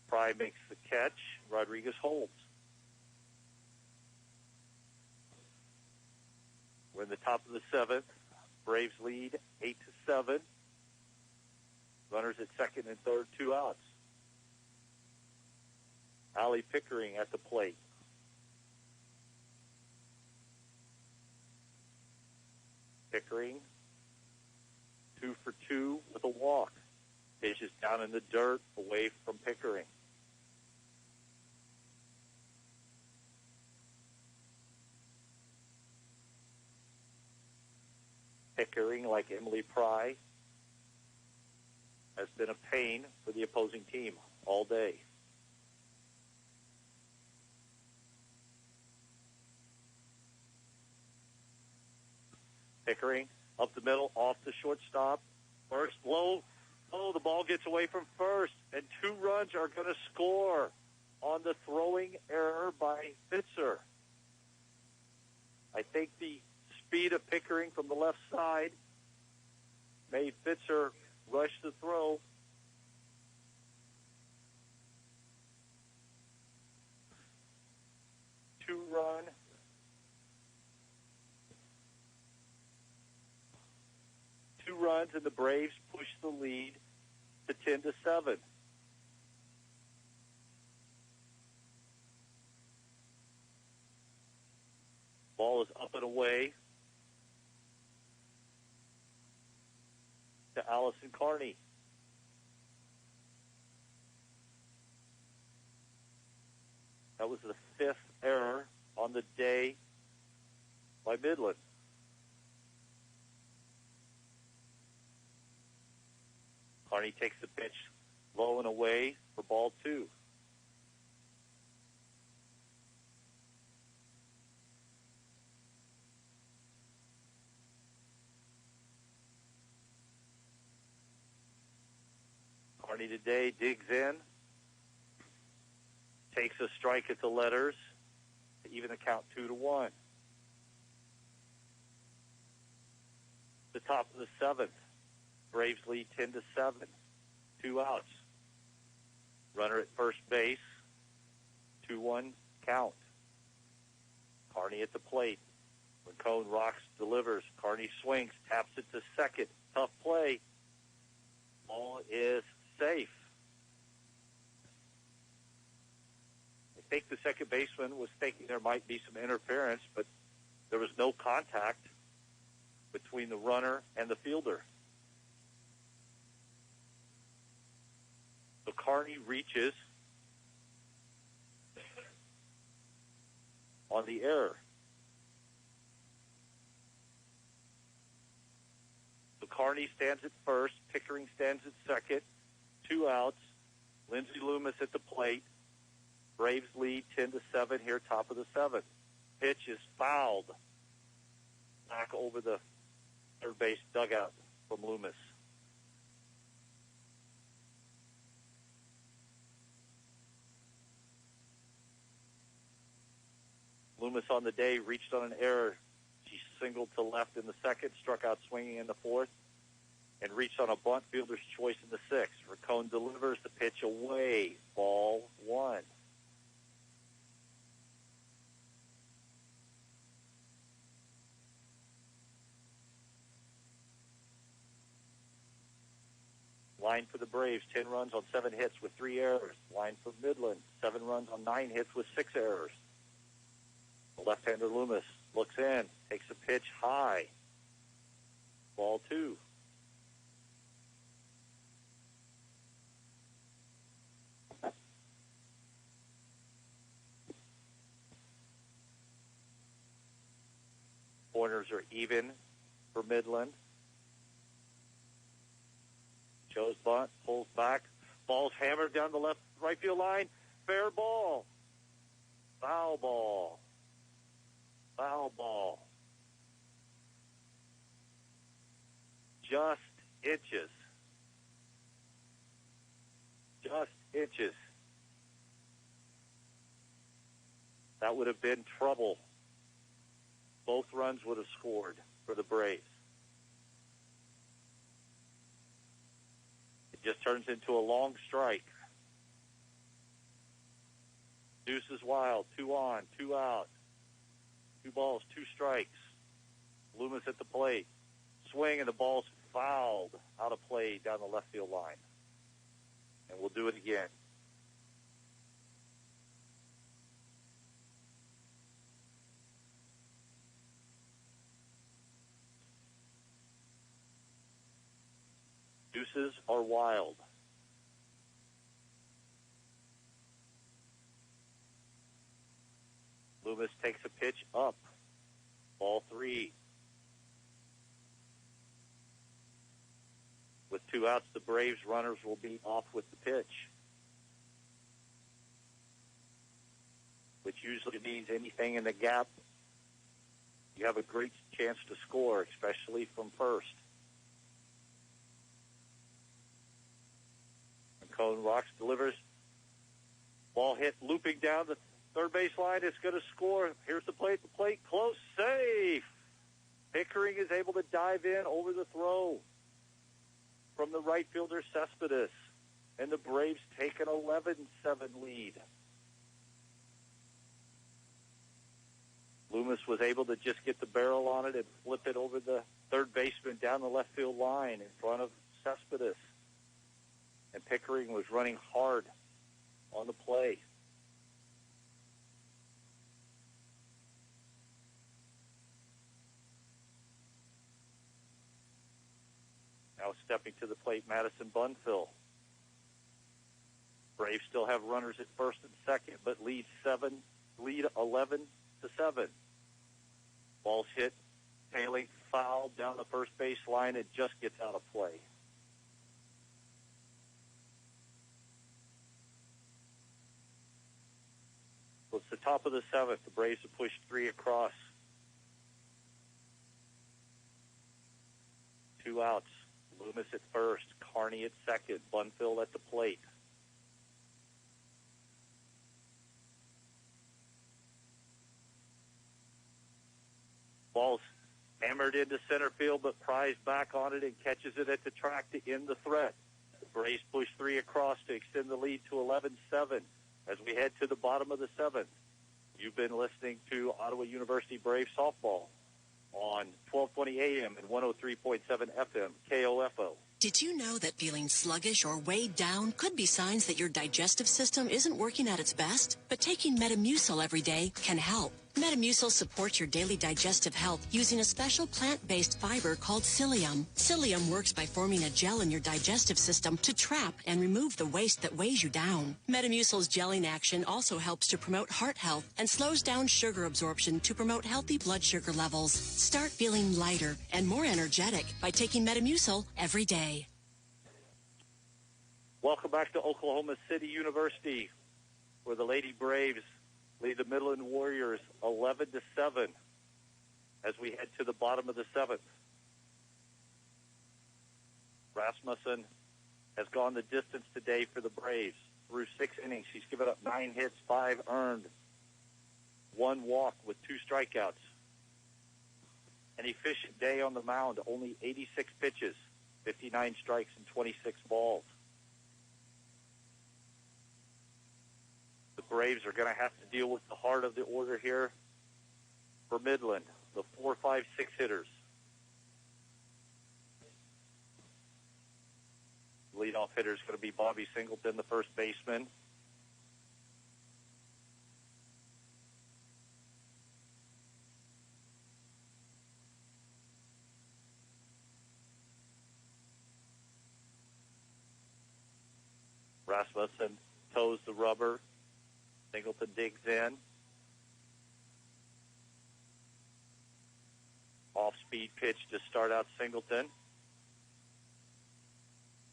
Fry makes the catch. Rodriguez holds. We're in the top of the seventh. Braves lead 8-7. Runners at second and third, two outs. Allie Pickering at the plate. Pickering, 2 for 2 with a walk. Pitch is down in the dirt, away from Pickering. Pickering, like Emily Pry, has been a pain for the opposing team all day. Pickering up the middle, off the shortstop. First, low. Oh, the ball gets away from first, and 2 runs are going to score on the throwing error by Fitzer. I think the speed of Pickering from the left side made Fitzer rush the throw. Two-run. Two runs, and the Braves push the lead to 10-7. Ball is up and away to Allison Carney. That was the 5th error on the day by Midland. Carney takes the pitch low and away for ball 2. Carney today digs in, takes a strike at the letters to even the count 2-1. The top of the 7th. Braves lead 10-7. 2 outs. Runner at first base. 2-1 count. Carney at the plate. When Cone rocks, delivers. Carney swings, taps it to second. Tough play. Ball is safe. I think the second baseman was thinking there might be some interference, but there was no contact between the runner and the fielder. So Carney reaches on the error. So Carney stands at first. Pickering stands at second. 2 outs. Lindsey Loomis at the plate. Braves lead 10-7 here, top of the 7th. Pitch is fouled back over the third base dugout from Loomis. Loomis on the day reached on an error. She singled to left in the 2nd, struck out swinging in the 4th, and reached on a bunt, fielder's choice in the 6th. Racone delivers the pitch away. Ball 1. Line for the Braves, 10 runs on 7 hits with 3 errors. Line for Midland, 7 runs on 9 hits with 6 errors. The left-hander Loomis looks in, takes a pitch high. Ball 2. Corners are even for Midland. Joe's bunt, pulls back. Ball's hammered down the right field line. Fair ball. Foul ball. Foul ball. Just inches. Just inches. That would have been trouble. Both runs would have scored for the Braves. It just turns into a long strike. Deuce is wild. 2 on, 2 out. 2 balls, 2 strikes. Loomis at the plate. Swing, and the ball's fouled out of play down the left field line. And we'll do it again. Deuces are wild. Loomis takes a pitch up. Ball 3. 2 outs, the Braves runners will be off with the pitch, which usually means anything in the gap, you have a great chance to score, especially from first. And Cone Rocks delivers. Ball hit looping down the third base line. It's going to score. Here's the plate. The plate close. Safe. Pickering is able to dive in over the throw from the right fielder, Cespedes. And the Braves take an 11-7 lead. Loomis was able to just get the barrel on it and flip it over the third baseman down the left field line in front of Cespedes. And Pickering was running hard on the play. Now stepping to the plate, Madison Bunfill. Braves still have runners at first and second, but lead 11-7. Ball's hit, tailing foul down the first base line. It just gets out of play. So it's the top of the 7th. The Braves have pushed 3 across. 2 outs. Loomis at first, Carney at second, Bunfill at the plate. Ball's hammered into center field, but Pry's back on it and catches it at the track to end the threat. The Braves push 3 across to extend the lead to 11-7 as we head to the bottom of the 7th. You've been listening to Ottawa University Braves softball on 1220 AM and 103.7 FM, KOFO. Did you know that feeling sluggish or weighed down could be signs that your digestive system isn't working at its best? But taking Metamucil every day can help. Metamucil supports your daily digestive health using a special plant-based fiber called psyllium. Psyllium works by forming a gel in your digestive system to trap and remove the waste that weighs you down. Metamucil's gelling action also helps to promote heart health and slows down sugar absorption to promote healthy blood sugar levels. Start feeling lighter and more energetic by taking Metamucil every day. Welcome back to Oklahoma City University, where the Lady Braves lead the Midland Warriors 11-7 as we head to the bottom of the 7th. Rasmussen has gone the distance today for the Braves. Through 6 innings, he's given up 9 hits, 5 earned, 1 walk with 2 strikeouts. An efficient day on the mound, only 86 pitches, 59 strikes and 26 balls. The Braves are going to have to deal with the heart of the order here for Midland, the 4, 5, 6 hitters. Leadoff hitter is going to be Bobby Singleton, the first baseman. Rasmussen toes the rubber. Singleton digs in. Off-speed pitch to start out Singleton.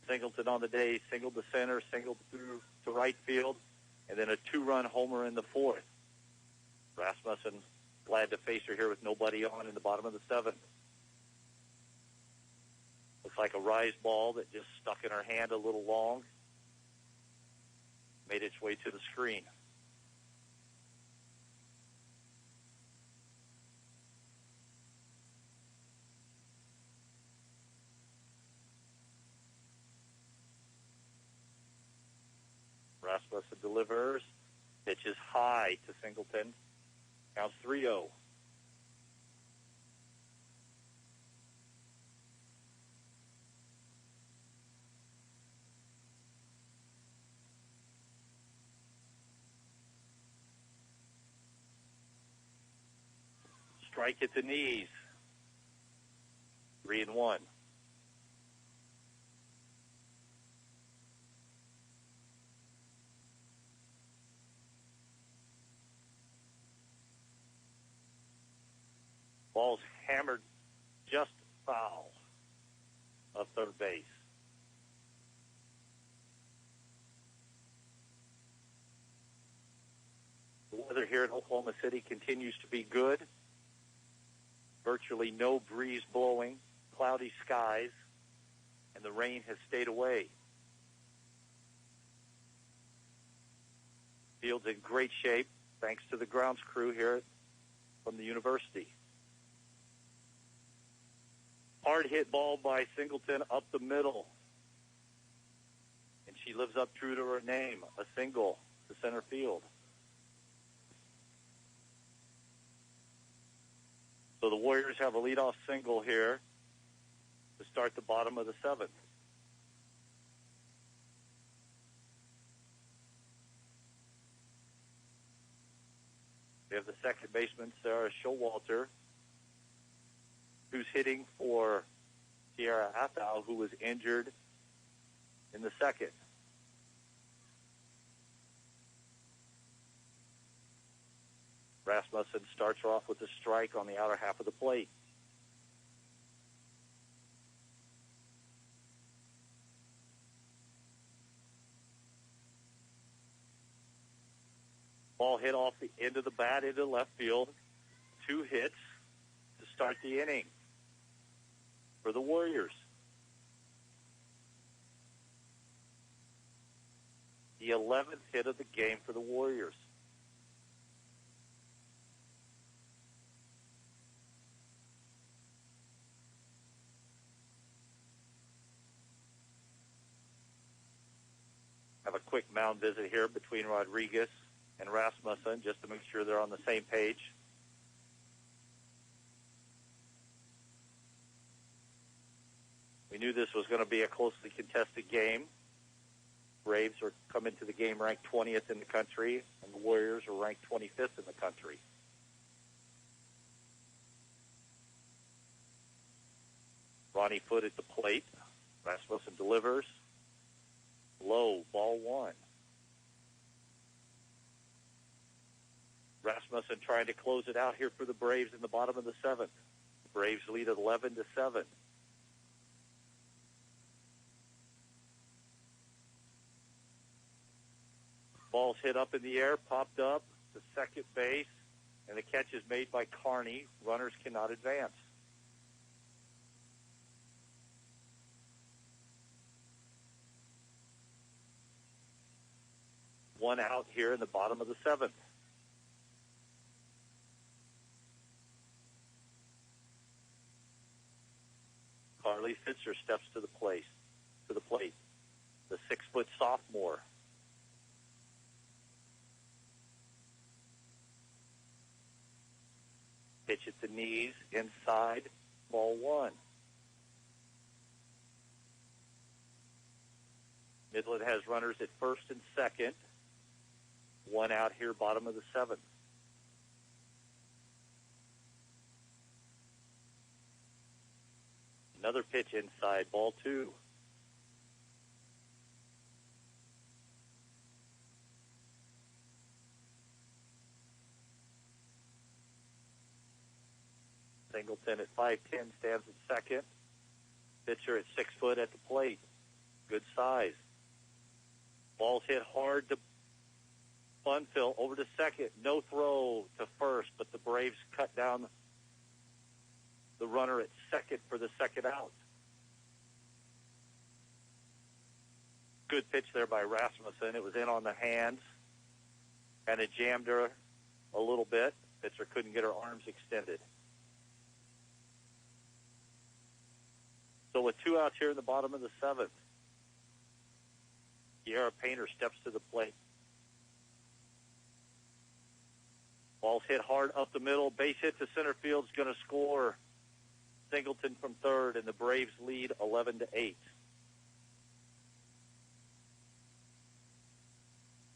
Singleton on the day, single to center, single through to right field, and then a 2-run homer in the 4th. Rasmussen glad to face her here with nobody on in the bottom of the 7th. Looks like a rise ball that just stuck in her hand a little long. Made its way to the screen. Rasmussen delivers. Pitches high to Singleton. Counts 3-0. Strike at the knees. 3-1. Ball's hammered just foul of third base. weather here in Oklahoma City continues to be good. Virtually no breeze blowing, cloudy skies, and the rain has stayed away. Field's in great shape thanks to the grounds crew here from the university. Hard hit ball by Singleton up the middle. And she lives up true to her name, a single to center field. So the Warriors have a leadoff single here to start the bottom of the seventh. We have the second baseman, Sarah Showalter, who's hitting for Sierra Athau, who was injured in the second. Rasmussen starts her off with a strike on the outer half of the plate. Ball hit off the end of the bat into left field. 2 hits to start the inning for the Warriors. The 11th hit of the game for the Warriors. Have a quick mound visit here between Rodriguez and Rasmussen just to make sure they're on the same page. We knew this was going to be a closely contested game. Braves are coming to the game ranked 20th in the country, and the Warriors are ranked 25th in the country. Ronnie Foote at the plate. Rasmussen delivers. Low, ball 1. Rasmussen trying to close it out here for the Braves in the bottom of the 7th. The Braves lead at 11-7. Ball's hit up in the air, popped up to second base, and the catch is made by Carney. Runners cannot advance. One out here in the bottom of the 7th. Carly Fitzer steps to the plate. The 6-foot sophomore. Pitch at the knees, inside, ball 1. Midland has runners at first and second. 1 out here, bottom of the 7th. Another pitch inside, ball 2. Singleton at 5'10" stands at second. Pitcher at 6 foot at the plate. Good size. Ball's hit hard to Funfill over to second. No throw to first, but the Braves cut down the runner at second for the second out. Good pitch there by Rasmussen. It was in on the hands, and it jammed her a little bit. Pitcher couldn't get her arms extended. So with 2 outs here in the bottom of the 7th, Kiara Painter steps to the plate. Ball's hit hard up the middle. Base hit to center field is going to score. Singleton from third, and the Braves lead 11-8.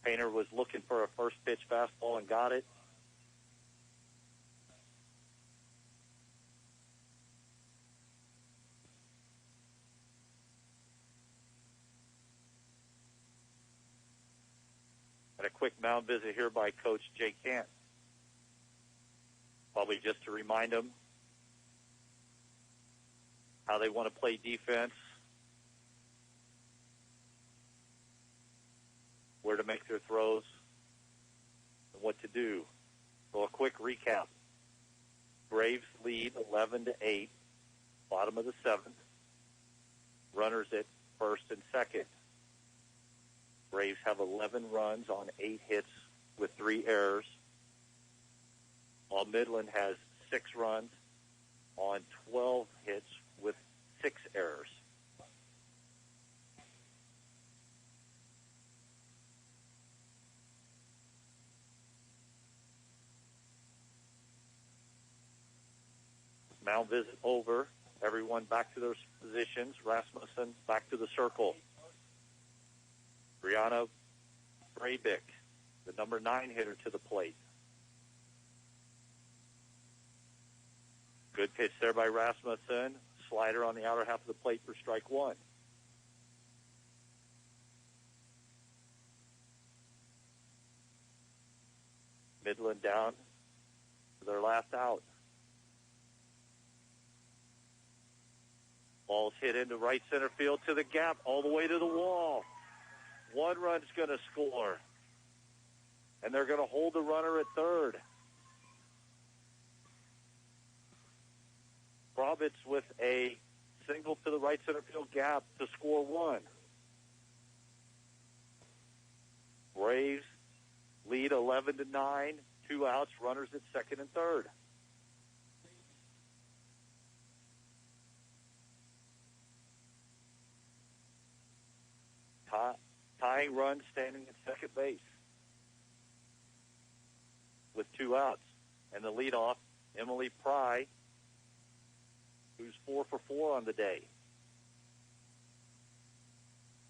Painter was looking for a first pitch fastball and got it. And a quick mound visit here by Coach Jay Kent. Probably just to remind them how they want to play defense, where to make their throws, and what to do. 11-8, bottom of the 7th. Runners at first and second. Braves have 11 runs on 8 hits with 3 errors, while Midland has 6 runs on 12 hits with 6 errors. Mound visit over. Everyone back to their positions. Rasmussen back to the circle. Brianna Braybick, the number 9 hitter, to the plate. Good pitch there by Rasmussen. Slider on the outer half of the plate for strike 1. Midland down to their last out. Ball's hit into right center field to the gap, all the way to the wall. 1 run's going to score, and they're going to hold the runner at third. Roberts with a single to the right center field gap to score 1. Braves lead 11-9, 2 outs, runners at second and third. Tying run standing at second base with 2 outs. And the leadoff, Emily Pry, who's 4 for 4 on the day.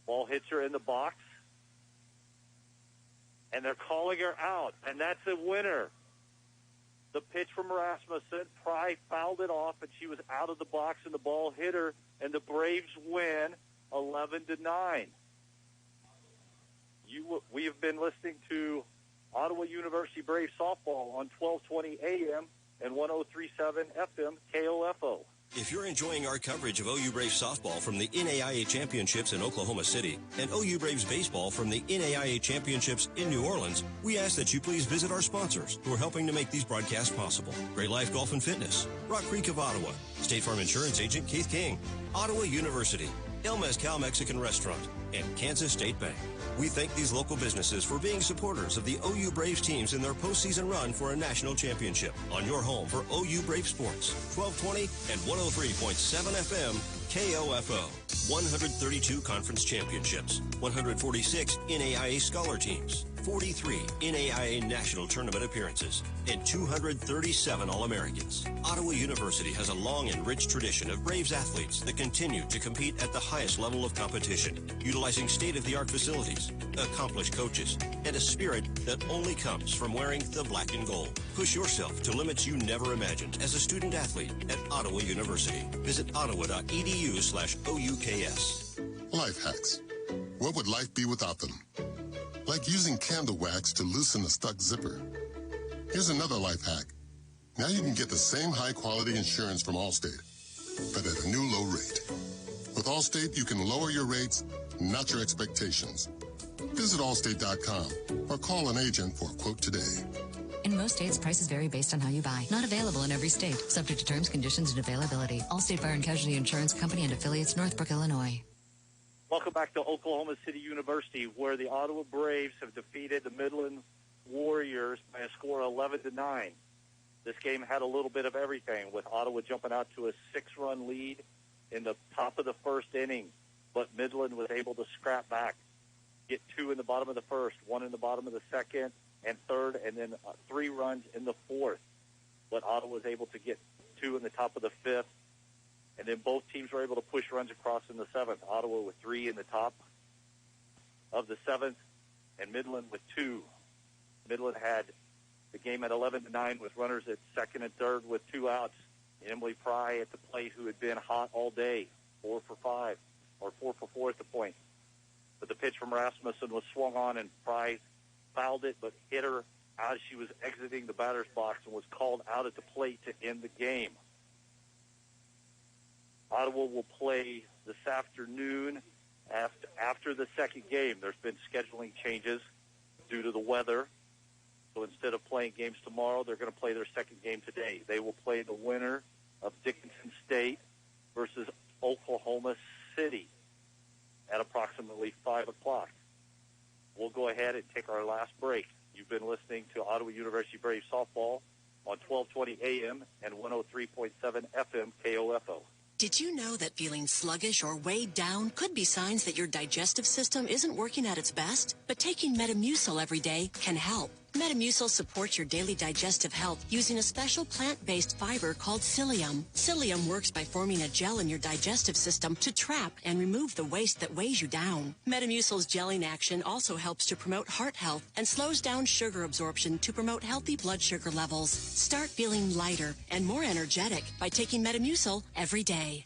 Ball hits her in the box, and they're calling her out, and that's a winner. The pitch from Rasmussen, Pry fouled it off, and she was out of the box, and the ball hit her, and the Braves win 11-9. We have been listening to Ottawa University Braves softball on 1220 AM and 103.7 FM KOFO. If you're enjoying our coverage of OU Braves softball from the NAIA Championships in Oklahoma City and OU Braves baseball from the NAIA Championships in New Orleans, we ask that you please visit our sponsors who are helping to make these broadcasts possible. Great Life Golf and Fitness, Rock Creek of Ottawa, State Farm Insurance Agent Keith King, Ottawa University, El Mezcal Mexican Restaurant, and Kansas State Bank. We thank these local businesses for being supporters of the OU Braves teams in their postseason run for a national championship. On your home for OU Brave Sports, 1220 and 103.7 FM, KOFO. 132 conference championships, 146 NAIA scholar teams, 43 NAIA national tournament appearances, and 237 All-Americans. Ottawa University has a long and rich tradition of Braves athletes that continue to compete at the highest level of competition, utilizing state-of-the-art facilities, accomplished coaches, and a spirit that only comes from wearing the black and gold. Push yourself to limits you never imagined as a student athlete at Ottawa University. Visit ottawa.edu/OUKS. Life hacks. What would life be without them? Like using candle wax to loosen a stuck zipper. Here's another life hack. Now you can get the same high-quality insurance from Allstate, but at a new low rate. With Allstate, you can lower your rates, not your expectations. Visit Allstate.com or call an agent for a quote today. In most states, prices vary based on how you buy. Not available in every state. Subject to terms, conditions, and availability. Allstate Fire and Casualty Insurance Company and affiliates, Northbrook, Illinois. Welcome back to Oklahoma City University, where the Ottawa Braves have defeated the Midland Warriors by a score of 11-9. This game had a little bit of everything, with Ottawa jumping out to a 6-run lead in the top of the first inning, but Midland was able to scrap back, get 2 in the bottom of the first, 1 in the bottom of the second and third, and then 3 runs in the fourth. But Ottawa was able to get 2 in the top of the fifth, and then both teams were able to push runs across in the seventh. Ottawa with 3 in the top of the seventh, and Midland with 2. Midland had the game at 11-9 with runners at second and third with 2 outs. Emily Pry at the plate, who had been hot all day, 4 for 5, or 4 for 4 at the point. But the pitch from Rasmussen was swung on, and Pry fouled it, but hit her as she was exiting the batter's box and was called out at the plate to end the game. Ottawa will play this afternoon after the second game. There's been scheduling changes due to the weather. So instead of playing games tomorrow, they're going to play their second game today. They will play the winner of Dickinson State versus Oklahoma City at approximately 5 o'clock. We'll go ahead and take our last break. You've been listening to Ottawa University Braves softball on 1220 AM and 103.7 FM KOFO. Did you know that feeling sluggish or weighed down could be signs that your digestive system isn't working at its best? But taking Metamucil every day can help. Metamucil supports your daily digestive health using a special plant-based fiber called psyllium. Psyllium works by forming a gel in your digestive system to trap and remove the waste that weighs you down. Metamucil's gelling action also helps to promote heart health and slows down sugar absorption to promote healthy blood sugar levels. Start feeling lighter and more energetic by taking Metamucil every day.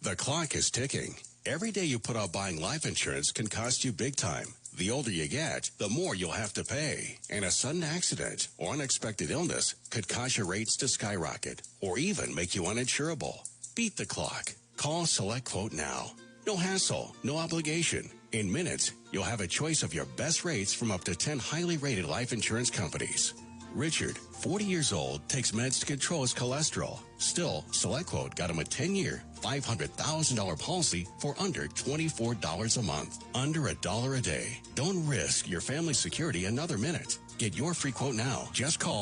The clock is ticking. Every day you put off buying life insurance can cost you big time. The older you get, the more you'll have to pay. And a sudden accident or unexpected illness could cause your rates to skyrocket or even make you uninsurable. Beat the clock. Call Select Quote now. No hassle, no obligation. In minutes, you'll have a choice of your best rates from up to 10 highly rated life insurance companies. Richard, 40 years old, takes meds to control his cholesterol. Still, Select Quote got him a 10-year, $500,000 policy for under $24 a month. Under $1 a day. Don't risk your family's security another minute. Get your free quote now. Just call